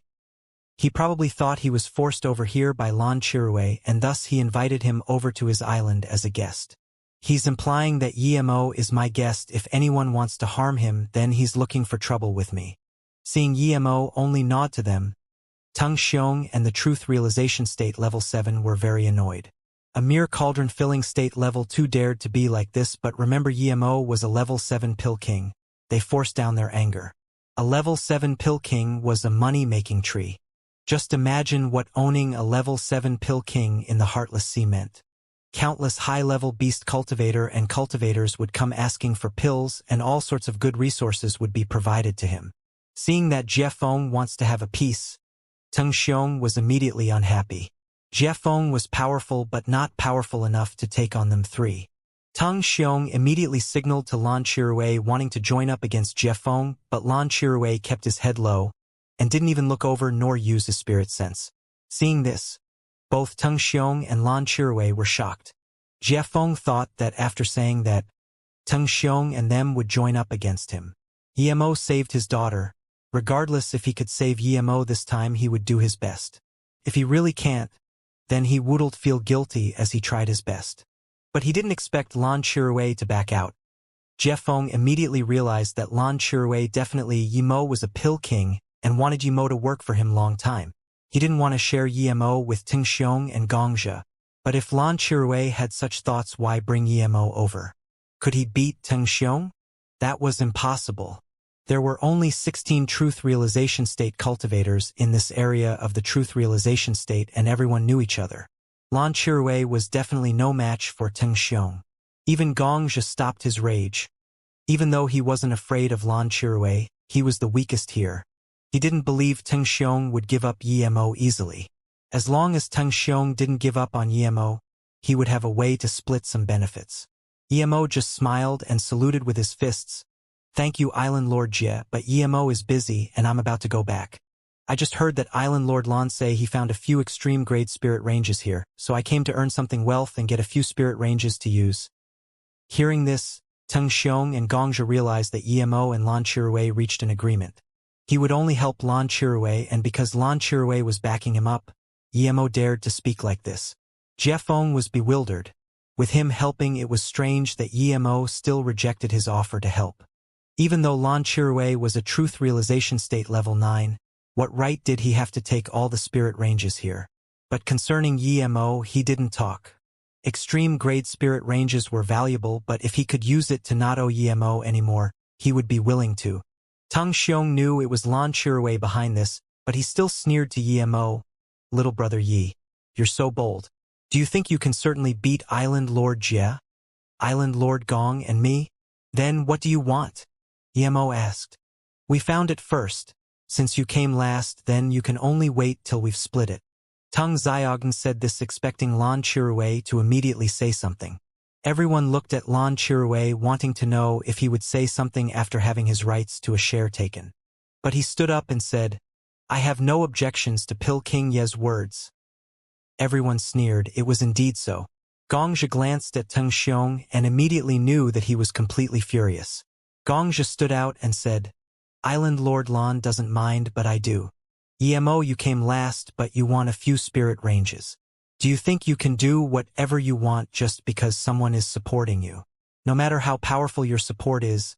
He probably thought he was forced over here by Lan Chirue and thus he invited him over to his island as a guest. He's implying that Emo is my guest. If anyone wants to harm him, then he's looking for trouble with me. Seeing Emo only nod to them, Teng Xiong and the truth realization state level 7 were very annoyed. A mere cauldron-filling state level 2 dared to be like this, but remember Emo was a level 7 pill king. they forced down their anger. A level 7 pill king was a money-making tree. Just imagine what owning a level 7 pill king in the Heartless Sea meant. Countless high-level beast cultivator and cultivators would come asking for pills, and all sorts of good resources would be provided to him. Seeing that Jiefeng wants to have a peace, Teng Xiong was immediately unhappy. Jiefeng was powerful but not powerful enough to take on them three. Teng Xiong immediately signaled to Lan Qiruwei wanting to join up against Jiefeng, but Lan Qiruwei kept his head low and didn't even look over nor use his spirit sense. Seeing this, both Teng Xiong and Lan Qiruwei were shocked. Jiefeng thought that after saying that, Teng Xiong and them would join up against him. Yemo saved his daughter. Regardless if he could save Yemo this time, he would do his best. If he really can't, then he wouldn't feel guilty as he tried his best. But he didn't expect Lan Qiruwei to back out. Jiefeng immediately realized that Lan Qiruwei definitely Yemo was a pill king and wanted Yemo to work for him long time. He didn't want to share Yemo with Teng Xiong and Xianxia. But if Lan Qiruwei had such thoughts, why bring Yemo over? Could he beat Teng Xiong? That was impossible. There were only 16 truth realization state cultivators in this area of the truth realization state, and everyone knew each other. Lan Qiruwei was definitely no match for Teng Xiong. Even Xianxia stopped his rage. Even though he wasn't afraid of Lan Qiruwei, he was the weakest here. He didn't believe Teng Xiong would give up Yemo easily. As long as Teng Xiong didn't give up on Yemo, he would have a way to split some benefits. Yemo just smiled and saluted with his fists. Thank you, Island Lord Jie, but Yemo is busy and I'm about to go back. I just heard that Island Lord Lan say he found a few extreme grade spirit ranges here, so I came to earn something wealth and get a few spirit ranges to use. Hearing this, Teng Xiong and Xianxia realized that Yemo and Lan Qiruwei reached an agreement. He would only help Lan Qiruwei, and because Lan Qiruwei was backing him up, Yemo dared to speak like this. Jiefeng was bewildered. With him helping, it was strange that Yemo still rejected his offer to help. Even though Lan Qiruwei was a truth realization state level 9, what right did he have to take all the spirit ranges here? But concerning Yemo, he didn't talk. Extreme grade spirit ranges were valuable, but if he could use it to not owe Yemo anymore, he would be willing to. Teng Xiong knew it was Lan Qiruwei behind this, but he still sneered to Yemo. Little brother Yi, you're so bold. Do you think you can certainly beat Island Lord Jie, Island Lord Gong, and me? Then what do you want? Yemo asked. We found it first. Since you came last, then you can only wait till we've split it. Teng Xiaogan said this, expecting Lan Qiruwei to immediately say something. Everyone looked at Lan Qiruwei, wanting to know if he would say something after having his rights to a share taken. But he stood up and said, I have no objections to Pill King Ye's words. Everyone sneered. It was indeed so. Xianxia glanced at Teng Xiong and immediately knew that he was completely furious. Xianxia stood out and said, Island Lord Lan doesn't mind, but I do. Yemo, you came last, but you want a few spirit ranges. Do you think you can do whatever you want just because someone is supporting you? No matter how powerful your support is,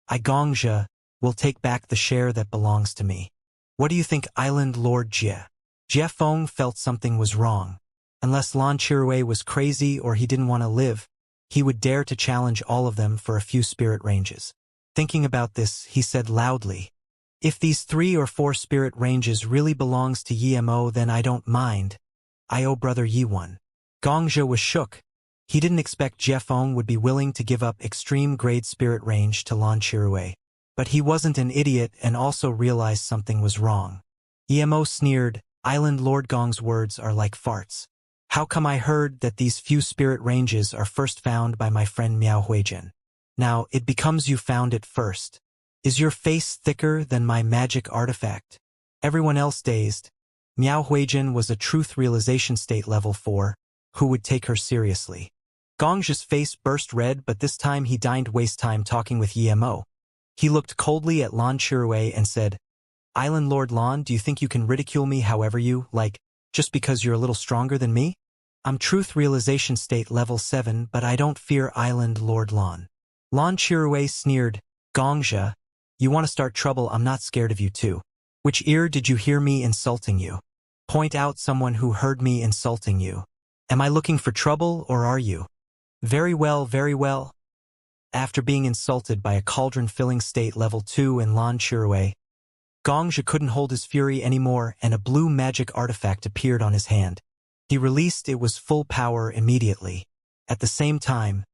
I, Xianxia, will take back the share that belongs to me. What do you think, Island Lord Jie? Jiefeng felt something was wrong. Unless Lan Qiruwei was crazy or he didn't want to live, he would dare to challenge all of them for a few spirit ranges. Thinking about this, he said loudly, if these 3 or 4 spirit ranges really belongs to Yemo, then I don't mind. I owe brother Yi one. Xianxia was shook. He didn't expect Jiefeng would be willing to give up extreme grade spirit range to Lan Qiruwei. But he wasn't an idiot and also realized something was wrong. Yemo sneered, Island Lord Gong's words are like farts. How come I heard that these few spirit ranges are first found by my friend Miao Huijin? Now, it becomes you found it first. Is your face thicker than my magic artifact? Everyone else dazed. Miao Huijin was a truth realization state level 4, who would take her seriously. Xianxia's face burst red, but this time he didn't waste time talking with Yemo. He looked coldly at Lan Qiruwei and said, Island Lord Lan, do you think you can ridicule me however you like, just because you're a little stronger than me? I'm truth realization state level 7, but I don't fear Island Lord Lan. Lan Qiruwei sneered, Xianxia, you want to start trouble? I'm not scared of you too. Which ear did you hear me insulting you? Point out someone who heard me insulting you. Am I looking for trouble or are you? Very well, very well. After being insulted by a cauldron-filling state level 2 in Lan Chirue, Gongzhi couldn't hold his fury anymore and a blue magic artifact appeared on his hand. He released it was full power immediately. At the same time,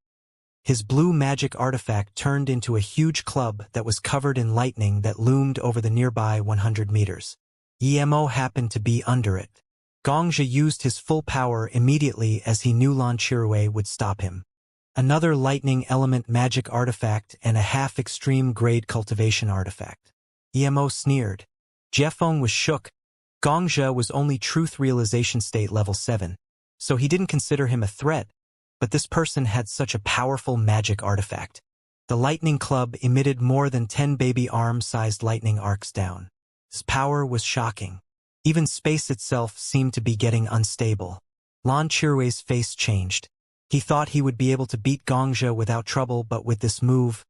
his blue magic artifact turned into a huge club that was covered in lightning that loomed over the nearby 100 meters. Emo happened to be under it. Gongzhi used his full power immediately as he knew Lan Chirue would stop him. Another lightning element magic artifact and a half-extreme grade cultivation artifact. Emo sneered. Jiefeng was shook. Gongzhi was only truth realization state level 7, so he didn't consider him a threat, but this person had such a powerful magic artifact. The lightning club emitted more than 10 baby arm-sized lightning arcs down. His power was shocking. Even space itself seemed to be getting unstable. Lan Chirue's face changed. He thought he would be able to beat Gongzhi without trouble, but with this move,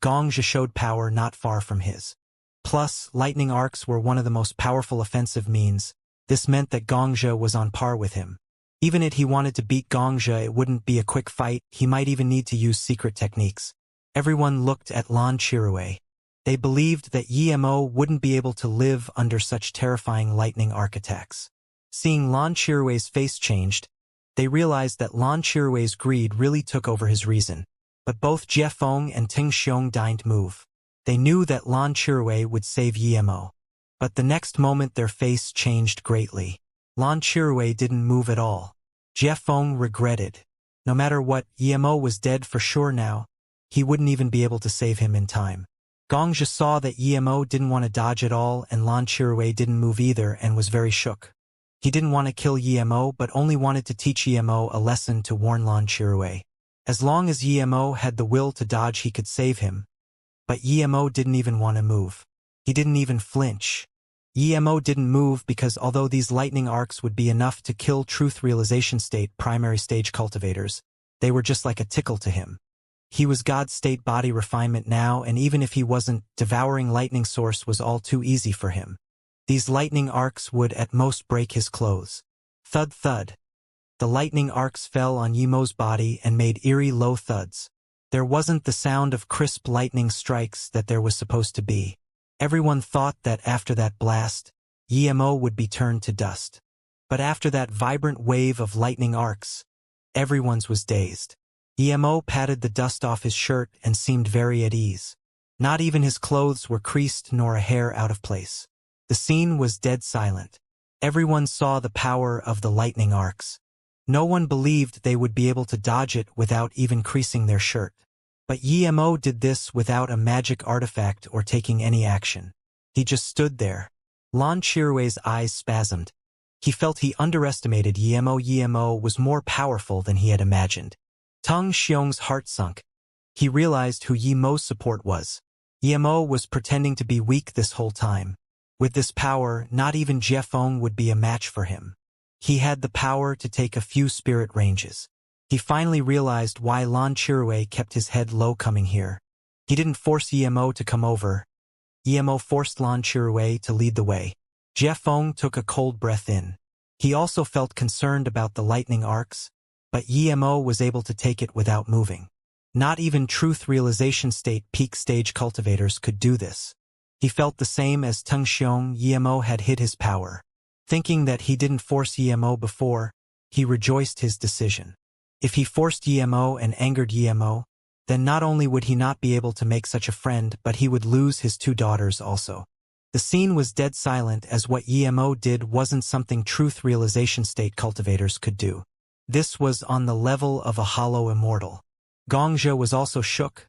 Gongzhi showed power not far from his. Plus, lightning arcs were one of the most powerful offensive means. This meant that Gongzhi was on par with him. Even if he wanted to beat Gongzhi, it wouldn't be a quick fight. He might even need to use secret techniques. Everyone looked at Lan Chirue. They believed that Emo wouldn't be able to live under such terrifying lightning arc attacks. Seeing Lan Chirue's face changed, they realized that Lan Chirue's greed really took over his reason. But both Jiefeng and Ting Xiong didn't move. They knew that Lan Chirue would save Emo. But the next moment their face changed greatly. Lan Chirue didn't move at all. Jiefeng regretted. No matter what, Emo was dead for sure now. He wouldn't even be able to save him in time. Gongzhi saw that Emo didn't want to dodge at all and Lan Chirue didn't move either and was very shook. He didn't want to kill Emo but only wanted to teach Emo a lesson to warn Lan Chirue. As long as Emo had the will to dodge he could save him. But Emo didn't even want to move. He didn't even flinch. Emo didn't move because although these lightning arcs would be enough to kill truth realization state primary stage cultivators, they were just like a tickle to him. He was God state body refinement now, and even if he wasn't, devouring lightning source was all too easy for him. These lightning arcs would at most break his clothes. Thud thud. The lightning arcs fell on Emo's body and made eerie low thuds. There wasn't the sound of crisp lightning strikes that there was supposed to be. Everyone thought that after that blast, Emo would be turned to dust. But after that vibrant wave of lightning arcs, everyone's was dazed. Emo patted the dust off his shirt and seemed very at ease. Not even his clothes were creased nor a hair out of place. The scene was dead silent. Everyone saw the power of the lightning arcs. No one believed they would be able to dodge it without even creasing their shirt. But Emo did this without a magic artifact or taking any action. He just stood there. Lan Chirue's eyes spasmed. He felt he underestimated Emo. Emo was more powerful than he had imagined. Tung Xiong's heart sunk. He realized who Emo's support was. Emo was pretending to be weak this whole time. With this power, not even Jiefeng would be a match for him. He had the power to take a few spirit ranges. He finally realized why Lan Chirue kept his head low coming here. He didn't force Emo to come over. Emo forced Lan Chirue to lead the way. Jiefeng took a cold breath in. He also felt concerned about the lightning arcs, but Emo was able to take it without moving. Not even truth realization state peak stage cultivators could do this. He felt the same as Tung Xiong. Emo had hid his power. Thinking that he didn't force Emo before, he rejoiced his decision. If he forced Emo and angered Emo, then not only would he not be able to make such a friend, but he would lose his 2 daughters also. The scene was dead silent as what Emo did wasn't something truth realization state cultivators could do. This was on the level of a hollow immortal. Gongzhi was also shook,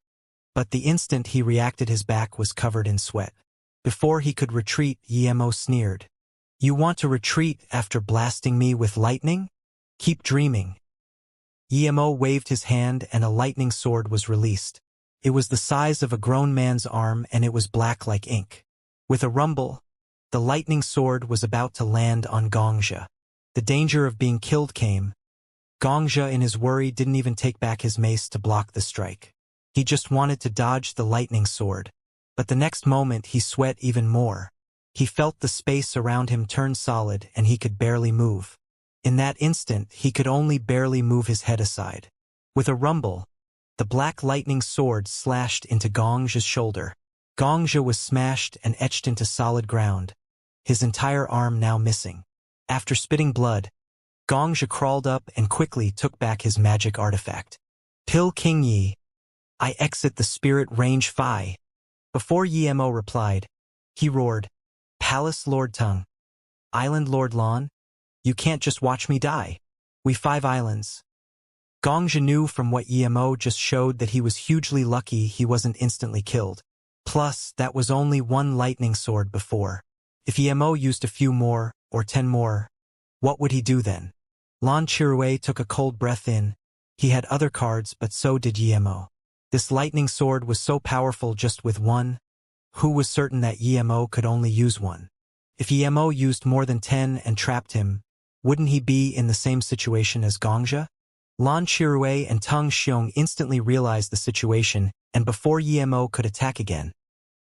but the instant he reacted his back was covered in sweat. Before he could retreat, Emo sneered. You want to retreat after blasting me with lightning? Keep dreaming. Emo waved his hand and a lightning sword was released. It was the size of a grown man's arm and it was black like ink. With a rumble, the lightning sword was about to land on Gongzhi. The danger of being killed came. Gongzhi in his worry didn't even take back his mace to block the strike. He just wanted to dodge the lightning sword. But the next moment he sweat even more. He felt the space around him turn solid and he could barely move. In that instant, he could only barely move his head aside. With a rumble, The black lightning sword slashed into Gongxia's shoulder. Gongxia was smashed and etched into solid ground, his entire arm now missing. After spitting blood, Gongxia crawled up and quickly took back his magic artifact. Pil King Yi, I exit the spirit range Phi. Before Yemo replied, he roared, Palace Lord Tung, Island Lord Lon, you can't just watch me die. We 5 islands. Gongxia knew from what Yemo just showed that he was hugely lucky he wasn't instantly killed. Plus, that was only 1 lightning sword before. If Yemo used a few more, or 10 more, what would he do then? Lan Chirue took a cold breath in. He had other cards, but so did Yemo. This lightning sword was so powerful just with 1. Who was certain that Yemo could only use 1? If Yemo used more than 10 and trapped him, wouldn't he be in the same situation as Gongxia? Lan Chirue and Tung Xiong instantly realized the situation, and before Yemo could attack again,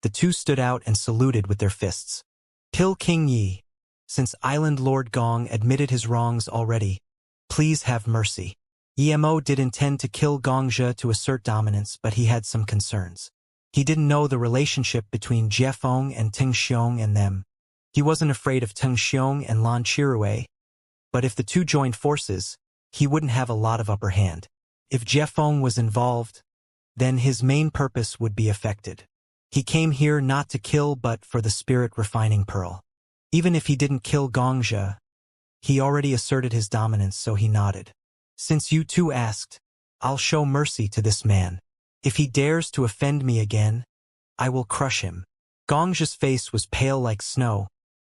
the two stood out and saluted with their fists. Pil King Yi, since Island Lord Gong admitted his wrongs already, please have mercy. Yemo did intend to kill Gongxia to assert dominance, but he had some concerns. He didn't know the relationship between Jiefeng and Ting Xiong and them. He wasn't afraid of Ting Xiong and Lan Chirue, but if the two joined forces, he wouldn't have a lot of upper hand. If Jiefeng was involved, then his main purpose would be affected. He came here not to kill but for the spirit refining pearl. Even if he didn't kill Gongxia, he already asserted his dominance, so he nodded. Since you two asked, I'll show mercy to this man. If he dares to offend me again, I will crush him. Gongxia's face was pale like snow,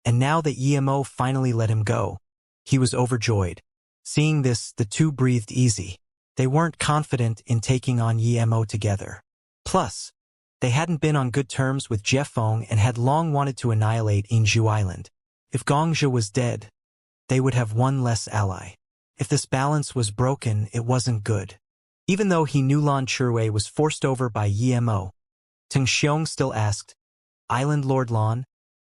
and now that Yemo finally let him go, he was overjoyed. Seeing this, the two breathed easy. They weren't confident in taking on Yemo together. Plus, they hadn't been on good terms with Jiefeng and had long wanted to annihilate Inju Island. If Gongxia was dead, they would have 1 less ally. If this balance was broken, it wasn't good. Even though he knew Lan Chirue was forced over by Yemo, Ting Xiong still asked, Island Lord Lan,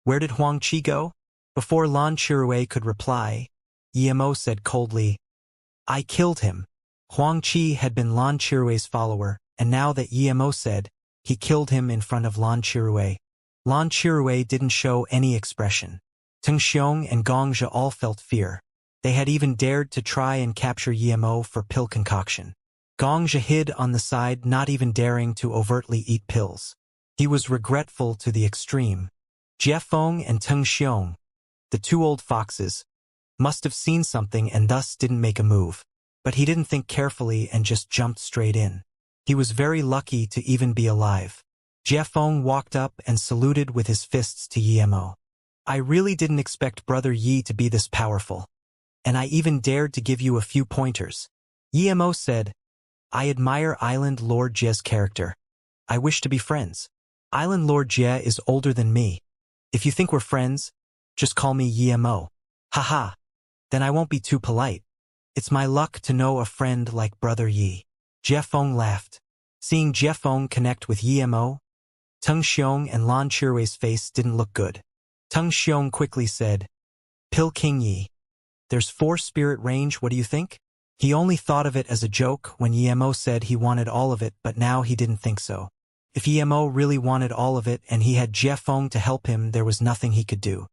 where did Huang Qi go? Before Lan Chirue could reply, Yemo said coldly, I killed him. Huang Qi had been Lan Chirue's follower, and now that Yemo said, he killed him in front of Lan Chirue. Lan Chirue didn't show any expression. Ting Xiong and Gongxia all felt fear. They had even dared to try and capture Yemo for pill concoction. Gongxia hid on the side, not even daring to overtly eat pills. He was regretful to the extreme. Jiefeng and Ting Xiong, the 2 old foxes, must have seen something and thus didn't make a move. But he didn't think carefully and just jumped straight in. He was very lucky to even be alive. Jiefeng walked up and saluted with his fists to Yemo. I really didn't expect Brother Yi to be this powerful. And I even dared to give you a few pointers. Yemo said, I admire Island Lord Jie's character. I wish to be friends. Island Lord Jie is older than me. If you think we're friends, just call me Yemo. Haha. Then I won't be too polite. It's my luck to know a friend like Brother Yi. Jiefeng laughed. Seeing Jiefeng connect with Yemo, Tung Xiong and Lan Chirue's face didn't look good. Tung Xiong quickly said, Pil King Yi, there's 4 spirit range, what do you think? He only thought of it as a joke when Yemo said he wanted all of it, but now he didn't think so. If Yemo really wanted all of it and he had Jiefeng to help him, there was nothing he could do.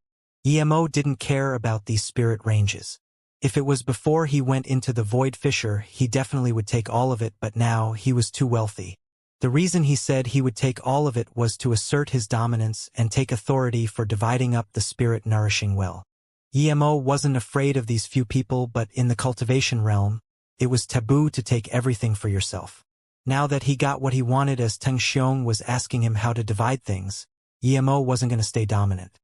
Yemo didn't care about these spirit ranges. If it was before he went into the Void Fissure, he definitely would take all of it, but now he was too wealthy. The reason he said he would take all of it was to assert his dominance and take authority for dividing up the spirit nourishing well. Yemo wasn't afraid of these few people, but in the cultivation realm, it was taboo to take everything for yourself. Now that he got what he wanted, as Ting Xiong was asking him how to divide things, Yemo wasn't going to stay dominant.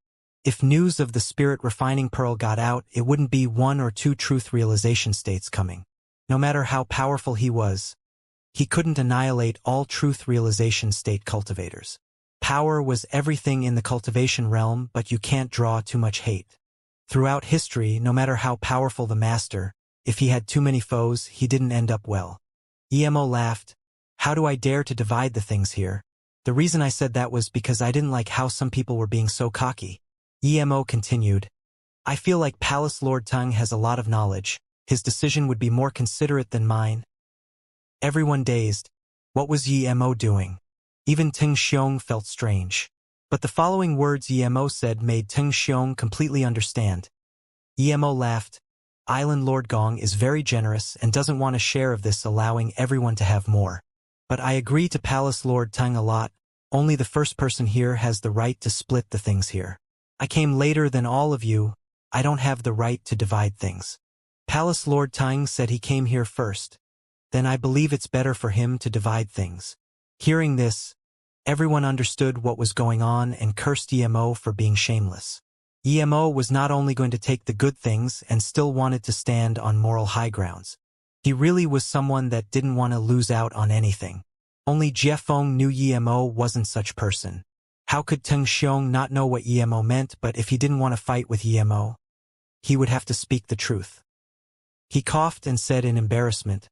If news of the spirit refining pearl got out, it wouldn't be 1 or 2 truth realization states coming. No matter how powerful he was, he couldn't annihilate all truth realization state cultivators. Power was everything in the cultivation realm, but you can't draw too much hate. Throughout history, no matter how powerful the master, if he had too many foes, he didn't end up well. Yemo laughed. How do I dare to divide the things here? The reason I said that was because I didn't like how some people were being so cocky. Yemo continued, I feel like Palace Lord Tung has a lot of knowledge. His decision would be more considerate than mine. Everyone dazed. What was Emo doing? Even Ting Xiong felt strange. But the following words Emo said made Ting Xiong completely understand. Emo laughed. Island Lord Gong is very generous and doesn't want a share of this, allowing everyone to have more. But I agree to Palace Lord Tang a lot. Only the first person here has the right to split the things here. I came later than all of you. I don't have the right to divide things. Palace Lord Tang said he came here first. Then I believe it's better for him to divide things. Hearing this, everyone understood what was going on and cursed Emo for being shameless. Emo was not only going to take the good things and still wanted to stand on moral high grounds. He really was someone that didn't want to lose out on anything. Only Jiefeng knew Emo wasn't such person. How could Teng Xiong not know what Emo meant? But if he didn't want to fight with Emo, he would have to speak the truth. He coughed and said in embarrassment,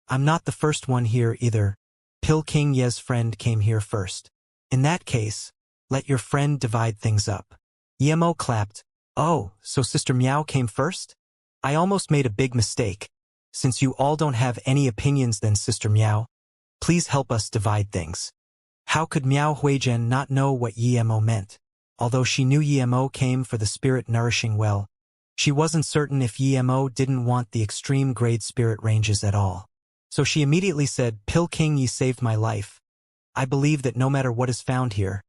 I'm not the first one here either. Pil King Ye's friend came here first. In that case, let your friend divide things up. Emo clapped. Oh, so Sister Miao came first? I almost made a big mistake. Since you all don't have any opinions, then Sister Miao, please help us divide things. How could Miao Huizhen not know what Emo meant? Although she knew Emo came for the spirit nourishing well, she wasn't certain if Emo didn't want the extreme grade spirit ranges at all. So she immediately said, Pil King Yi saved my life. I believe that no matter what is found here,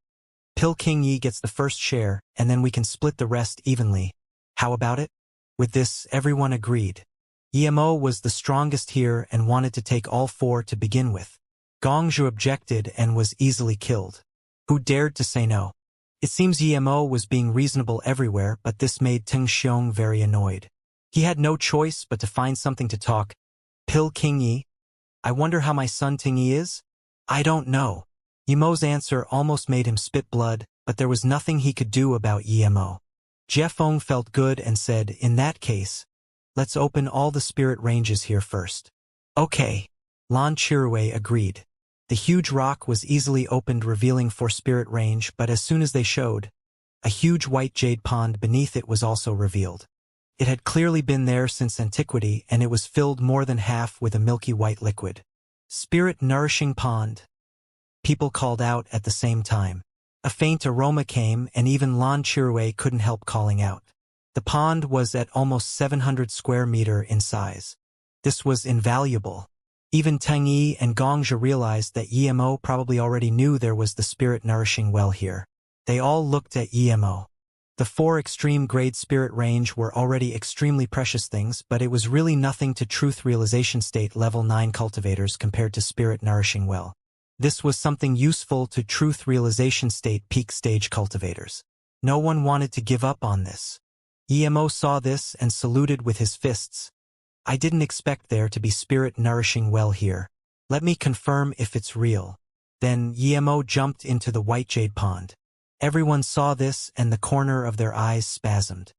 Pil King Yi gets the first share, and then we can split the rest evenly. How about it? With this, everyone agreed. Emo was the strongest here and wanted to take all four to begin with. Gongzhu objected and was easily killed. Who dared to say no? It seems Emo was being reasonable everywhere, but this made Teng Xiong very annoyed. He had no choice but to find something to talk. Pil King Yi? I wonder how my son Ting Yi is? I don't know. Emo's answer almost made him spit blood, but there was nothing he could do about Emo. Jiefeng felt good and said, in that case, let's open all the spirit ranges here first. Okay. Lan Chirue agreed. The huge rock was easily opened, revealing 4 spirit range, but as soon as they showed, a huge white jade pond beneath it was also revealed. It had clearly been there since antiquity, and it was filled more than half with a milky white liquid. Spirit nourishing pond. People called out at the same time. A faint aroma came, and even Lan Chirue couldn't help calling out. The pond was at almost 700 square meter in size. This was invaluable. Even Teng Yi and Gongzhu realized that Emo probably already knew there was the spirit nourishing well here. They all looked at Emo. The 4 extreme grade spirit range were already extremely precious things, but it was really nothing to truth realization state level 9 cultivators compared to spirit nourishing well. This was something useful to truth realization state peak stage cultivators. No one wanted to give up on this. Emo saw this and saluted with his fists. I didn't expect there to be spirit nourishing well here. Let me confirm if it's real. Then Emo jumped into the white jade pond. Everyone saw this and the corner of their eyes spasmed.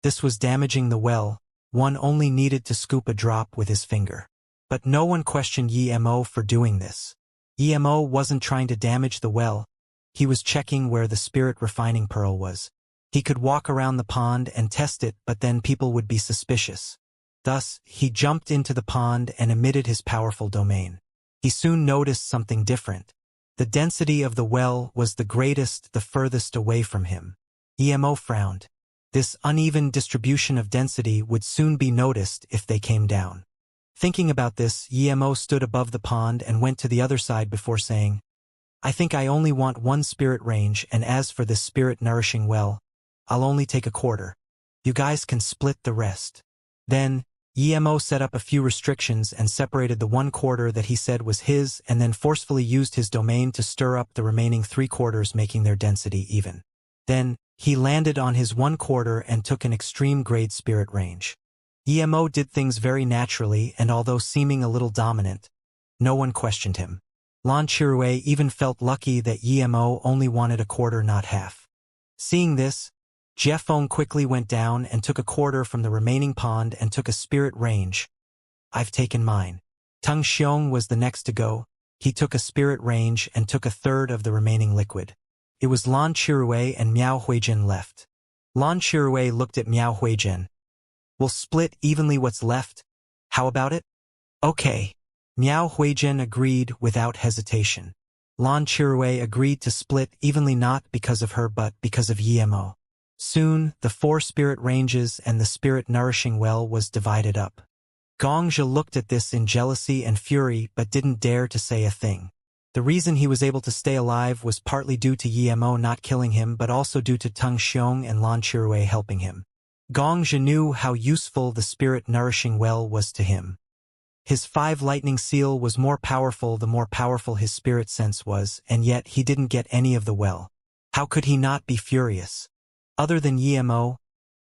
This was damaging the well. One only needed to scoop a drop with his finger. But no one questioned Emo for doing this. Emo wasn't trying to damage the well. He was checking where the spirit refining pearl was. He could walk around the pond and test it, but then people would be suspicious. Thus, he jumped into the pond and emitted his powerful domain. He soon noticed something different. The density of the well was the greatest the furthest away from him. Emo frowned. This uneven distribution of density would soon be noticed if they came down. Thinking about this, Emo stood above the pond and went to the other side before saying, I think I only want 1 spirit range, and as for this spirit nourishing well, I'll only take a quarter. You guys can split the rest. Then, Emo set up a few restrictions and separated the 1 quarter that he said was his, and then forcefully used his domain to stir up the remaining 3 quarters, making their density even. Then, he landed on his 1 quarter and took an extreme grade spirit range. Emo did things very naturally, and although seeming a little dominant, no one questioned him. Lan Chirue even felt lucky that Emo only wanted a quarter, not half. Seeing this, Jiefeng quickly went down and took a quarter from the remaining pond and took a spirit range. I've taken mine. Teng Xiong was the next to go. He took a spirit range and took a third of the remaining liquid. It was Lan Chirue and Miao Huizhen left. Lan Chirue looked at Miao Huizhen. We'll split evenly what's left. How about it? Okay. Miao Huijin agreed without hesitation. Lan Chirui agreed to split evenly not because of her but because of Yemo. Soon, the 4 spirit ranges and the spirit nourishing well was divided up. Gongzhi looked at this in jealousy and fury but didn't dare to say a thing. The reason he was able to stay alive was partly due to Yemo not killing him but also due to Teng Xiong and Lan Chirui helping him. Gongzhi knew how useful the spirit nourishing well was to him. His 5 lightning seal was more powerful the more powerful his spirit sense was, and yet he didn't get any of the well. How could he not be furious? Other than Yemo,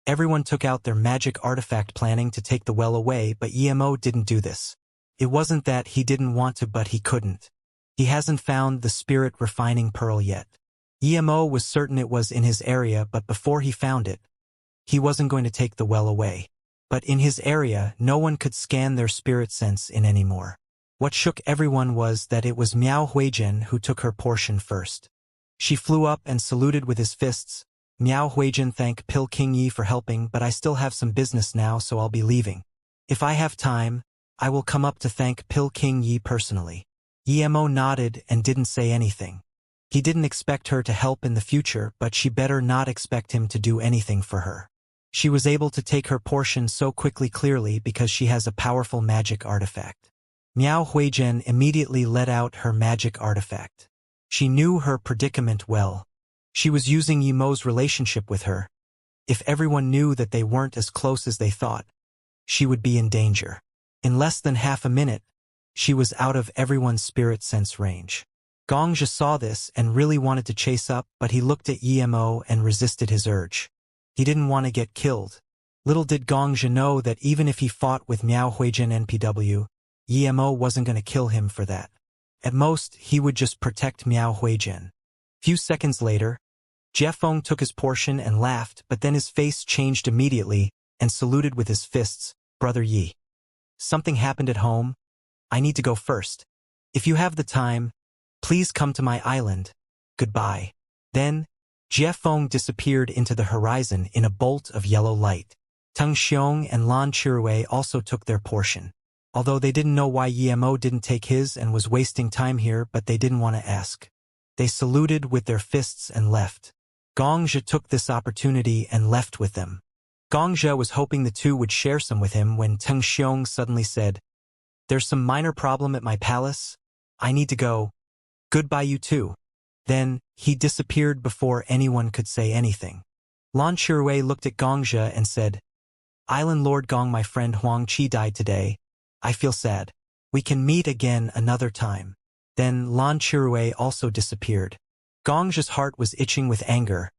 everyone took out their magic artifact planning to take the well away, but Yemo didn't do this. It wasn't that he didn't want to but he couldn't. He hasn't found the spirit refining pearl yet. Yemo was certain it was in his area but before he found it, he wasn't going to take the well away. But in his area, no one could scan their spirit sense in anymore. What shook everyone was that it was Miao Huijin who took her portion first. She flew up and saluted with his fists. Miao Huijin, thank Pil King Yi for helping, but I still have some business now so I'll be leaving. If I have time, I will come up to thank Pil King Yi personally. Yemo nodded and didn't say anything. He didn't expect her to help in the future, but she better not expect him to do anything for her. She was able to take her portion so quickly clearly because she has a powerful magic artifact. Miao Huijin immediately let out her magic artifact. She knew her predicament well. She was using Yemo's relationship with her. If everyone knew that they weren't as close as they thought, she would be in danger. In less than half a minute, she was out of everyone's spirit sense range. Gongzhi saw this and really wanted to chase up, but he looked at Yemo and resisted his urge. He didn't want to get killed. Little did Gongzhi know that even if he fought with Miao Huijin NPW, Yemo wasn't going to kill him for that. At most, he would just protect Miao Huijin. Few seconds later, Jiefeng took his portion and laughed, but then his face changed immediately and saluted with his fists, Brother Yi. Something happened at home. I need to go first. If you have the time, please come to my island. Goodbye. Then, Jiefeng disappeared into the horizon in a bolt of yellow light. Teng Xiong and Lan Chirui also took their portion. Although they didn't know why Yemo didn't take his and was wasting time here, but they didn't want to ask. They saluted with their fists and left. Gongzhi took this opportunity and left with them. Gongzhi was hoping the two would share some with him when Teng Xiong suddenly said, "There's some minor problem at my palace. I need to go. Goodbye you too." Then, he disappeared before anyone could say anything. Lan Chirui looked at Gongzhi and said, "Island Lord Gong, my friend Huang Qi died today. I feel sad. We can meet again another time." Then Lan Chirui also disappeared. Gongzhi's heart was itching with anger.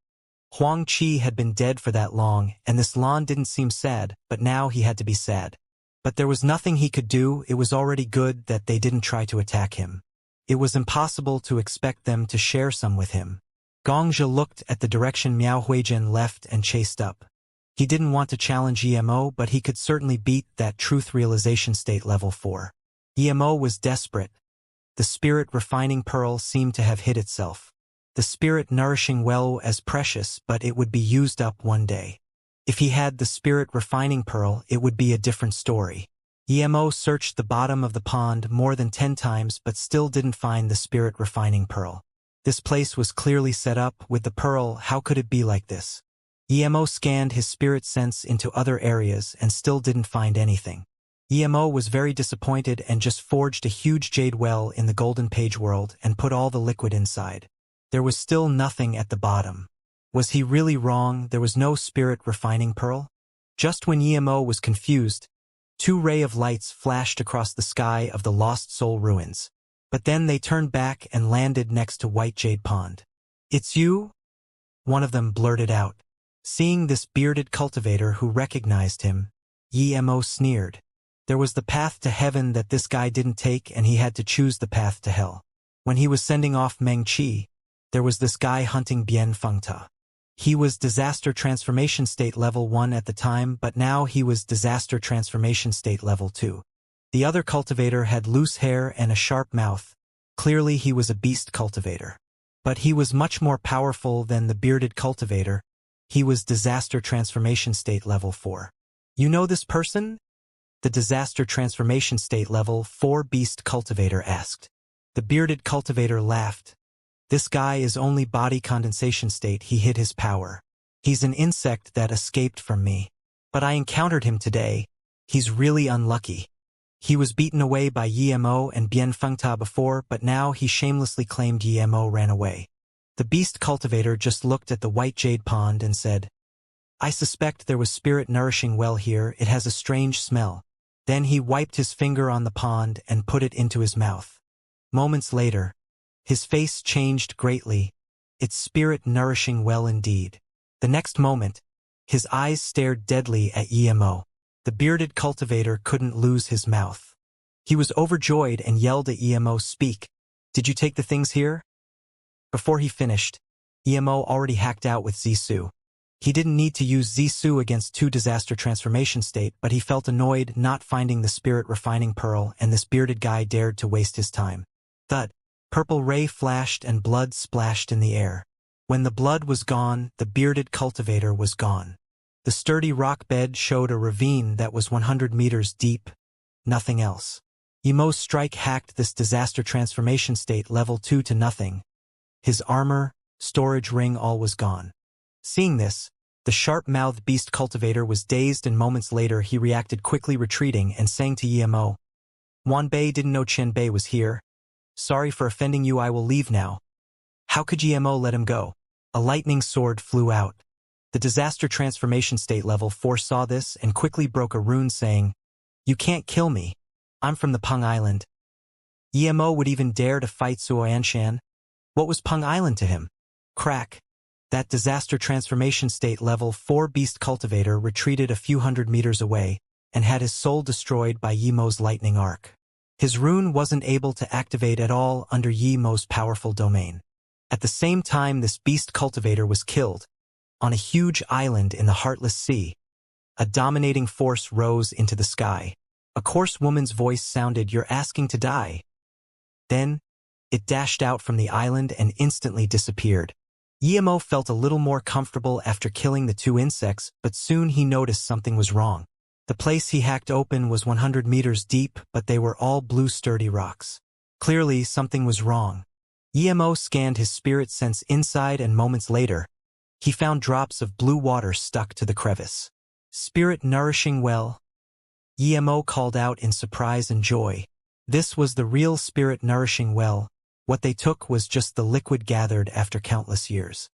Huang Qi had been dead for that long, and this Lan didn't seem sad, but now he had to be sad. But there was nothing he could do. It was already good that they didn't try to attack him. It was impossible to expect them to share some with him. Gongzhi looked at the direction Miao Huijin left and chased up. He didn't want to challenge Yemo, but he could certainly beat that truth realization state level 4. Yemo was desperate. The spirit refining pearl seemed to have hid itself. The spirit nourishing well as precious, but it would be used up one day. If he had the spirit refining pearl, it would be a different story. Yemo searched the bottom of the pond more than 10 times but still didn't find the spirit refining pearl. This place was clearly set up with the pearl. How could it be like this? Yemo scanned his spirit sense into other areas and still didn't find anything. Yemo was very disappointed and just forged a huge jade well in the golden page world and put all the liquid inside. There was still nothing at the bottom. Was he really wrong? There was no spirit refining pearl? Just when Yemo was confused, 2 rays of lights flashed across the sky of the Lost Soul ruins. But then they turned back and landed next to White Jade Pond. "It's you?" one of them blurted out. Seeing this bearded cultivator who recognized him, Yemo sneered. There was the path to heaven that this guy didn't take, and he had to choose the path to hell. When he was sending off Meng Qi, there was this guy hunting Bian Fengta. He was Disaster Transformation State Level 1 at the time, but now he was Disaster Transformation State Level 2. The other cultivator had loose hair and a sharp mouth. Clearly he was a beast cultivator. But he was much more powerful than the bearded cultivator. He was Disaster Transformation State Level 4. "You know this person?" The disaster transformation state level 4 beast cultivator asked. The bearded cultivator laughed. This guy is only body condensation state. He hid his power. He's an insect that escaped from me. But I encountered him today. He's really unlucky. He was beaten away by Yimo and Bien Fengta before, but now he shamelessly claimed Yimo ran away. The beast cultivator just looked at the white jade pond and said, I suspect there was spirit nourishing well here. It has a strange smell. Then he wiped his finger on the pond and put it into his mouth. Moments later, his face changed greatly. It's spirit nourishing well indeed. The next moment, his eyes stared deadly at Yimo. The bearded cultivator couldn't lose his mouth. He was overjoyed and yelled at Yimo, Speak. Did you take the things here? Before he finished, Yimo already hacked out with Zissou. He didn't need to use Zissou against 2 disaster transformation state, but he felt annoyed not finding the spirit refining pearl, and this bearded guy dared to waste his time. Thud. Purple ray flashed and blood splashed in the air. When the blood was gone, the bearded cultivator was gone. The sturdy rock bed showed a ravine that was 100 meters deep. Nothing else. Yimo's strike hacked this disaster transformation state level 2 to nothing. His armor, storage ring, all was gone. Seeing this, the sharp-mouthed beast cultivator was dazed, and moments later he reacted, quickly retreating and saying to Yimo, Wanbei didn't know Qianbei was here. Sorry for offending you, I will leave now. How could Yimo let him go? A lightning sword flew out. The disaster transformation state level 4 saw this and quickly broke a rune saying, You can't kill me. I'm from the Peng Island. Yimo would even dare to fight Xianxia. What was Peng Island to him? Crack. That disaster transformation state level 4 beast cultivator retreated a few hundred meters away and had his soul destroyed by Yimo's lightning arc. His rune wasn't able to activate at all under Yimo's powerful domain. At the same time this beast cultivator was killed, on a huge island in the Heartless Sea, a dominating force rose into the sky. A coarse woman's voice sounded, You're asking to die. Then, it dashed out from the island and instantly disappeared. Yimo felt a little more comfortable after killing the 2 insects, but soon he noticed something was wrong. The place he hacked open was 100 meters deep, but they were all blue sturdy rocks. Clearly, something was wrong. Yimo scanned his spirit sense inside, and moments later, he found drops of blue water stuck to the crevice. Spirit nourishing well. Yimo called out in surprise and joy. This was the real spirit nourishing well. What they took was just the liquid gathered after countless years.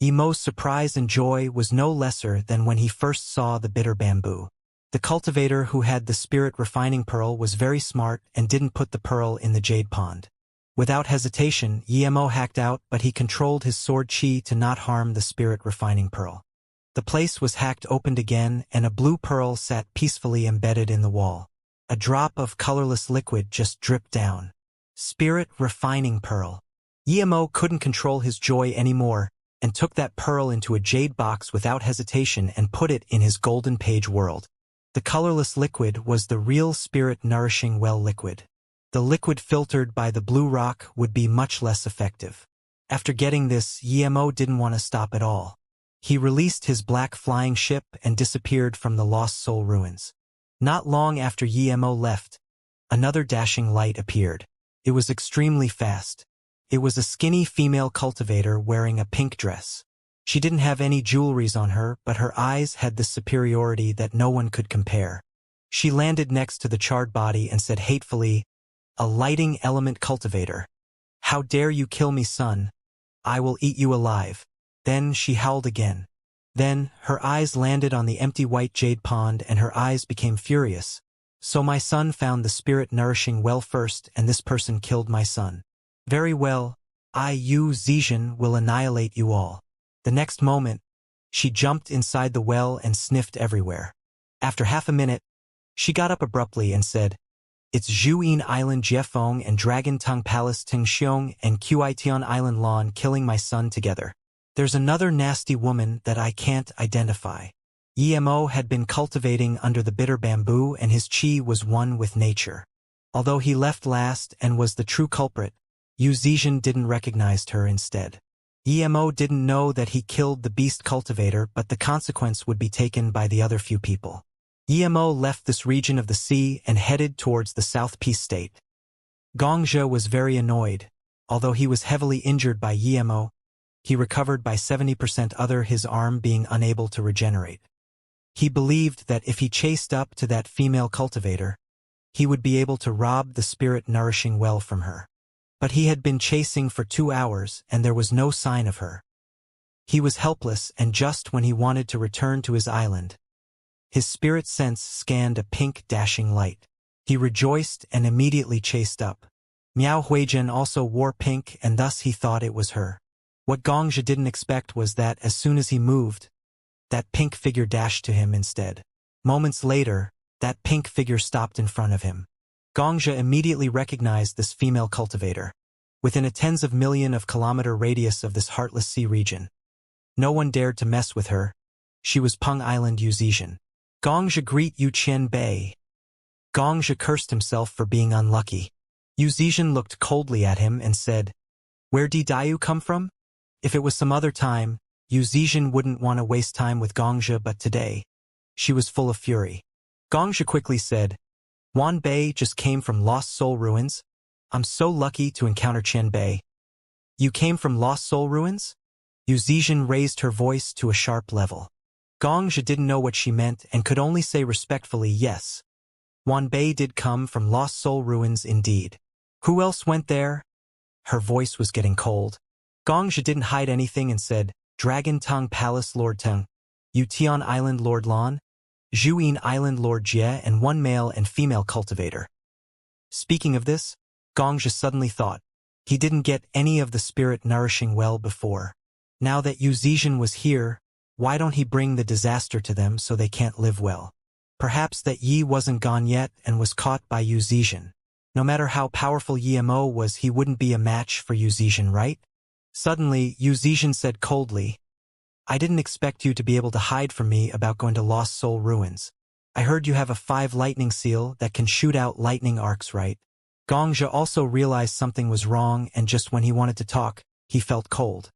Yimo's surprise and joy was no lesser than when he first saw the bitter bamboo. The cultivator who had the spirit refining pearl was very smart and didn't put the pearl in the jade pond. Without hesitation, Yimo hacked out, but he controlled his sword chi to not harm the spirit refining pearl. The place was hacked opened again, and a blue pearl sat peacefully embedded in the wall. A drop of colorless liquid just dripped down. Spirit refining pearl. Yimo couldn't control his joy anymore and took that pearl into a jade box without hesitation and put it in his golden page world. The colorless liquid was the real spirit nourishing well liquid. The liquid filtered by the blue rock would be much less effective. After getting this, Yimo didn't want to stop at all. He released his black flying ship and disappeared from the Lost Soul ruins. Not long after Yimo left, another dashing light appeared. It was extremely fast. It was a skinny female cultivator wearing a pink dress. She didn't have any jewelries on her, but her eyes had the superiority that no one could compare. She landed next to the charred body and said hatefully, A lighting element cultivator. How dare you kill me, son? I will eat you alive. Then she howled again. Then, her eyes landed on the empty white jade pond and her eyes became furious. So my son found the spirit nourishing well first, and this person killed my son. Very well, Yu Zizhen will annihilate you all. The next moment, she jumped inside the well and sniffed everywhere. After half a minute, she got up abruptly and said, It's Zhuyin Island Jiefeng and Dragon Tongue Palace Tingxiong and Qition Island Lawn killing my son together. There's another nasty woman that I can't identify. Yimo had been cultivating under the bitter bamboo and his chi was one with nature. Although he left last and was the true culprit, Yu Zizhen didn't recognize her instead. Yimo didn't know that he killed the beast cultivator, but the consequence would be taken by the other few people. Yimo left this region of the sea and headed towards the South Peace State. Xianxia was very annoyed. Although he was heavily injured by Yimo, he recovered by 70% other his arm being unable to regenerate. He believed that if he chased up to that female cultivator, he would be able to rob the spirit nourishing well from her. But he had been chasing for 2 hours and there was no sign of her. He was helpless, and just when he wanted to return to his island, his spirit sense scanned a pink dashing light. He rejoiced and immediately chased up. Miao Huijin also wore pink and thus he thought it was her. What Xianxia didn't expect was that as soon as he moved, that pink figure dashed to him instead. Moments later, that pink figure stopped in front of him. Xianxia immediately recognized this female cultivator. Within a tens of million of kilometer radius of this heartless sea region, no one dared to mess with her. She was Peng Island Yuzhijian. Xianxia greet Yu Qian Bei. Xianxia cursed himself for being unlucky. Yuzhijian looked coldly at him and said, "Where did Dayu come from?" If it was some other time, Yuzhijian wouldn't want to waste time with Xianxia, but today, she was full of fury. Xianxia quickly said, "Wan Bei just came from Lost Soul Ruins. I'm so lucky to encounter Qian Bei." "You came from Lost Soul Ruins?" Yuzhijian raised her voice to a sharp level. Xianxia didn't know what she meant and could only say respectfully, "Yes. Wan Bei did come from Lost Soul Ruins indeed." "Who else went there?" Her voice was getting cold. Xianxia didn't hide anything and said, "Dragon Tongue Palace Lord Teng, Yutian Island Lord Lan, Zhuyin Island Lord Jie, and one male and female cultivator." Speaking of this, Xianxia suddenly thought, he didn't get any of the spirit nourishing well before. Now that Yuzhijian was here, why don't he bring the disaster to them so they can't live well? Perhaps that Yi wasn't gone yet and was caught by Yuzhijian. No matter how powerful Yimo was, he wouldn't be a match for Yuzhijian, right? Suddenly, Yuzhijian said coldly, "I didn't expect you to be able to hide from me about going to Lost Soul Ruins. I heard you have a 5 lightning seal that can shoot out lightning arcs, right?" Xianxia also realized something was wrong, and just when he wanted to talk, he felt cold.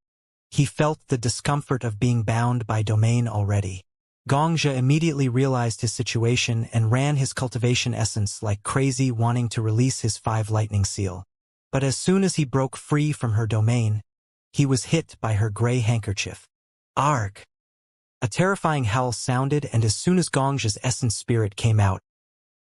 He felt the discomfort of being bound by domain already. Xianxia immediately realized his situation and ran his cultivation essence like crazy, wanting to release his 5 lightning seal. But as soon as he broke free from her domain, he was hit by her gray handkerchief. Arg! A terrifying howl sounded, and as soon as Xianxia's essence spirit came out,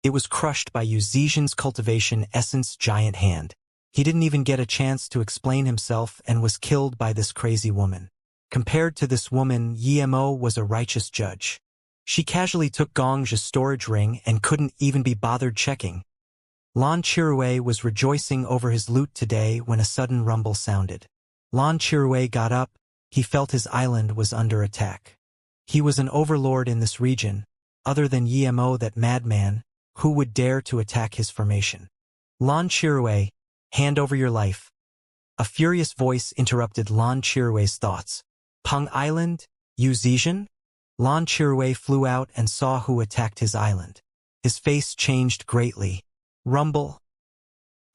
it was crushed by Yuzhijian's cultivation essence giant hand. He didn't even get a chance to explain himself and was killed by this crazy woman. Compared to this woman, Yimo was a righteous judge. She casually took Xianxia's storage ring and couldn't even be bothered checking. Lan Chirue was rejoicing over his loot today when a sudden rumble sounded. Lan Chirue got up. He felt his island was under attack. He was an overlord in this region. Other than Yimo, that madman, who would dare to attack his formation? Lan Chirue, hand over your life. A furious voice interrupted Lan Chirue's thoughts. Peng Island? Yuzhijian? Lan Chirue flew out and saw who attacked his island. His face changed greatly. Rumble.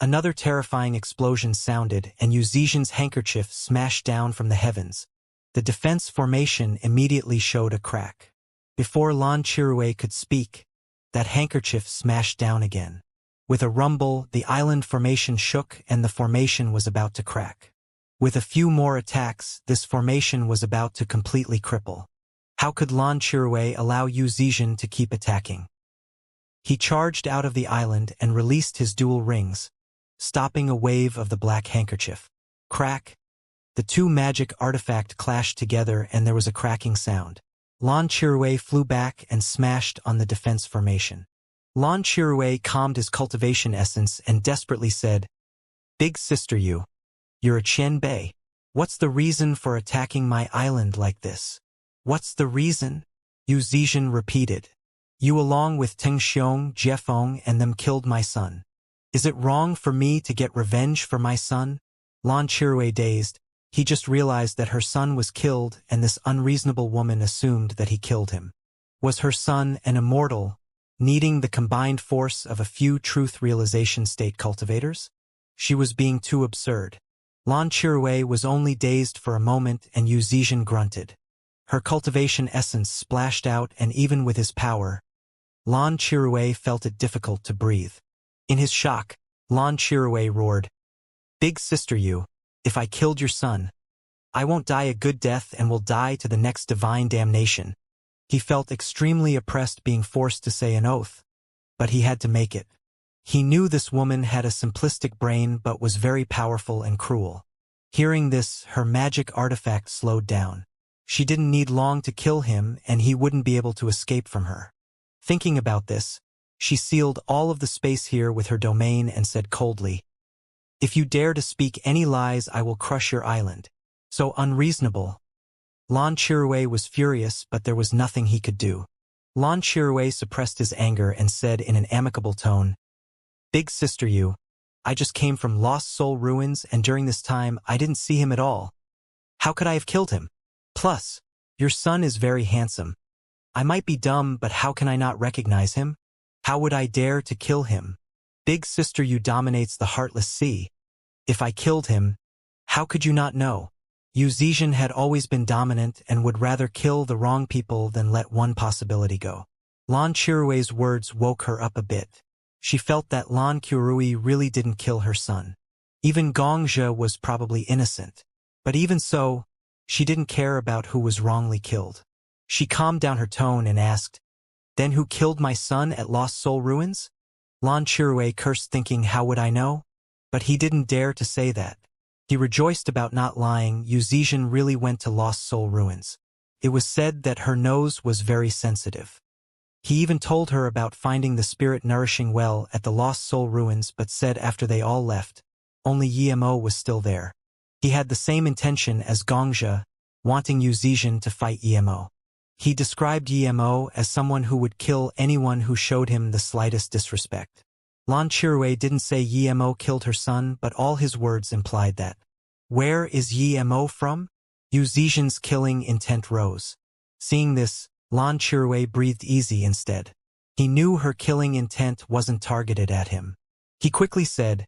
Another terrifying explosion sounded, and Yuzhijian's handkerchief smashed down from the heavens. The defense formation immediately showed a crack. Before Lan Chirue could speak, that handkerchief smashed down again. With a rumble, the island formation shook and the formation was about to crack. With a few more attacks, this formation was about to completely cripple. How could Lan Chirue allow Yuzhijian to keep attacking? He charged out of the island and released his dual rings, stopping a wave of the black handkerchief. Crack! The 2 magic artifact clashed together and there was a cracking sound. Lan Chirue flew back and smashed on the defense formation. Lan Chirue calmed his cultivation essence and desperately said, "Big sister, you're a Qian Bei. What's the reason for attacking my island like this?" "What's the reason?" Yuzhijian repeated. "You along with Teng Xiong, Jiefeng and them killed my son. Is it wrong for me to get revenge for my son?" Lan Chirue dazed. He just realized that her son was killed and this unreasonable woman assumed that he killed him. Was her son an immortal, needing the combined force of a few truth realization state cultivators? She was being too absurd. Lan Chirue was only dazed for a moment and Yuzhijian grunted. Her cultivation essence splashed out and even with his power, Lan Chirue felt it difficult to breathe. In his shock, Lan Chirue roared, "Big sister you, if I killed your son, I won't die a good death and will die to the next divine damnation." He felt extremely oppressed being forced to say an oath, but he had to make it. He knew this woman had a simplistic brain but was very powerful and cruel. Hearing this, her magic artifact slowed down. She didn't need long to kill him and he wouldn't be able to escape from her. Thinking about this, she sealed all of the space here with her domain and said coldly, "If you dare to speak any lies, I will crush your island." So unreasonable. Lan Chirue was furious, but there was nothing he could do. Lan Chirue suppressed his anger and said in an amicable tone, "Big sister you, I just came from Lost Soul Ruins and during this time I didn't see him at all. How could I have killed him? Plus, your son is very handsome. I might be dumb, but how can I not recognize him? How would I dare to kill him? Big sister you dominates the heartless sea. If I killed him, how could you not know?" Yuzijian had always been dominant and would rather kill the wrong people than let one possibility go. Lan Qirue's words woke her up a bit. She felt that Lan Qirui really didn't kill her son. Even Gongzhe was probably innocent. But even so, she didn't care about who was wrongly killed. She calmed down her tone and asked, "Then who killed my son at Lost Soul Ruins?" Lan Qirue cursed, thinking, how would I know? But he didn't dare to say that. He rejoiced about not lying. Yuzijian really went to Lost Soul Ruins. It was said that her nose was very sensitive. He even told her about finding the spirit-nourishing well at the Lost Soul Ruins, but said after they all left, only Yemo was still there. He had the same intention as Gongzhe, wanting Yuzijian to fight Yemo. He described Yemo as someone who would kill anyone who showed him the slightest disrespect. Lan Qirue didn't say Yemo killed her son, but all his words implied that. Where is Yemo from? Yuzijian's killing intent rose. Seeing this, Lan Qirue breathed easy instead. He knew her killing intent wasn't targeted at him. He quickly said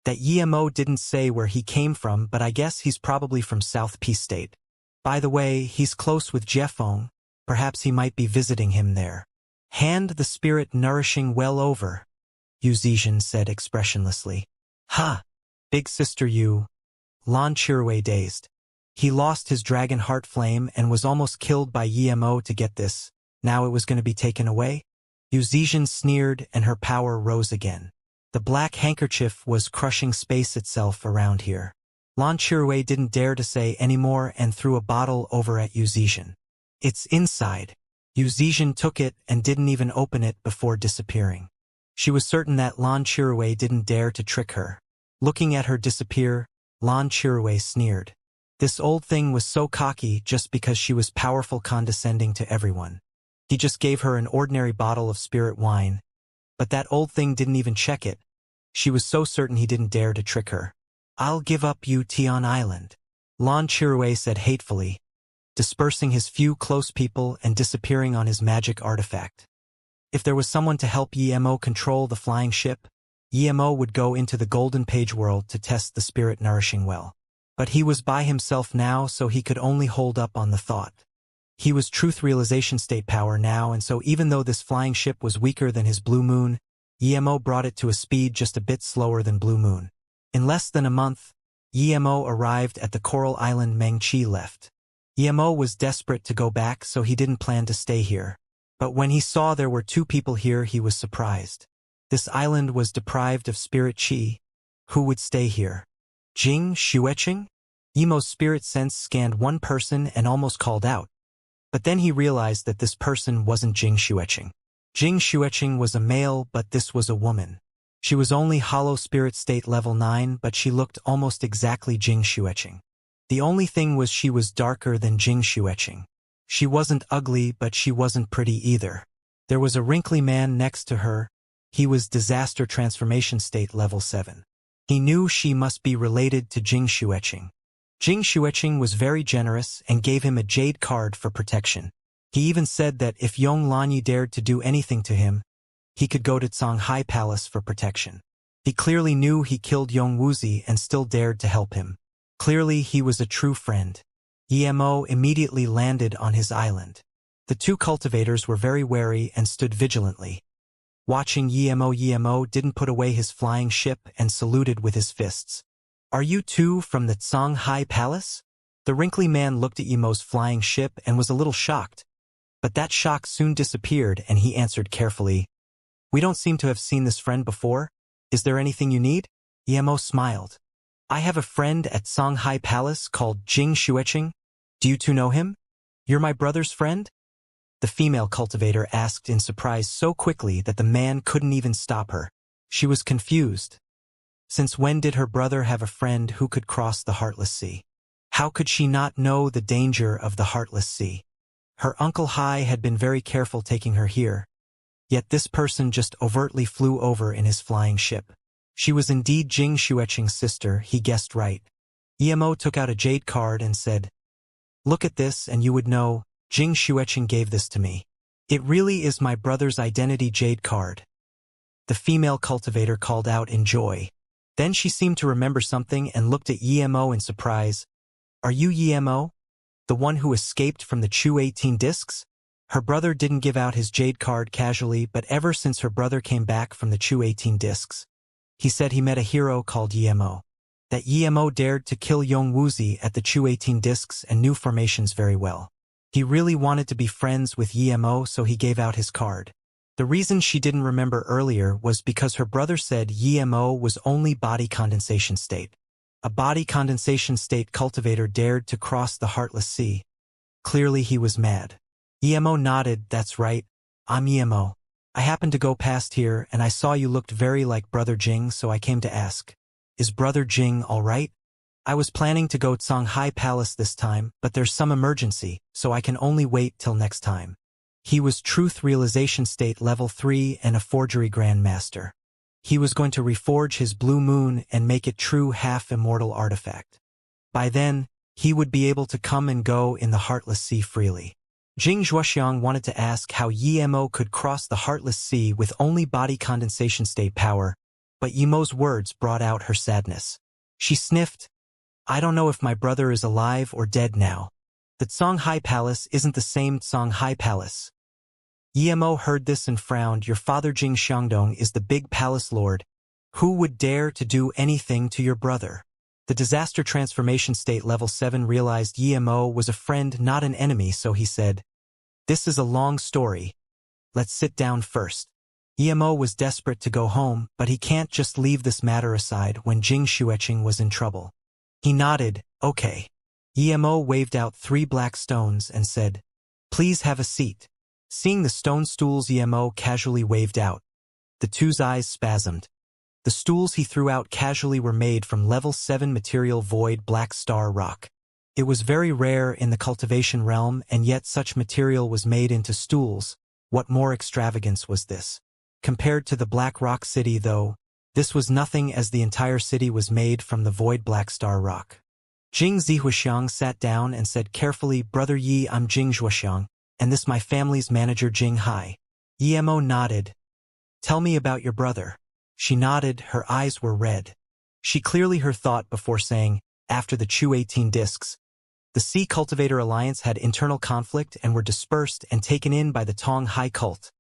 that Yemo didn't say where he came from, but I guess he's probably from South Peace State. By the way, he's close with Jiefeng. Perhaps he might be visiting him there. Hand the spirit-nourishing well over, Yuzijian said expressionlessly. Ha! Big sister you. Lan Qirue dazed. He lost his dragon heart flame and was almost killed by Yemo to get this. Now it was going to be taken away? Yuzijian sneered and her power rose again. The black handkerchief was crushing space itself around here. Lan Qirue didn't dare to say any more and threw a bottle over at Yuzijian. It's inside. Yuzijian took it and didn't even open it before disappearing. She was certain that Lan Qirue didn't dare to trick her. Looking at her disappear, Lan Qirue sneered. This old thing was so cocky just because she was powerful, condescending to everyone. He just gave her an ordinary bottle of spirit wine. But that old thing didn't even check it. She was so certain he didn't dare to trick her. I'll give up you Tian Island, Lan Qirue said hatefully, dispersing his few close people and disappearing on his magic artifact. If there was someone to help Yemo control the flying ship, Yemo would go into the Golden Page world to test the spirit-nourishing well. But he was by himself now, so he could only hold up on the thought. He was truth realization state power now, and so even though this flying ship was weaker than his Blue Moon, Yemo brought it to a speed just a bit slower than Blue Moon. In less than a month, Yemo arrived at the coral island Mengqi left. Yemo was desperate to go back, so he didn't plan to stay here. But when he saw there were two people here, he was surprised. This island was deprived of spirit qi. Who would stay here? Jing Xueqing? Yemo's spirit sense scanned one person and almost called out. But then he realized that this person wasn't Jing Xueqing. Jing Xueqing was a male, but this was a woman. She was only hollow spirit state level 9, but she looked almost exactly Jing Xueqing. The only thing was she was darker than Jing Xueqing. She wasn't ugly, but she wasn't pretty either. There was a wrinkly man next to her. He was disaster transformation state level 7. He knew she must be related to Jing Xueqing. Jing Xueqing was very generous and gave him a jade card for protection. He even said that if Yong Lanyi dared to do anything to him, he could go to Songhai Palace for protection. He clearly knew he killed Yong Wuzi and still dared to help him. Clearly he was a true friend. Yemo immediately landed on his island. The two cultivators were very wary and stood vigilantly. Watching Yemo didn't put away his flying ship and saluted with his fists. "Are you two from the Xianxia Palace?" The wrinkly man looked at Yemo's flying ship and was a little shocked. But that shock soon disappeared and he answered carefully, "We don't seem to have seen this friend before. Is there anything you need?" Yemo smiled. "I have a friend at Xianxia Palace called Jing Xueqing. Do you two know him? You're my brother's friend?" The female cultivator asked in surprise so quickly that the man couldn't even stop her. She was confused. Since when did her brother have a friend who could cross the Heartless Sea? How could she not know the danger of the Heartless Sea? Her Uncle Hai had been very careful taking her here. Yet this person just overtly flew over in his flying ship. She was indeed Jing Xueqing's sister, he guessed right. Yemo took out a jade card and said, "Look at this and you would know, Jing Xueqing gave this to me. It really is my brother's identity jade card." The female cultivator called out in joy. Then she seemed to remember something and looked at Yemo in surprise. "Are you Yemo? The one who escaped from the Chu 18 discs?" Her brother didn't give out his jade card casually, but ever since her brother came back from the Chu 18 discs, he said he met a hero called Yemo. That Yemo dared to kill Yong Wuxia at the Chu 18 discs and knew formations very well. He really wanted to be friends with Yemo, so he gave out his card. The reason she didn't remember earlier was because her brother said Yemo was only body condensation state. A body condensation state cultivator dared to cross the Heartless Sea. Clearly he was mad. Yemo nodded. "That's right. I'm Yemo. I happened to go past here and I saw you looked very like Brother Jing, so I came to ask. Is Brother Jing all right? I was planning to go to Xianxia Palace this time, but there's some emergency, so I can only wait till next time." He was Truth Realization State Level 3 and a Forgery Grandmaster. He was going to reforge his Blue Moon and make it true half-immortal artifact. By then, he would be able to come and go in the Heartless Sea freely. Jing Zhuoxiang wanted to ask how Yemo could cross the Heartless Sea with only body condensation state power, but Yemo's words brought out her sadness. She sniffed. "I don't know if my brother is alive or dead now. The Xianxia Palace isn't the same Xianxia Palace." Yemo heard this and frowned. "Your father Jing Xiangdong is the big palace lord. Who would dare to do anything to your brother?" The disaster transformation state level 7 realized Yemo was a friend, not an enemy, so he said, "This is a long story. Let's sit down first." Yemo was desperate to go home, but he can't just leave this matter aside when Jing Xueqing was in trouble. He nodded, "Okay." Yemo waved out 3 black stones and said, "Please have a seat." Seeing the stone stools Yemo casually waved out, the two's eyes spasmed. The stools he threw out casually were made from level 7 material void black star rock. It was very rare in the cultivation realm, and yet such material was made into stools. What more extravagance was this? Compared to the Black Rock City, though, this was nothing, as the entire city was made from the void black star rock. Jing Zhuoxiang sat down and said carefully, "Brother Yi, I'm Jing Zhuoxiang, and this my family's manager Jing Hai." Yemo nodded. "Tell me about your brother." She nodded, her eyes were red. She clearly her thought before saying, "After the Chu 18 discs, the Sea Cultivator Alliance had internal conflict and were dispersed and taken in by the Tong Hai cult."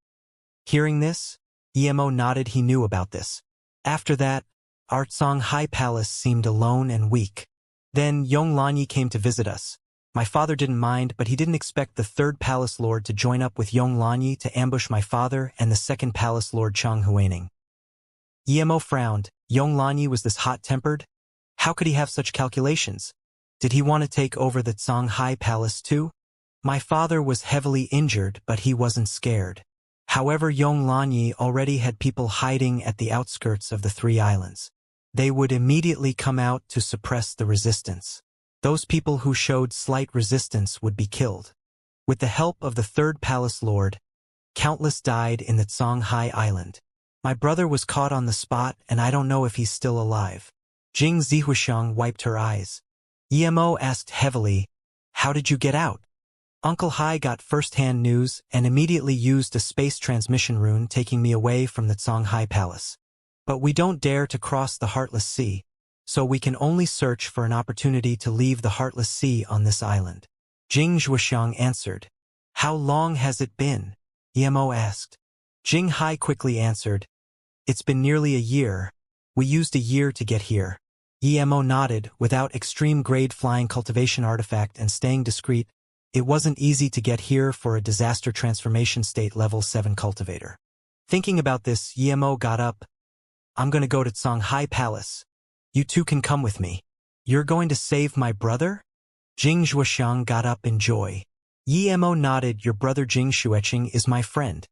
Hearing this, Yemo nodded. He knew about this. After that, our Xianxia Palace seemed alone and weak. Then Yong Lanyi came to visit us. My father didn't mind, but he didn't expect the 3rd Palace Lord to join up with Yong Lanyi to ambush my father and the 2nd Palace Lord Chang Huining. Yemo frowned. Yong Lanyi was this hot-tempered? How could he have such calculations? Did he want to take over the Xianxia Palace too? My father was heavily injured, but he wasn't scared. However, Yong Lanyi already had people hiding at the outskirts of the 3 islands. They would immediately come out to suppress the resistance. Those people who showed slight resistance would be killed. With the help of the 3rd Palace Lord, countless died in the Xianxia Island. My brother was caught on the spot, and I don't know if he's still alive. Jing Zhuoxiang wiped her eyes. Yemo asked heavily, "How did you get out?" Uncle Hai got first-hand news and immediately used a space transmission rune, taking me away from the Xianxia Palace. But we don't dare to cross the Heartless Sea, so we can only search for an opportunity to leave the Heartless Sea on this island. Jing Zhuoxiang answered. How long has it been? Emo asked. Jing Hai quickly answered, It's been nearly a year. We used a year to get here. Emo nodded. Without extreme grade flying cultivation artifact and staying discreet, it wasn't easy to get here for a disaster transformation state level 7 cultivator. Thinking about this, Emo got up. I'm gonna go to Songhai Palace. You two can come with me. You're going to save my brother? Jing Zhuoxiang got up in joy. Emo nodded. Your brother Jing Xueqing is my friend.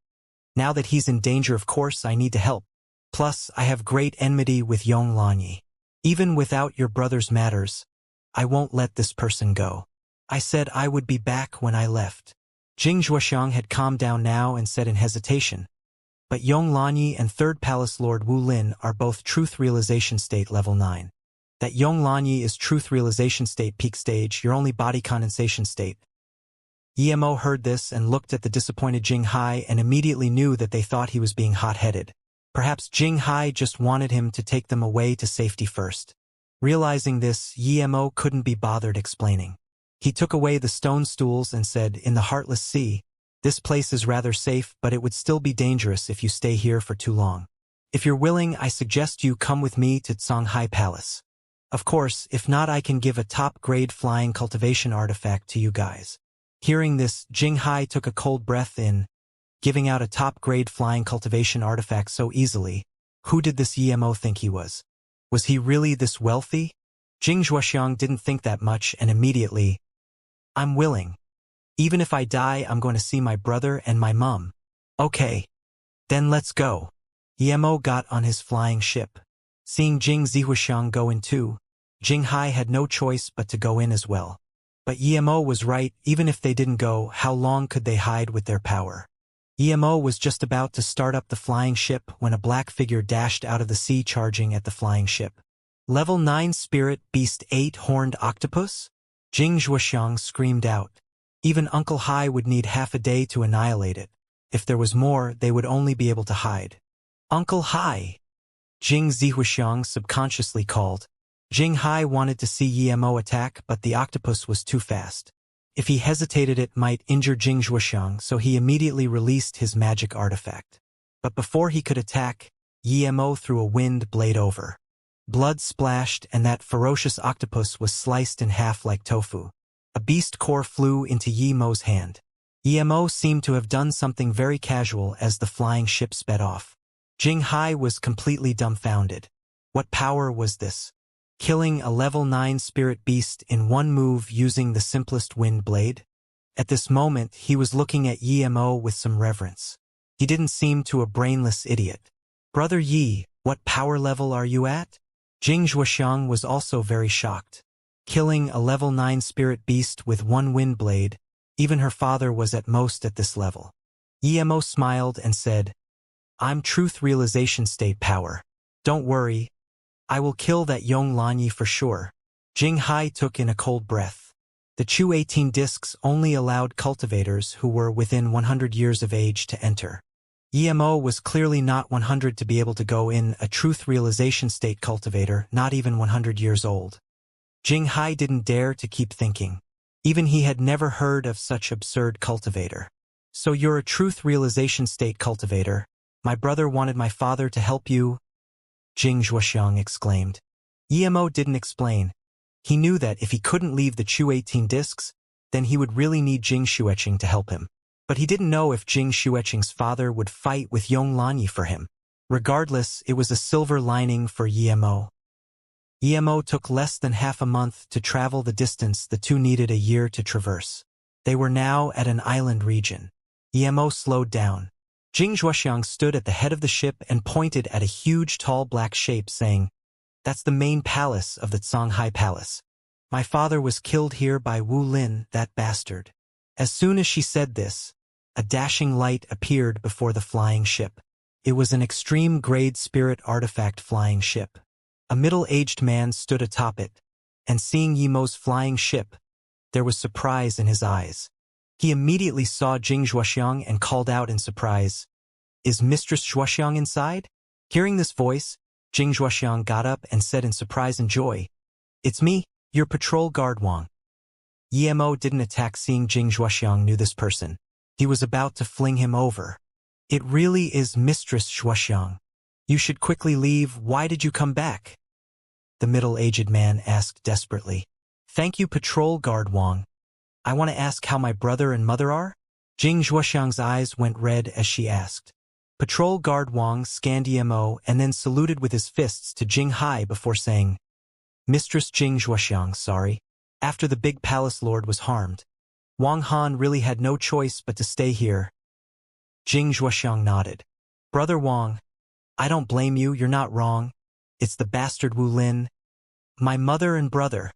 Now that he's in danger, of course, I need to help. Plus, I have great enmity with Yong Lanyi. Even without your brother's matters, I won't let this person go. I said I would be back when I left. Jing Zhuoxiang had calmed down now and said in hesitation, But Yong Lanyi and Third Palace Lord Wu Lin are both Truth Realization State Level 9. That Yong Lanyi is Truth Realization State Peak Stage, your only body condensation state. Emo heard this and looked at the disappointed Jing Hai and immediately knew that they thought he was being hot-headed. Perhaps Jing Hai just wanted him to take them away to safety first. Realizing this, Emo couldn't be bothered explaining. He took away the stone stools and said, In the Heartless Sea, this place is rather safe, but it would still be dangerous if you stay here for too long. If you're willing, I suggest you come with me to Songhai Palace. Of course, if not, I can give a top-grade flying cultivation artifact to you guys. Hearing this, Jing Hai took a cold breath in. Giving out a top-grade flying cultivation artifact so easily, who did this Emo think he was? Was he really this wealthy? Jing Zhuoxiang didn't think that much and immediately, I'm willing. Even if I die, I'm going to see my brother and my mom. Okay. Then let's go. Emo got on his flying ship. Seeing Jing Zhuoxiang go in too, Jing Hai had no choice but to go in as well. But Emo was right, even if they didn't go, how long could they hide with their power? Emo was just about to start up the flying ship when a black figure dashed out of the sea charging at the flying ship. Level 9 Spirit Beast 8-Horned Octopus? Jing Zhuoxiang screamed out. Even Uncle Hai would need half a day to annihilate it. If there was more, they would only be able to hide. Uncle Hai! Jing Zhuoxiang subconsciously called. Jing Hai wanted to see Emo attack, but the octopus was too fast. If he hesitated, it might injure Jing Zhuoxiang, so he immediately released his magic artifact. But before he could attack, Emo threw a wind blade over. Blood splashed and that ferocious octopus was sliced in half like tofu. A beast core flew into Emo's hand. Emo seemed to have done something very casual as the flying ship sped off. Jing Hai was completely dumbfounded. What power was this? Killing a level 9 spirit beast in one move using the simplest wind blade? At this moment, he was looking at Emo with some reverence. He didn't seem to a brainless idiot. Brother Yi, what power level are you at? Jing Zhuoxiang was also very shocked. Killing a level 9 spirit beast with one wind blade, even her father was at most at this level. Emo smiled and said, I'm Truth Realization State power. Don't worry. I will kill that Yong Lanyi for sure. Jing Hai took in a cold breath. The Chu 18 discs only allowed cultivators who were within 100 years of age to enter. Emo was clearly not 100 to be able to go in a Truth Realization State cultivator, not even 100 years old. Jing Hai didn't dare to keep thinking. Even he had never heard of such absurd cultivator. So you're a Truth Realization State cultivator. My brother wanted my father to help you? Jing Zhuoxiang exclaimed. Emo didn't explain. He knew that if he couldn't leave the Chu 18 discs, then he would really need Jing Xueqing to help him. But he didn't know if Jing Xueqing's father would fight with Yong Lanyi for him. Regardless, it was a silver lining for Emo. Emo took less than half a month to travel the distance the two needed a year to traverse. They were now at an island region. Emo slowed down. Jing Zhuoxiang stood at the head of the ship and pointed at a huge tall black shape saying, That's the main palace of the Songhai Palace. My father was killed here by Wu Lin, that bastard. As soon as she said this, a dashing light appeared before the flying ship. It was an extreme-grade spirit artifact flying ship. A middle-aged man stood atop it, and seeing Emo's flying ship, there was surprise in his eyes. He immediately saw Jing Zhuoxiang and called out in surprise, Is Mistress Zhuoxiang inside? Hearing this voice, Jing Zhuoxiang got up and said in surprise and joy, It's me, your patrol guard Wang. Emo didn't attack seeing Jing Zhuoxiang knew this person. He was about to fling him over. It really is Mistress Xianxia. You should quickly leave. Why did you come back? The middle-aged man asked desperately. Thank you, Patrol Guard Wang. I want to ask how my brother and mother are? Jing Zhuoxiang's eyes went red as she asked. Patrol Guard Wang scanned Emo and then saluted with his fists to Jing Hai before saying, Mistress Jing Zhuoxiang, sorry. After the big palace lord was harmed, Wang Han really had no choice but to stay here. Jing Zhuoxiang nodded. Brother Wang, I don't blame you, you're not wrong. It's the bastard Wu Lin. My mother and brother.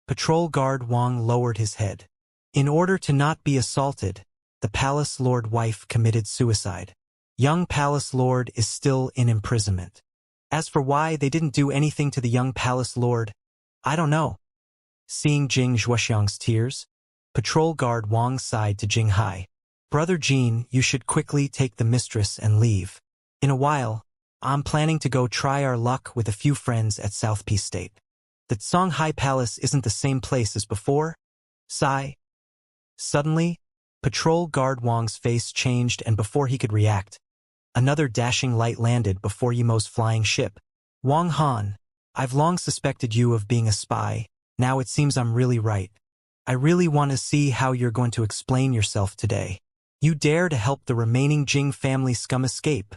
Patrol Guard Wang lowered his head. In order to not be assaulted, the palace lord wife committed suicide. Young palace lord is still in imprisonment. As for why they didn't do anything to the young palace lord, I don't know. Seeing Jing Zhuoxiang's tears, Patrol Guard Wang sighed to Jing Hai. Brother Jean, you should quickly take the mistress and leave. In a while, I'm planning to go try our luck with a few friends at South Peace State. The Songhai Palace isn't the same place as before. Sigh. Suddenly, Patrol Guard Wang's face changed, and before he could react, another dashing light landed before Yemo's flying ship. Wang Han, I've long suspected you of being a spy. Now it seems I'm really right. I really want to see how you're going to explain yourself today. You dare to help the remaining Jing family scum escape?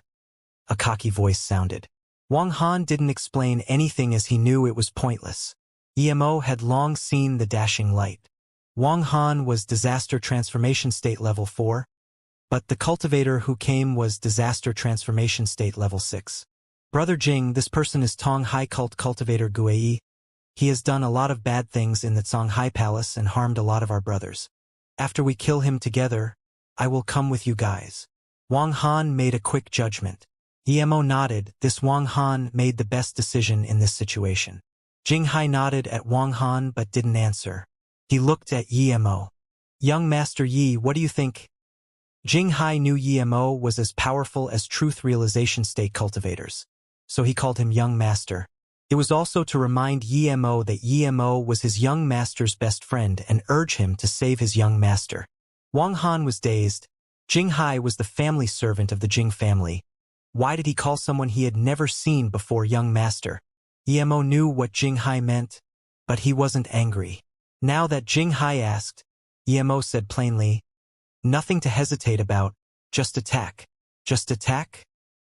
A cocky voice sounded. Wang Han didn't explain anything as he knew it was pointless. Yemo had long seen the dashing light. Wang Han was Disaster Transformation State Level 4, but the cultivator who came was Disaster Transformation State Level 6. Brother Jing, this person is Tonghai Cult Cultivator Guei. He has done a lot of bad things in the Songhai Palace and harmed a lot of our brothers. After we kill him together, I will come with you guys. Wang Han made a quick judgment. Yemo nodded. This Wang Han made the best decision in this situation. Jing Hai nodded at Wang Han but didn't answer. He looked at Yemo. Young Master Yi, what do you think? Jing Hai knew Yemo was as powerful as truth realization state cultivators, so he called him Young Master. It was also to remind Yemo that Yemo was his young master's best friend and urge him to save his young master. Wang Han was dazed. Jing Hai was the family servant of the Jing family. Why did he call someone he had never seen before young master? Yemo knew what Jing Hai meant, but he wasn't angry. Now that Jing Hai asked, Yemo said plainly, nothing to hesitate about, just attack. Just attack?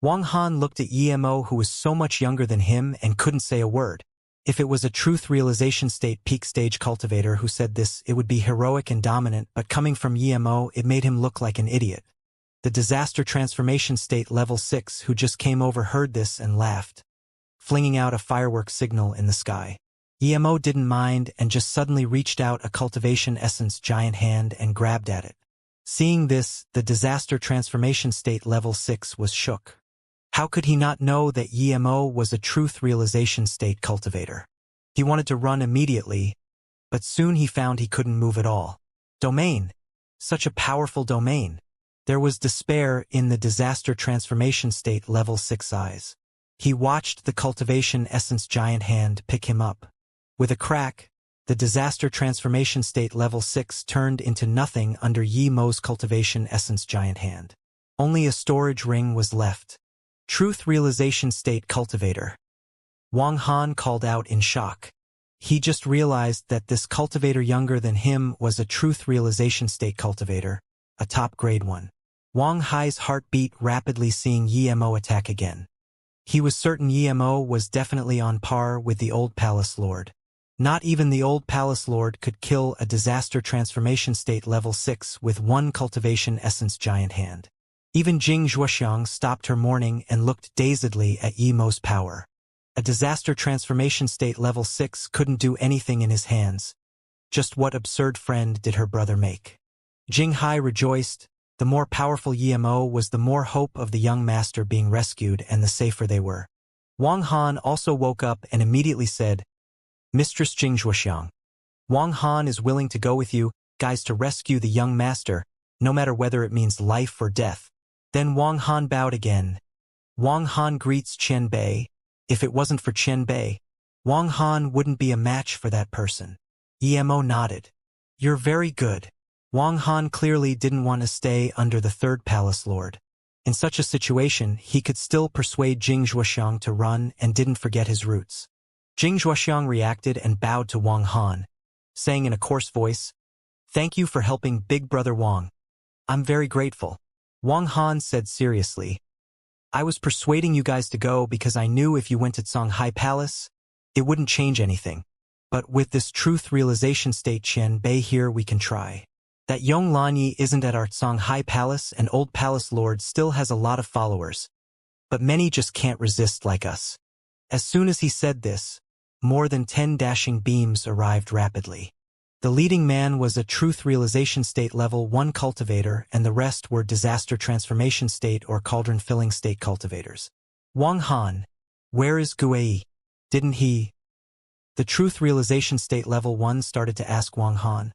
Wang Han looked at Yemo, who was so much younger than him and couldn't say a word. If it was a truth realization state peak stage cultivator who said this, it would be heroic and dominant, but coming from Yemo, it made him look like an idiot. The disaster transformation state level 6 who just came over heard this and laughed, flinging out a firework signal in the sky. Yemo didn't mind and just suddenly reached out a cultivation essence giant hand and grabbed at it. Seeing this, the disaster transformation state level 6 was shook. How could he not know that Yemo was a truth realization state cultivator? He wanted to run immediately, but soon he found he couldn't move at all. Domain. Such a powerful domain. There was despair in the disaster transformation state level 6 eyes. He watched the cultivation essence giant hand pick him up. With a crack, the disaster transformation state level 6 turned into nothing under Yemo's cultivation essence giant hand. Only a storage ring was left. Truth realization state cultivator. Wang Han called out in shock. He just realized that this cultivator younger than him was a truth realization state cultivator, a top grade one. Wang Hai's heart beat rapidly seeing Yemo attack again. He was certain Yemo was definitely on par with the old palace lord. Not even the old palace lord could kill a disaster transformation state level 6 with one cultivation essence giant hand. Even Jing Zhuoxiang stopped her mourning and looked dazedly at Yemo's power. A disaster transformation state level 6 couldn't do anything in his hands. Just what absurd friend did her brother make? Jing Hai rejoiced. The more powerful Yemo was, the more hope of the young master being rescued and the safer they were. Wang Han also woke up and immediately said, Mistress Jing Zhuoxiang, Wang Han is willing to go with you guys to rescue the young master, no matter whether it means life or death. Then Wang Han bowed again. Wang Han greets Qian Bei. If it wasn't for Qian Bei, Wang Han wouldn't be a match for that person. Yemo nodded. You're very good. Wang Han clearly didn't want to stay under the third palace lord. In such a situation, he could still persuade Jing Zhuoxiang to run and didn't forget his roots. Jing Zhuoxiang reacted and bowed to Wang Han, saying in a coarse voice, "Thank you for helping Big Brother Wang. I'm very grateful." Wang Han said seriously, "I was persuading you guys to go because I knew if you went to Songhai Palace, it wouldn't change anything. But with this truth realization state Qian Bei here we can try. That Yong Lanyi isn't at our Songhai Palace and Old Palace Lord still has a lot of followers. But many just can't resist like us." As soon as he said this, more than 10 dashing beams arrived rapidly. The leading man was a truth realization state level 1 cultivator and the rest were disaster transformation state or cauldron filling state cultivators. "Wang Han, where is Guei? Didn't he?" The truth realization state level 1 started to ask Wang Han.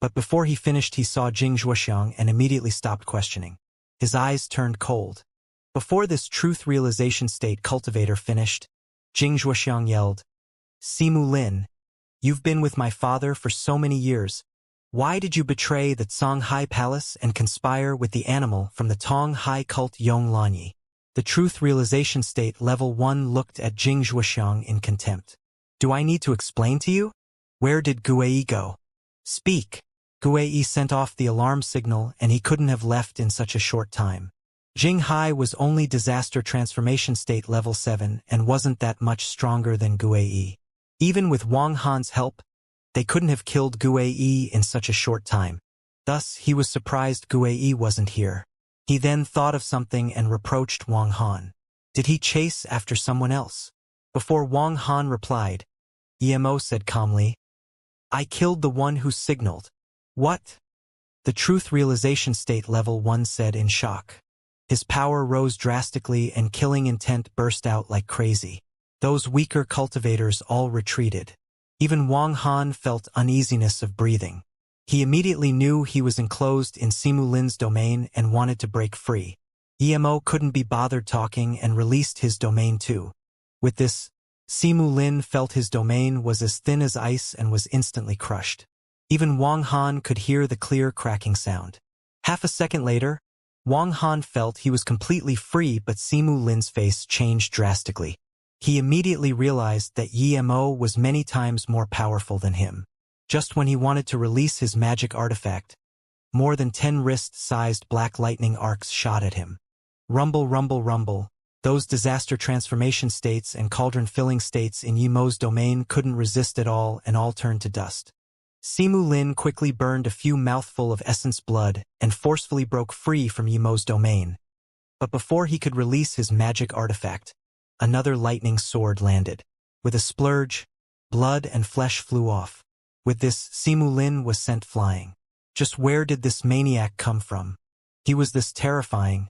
But before he finished he saw Jing Zhuoxiang and immediately stopped questioning. His eyes turned cold. Before this truth realization state cultivator finished, Jing Zhuoxiang yelled, "Simu Lin, you've been with my father for so many years. Why did you betray the Songhai Palace and conspire with the animal from the Tonghai cult Yong Lanyi?" The truth realization state level 1 looked at Jing Zhuoxiang in contempt. "Do I need to explain to you? Where did Guei go? Speak." Guei sent off the alarm signal and he couldn't have left in such a short time. Jing Hai was only disaster transformation state level 7 and wasn't that much stronger than Guei. Even with Wang Han's help, they couldn't have killed Guei in such a short time. Thus, he was surprised Guei wasn't here. He then thought of something and reproached Wang Han. Did he chase after someone else? Before Wang Han replied, Emo said calmly, "I killed the one who signaled." "What?" The truth realization state level 1 said in shock. His power rose drastically and killing intent burst out like crazy. Those weaker cultivators all retreated. Even Wang Han felt uneasiness of breathing. He immediately knew he was enclosed in Simu Lin's domain and wanted to break free. Emo couldn't be bothered talking and released his domain too. With this, Simu Lin felt his domain was as thin as ice and was instantly crushed. Even Wang Han could hear the clear cracking sound. Half a second later, Wang Han felt he was completely free, but Simu Lin's face changed drastically. He immediately realized that Emo was many times more powerful than him. Just when he wanted to release his magic artifact, more than 10 wrist-sized black lightning arcs shot at him. Rumble, rumble, rumble. Those disaster transformation states and cauldron-filling states in Yemo's domain couldn't resist at all and all turned to dust. Simu Lin quickly burned a few mouthful of essence blood and forcefully broke free from Yemo's domain. But before he could release his magic artifact, another lightning sword landed. With a splurge, blood and flesh flew off. With this, Simu Lin was sent flying. Just where did this maniac come from? He was this terrifying.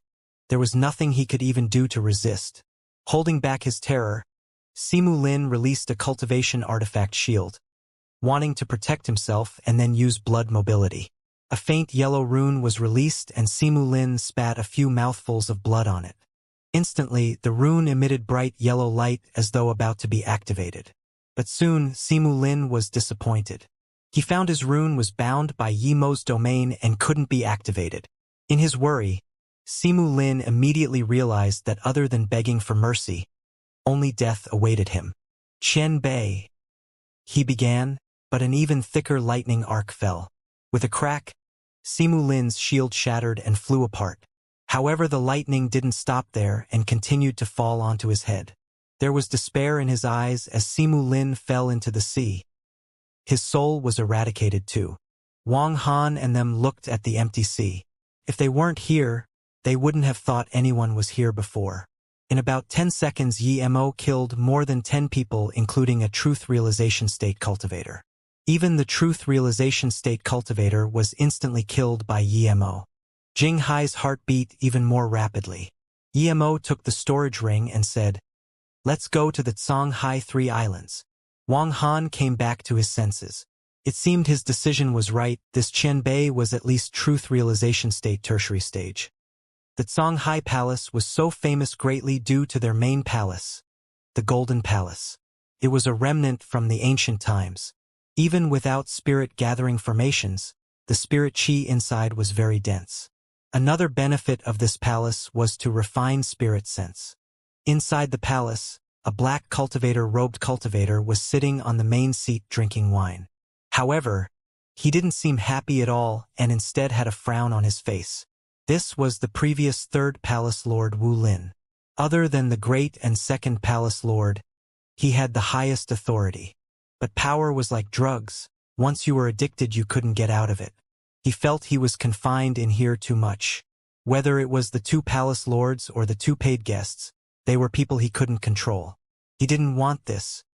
There was nothing he could even do to resist. Holding back his terror, Simu Lin released a cultivation artifact shield, wanting to protect himself and then use blood mobility. A faint yellow rune was released and Simu Lin spat a few mouthfuls of blood on it. Instantly, the rune emitted bright yellow light as though about to be activated. But soon, Simu Lin was disappointed. He found his rune was bound by Yemo's domain and couldn't be activated. In his worry, Simu Lin immediately realized that other than begging for mercy, only death awaited him. "Qian Bei," he began, but an even thicker lightning arc fell. With a crack, Simu Lin's shield shattered and flew apart. However, the lightning didn't stop there and continued to fall onto his head. There was despair in his eyes as Simu Lin fell into the sea. His soul was eradicated too. Wang Han and them looked at the empty sea. If they weren't here, they wouldn't have thought anyone was here before. In about 10 seconds, Emo killed more than 10 people, including a truth realization state cultivator. Even the truth realization state cultivator was instantly killed by Emo. Jing Hai's heart beat even more rapidly. Emo took the storage ring and said, "Let's go to the Songhai 3 Islands." Wang Han came back to his senses. It seemed his decision was right. This Qian Bei was at least truth realization state tertiary stage. The Songhai Palace was so famous greatly due to their main palace, the Golden Palace. It was a remnant from the ancient times. Even without spirit-gathering formations, The spirit chi inside was very dense. Another benefit of this palace was to refine spirit sense. Inside the palace, a black robed cultivator was sitting on the main seat drinking wine. However, he didn't seem happy at all and instead had a frown on his face. This was the previous third palace lord Wu Lin. Other than the great and second palace lord, he had the highest authority. But power was like drugs. Once you were addicted, you couldn't get out of it. He felt he was confined in here too much. Whether it was the two palace lords or the two paid guests, they were people he couldn't control. He didn't want this.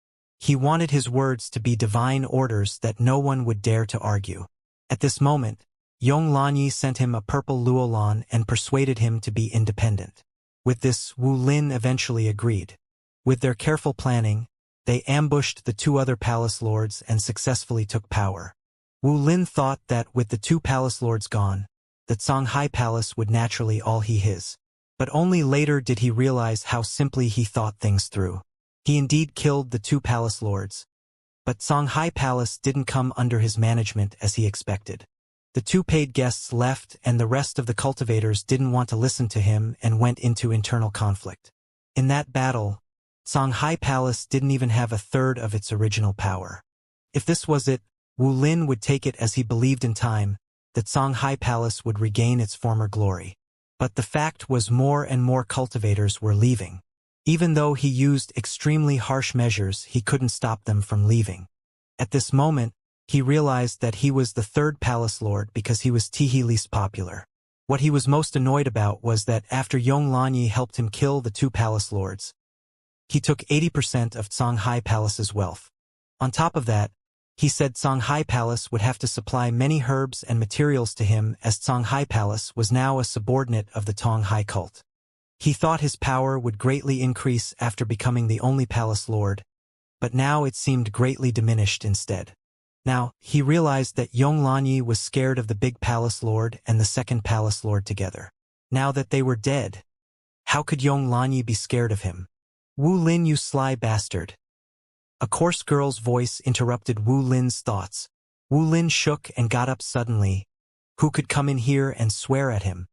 He wanted his words to be divine orders that no one would dare to argue. At this moment, Yong Lanyi sent him a purple luolan and persuaded him to be independent. With this, Wu Lin eventually agreed. With their careful planning, they ambushed the two other palace lords and successfully took power. Wu Lin thought that with the two palace lords gone, the Songhai Palace would naturally all be his. But only later did he realize how simply he thought things through. He indeed killed the two palace lords, but Songhai Palace didn't come under his management as he expected. The two paid guests left and the rest of the cultivators didn't want to listen to him and went into internal conflict. In that battle, Songhai Palace didn't even have a third of its original power. If this was it, Wu Lin would take it as he believed in time that Songhai Palace would regain its former glory. But the fact was more and more cultivators were leaving. Even though he used extremely harsh measures, he couldn't stop them from leaving. At this moment, he realized that he was the third palace lord because he was the least popular. What he was most annoyed about was that after Yong Lanyi helped him kill the two palace lords, he took 80% of Songhai Palace's wealth. On top of that, he said Songhai Palace would have to supply many herbs and materials to him as Songhai Palace was now a subordinate of the Tonghai cult. He thought his power would greatly increase after becoming the only palace lord, but now it seemed greatly diminished instead. Now, he realized that Yong Lanyi was scared of the big palace lord and the second palace lord together. Now that they were dead, how could Yong Lanyi be scared of him? Wu Lin, you sly bastard. A coarse girl's voice interrupted Wu Lin's thoughts. Wu Lin shook and got up suddenly. Who could come in here and swear at him?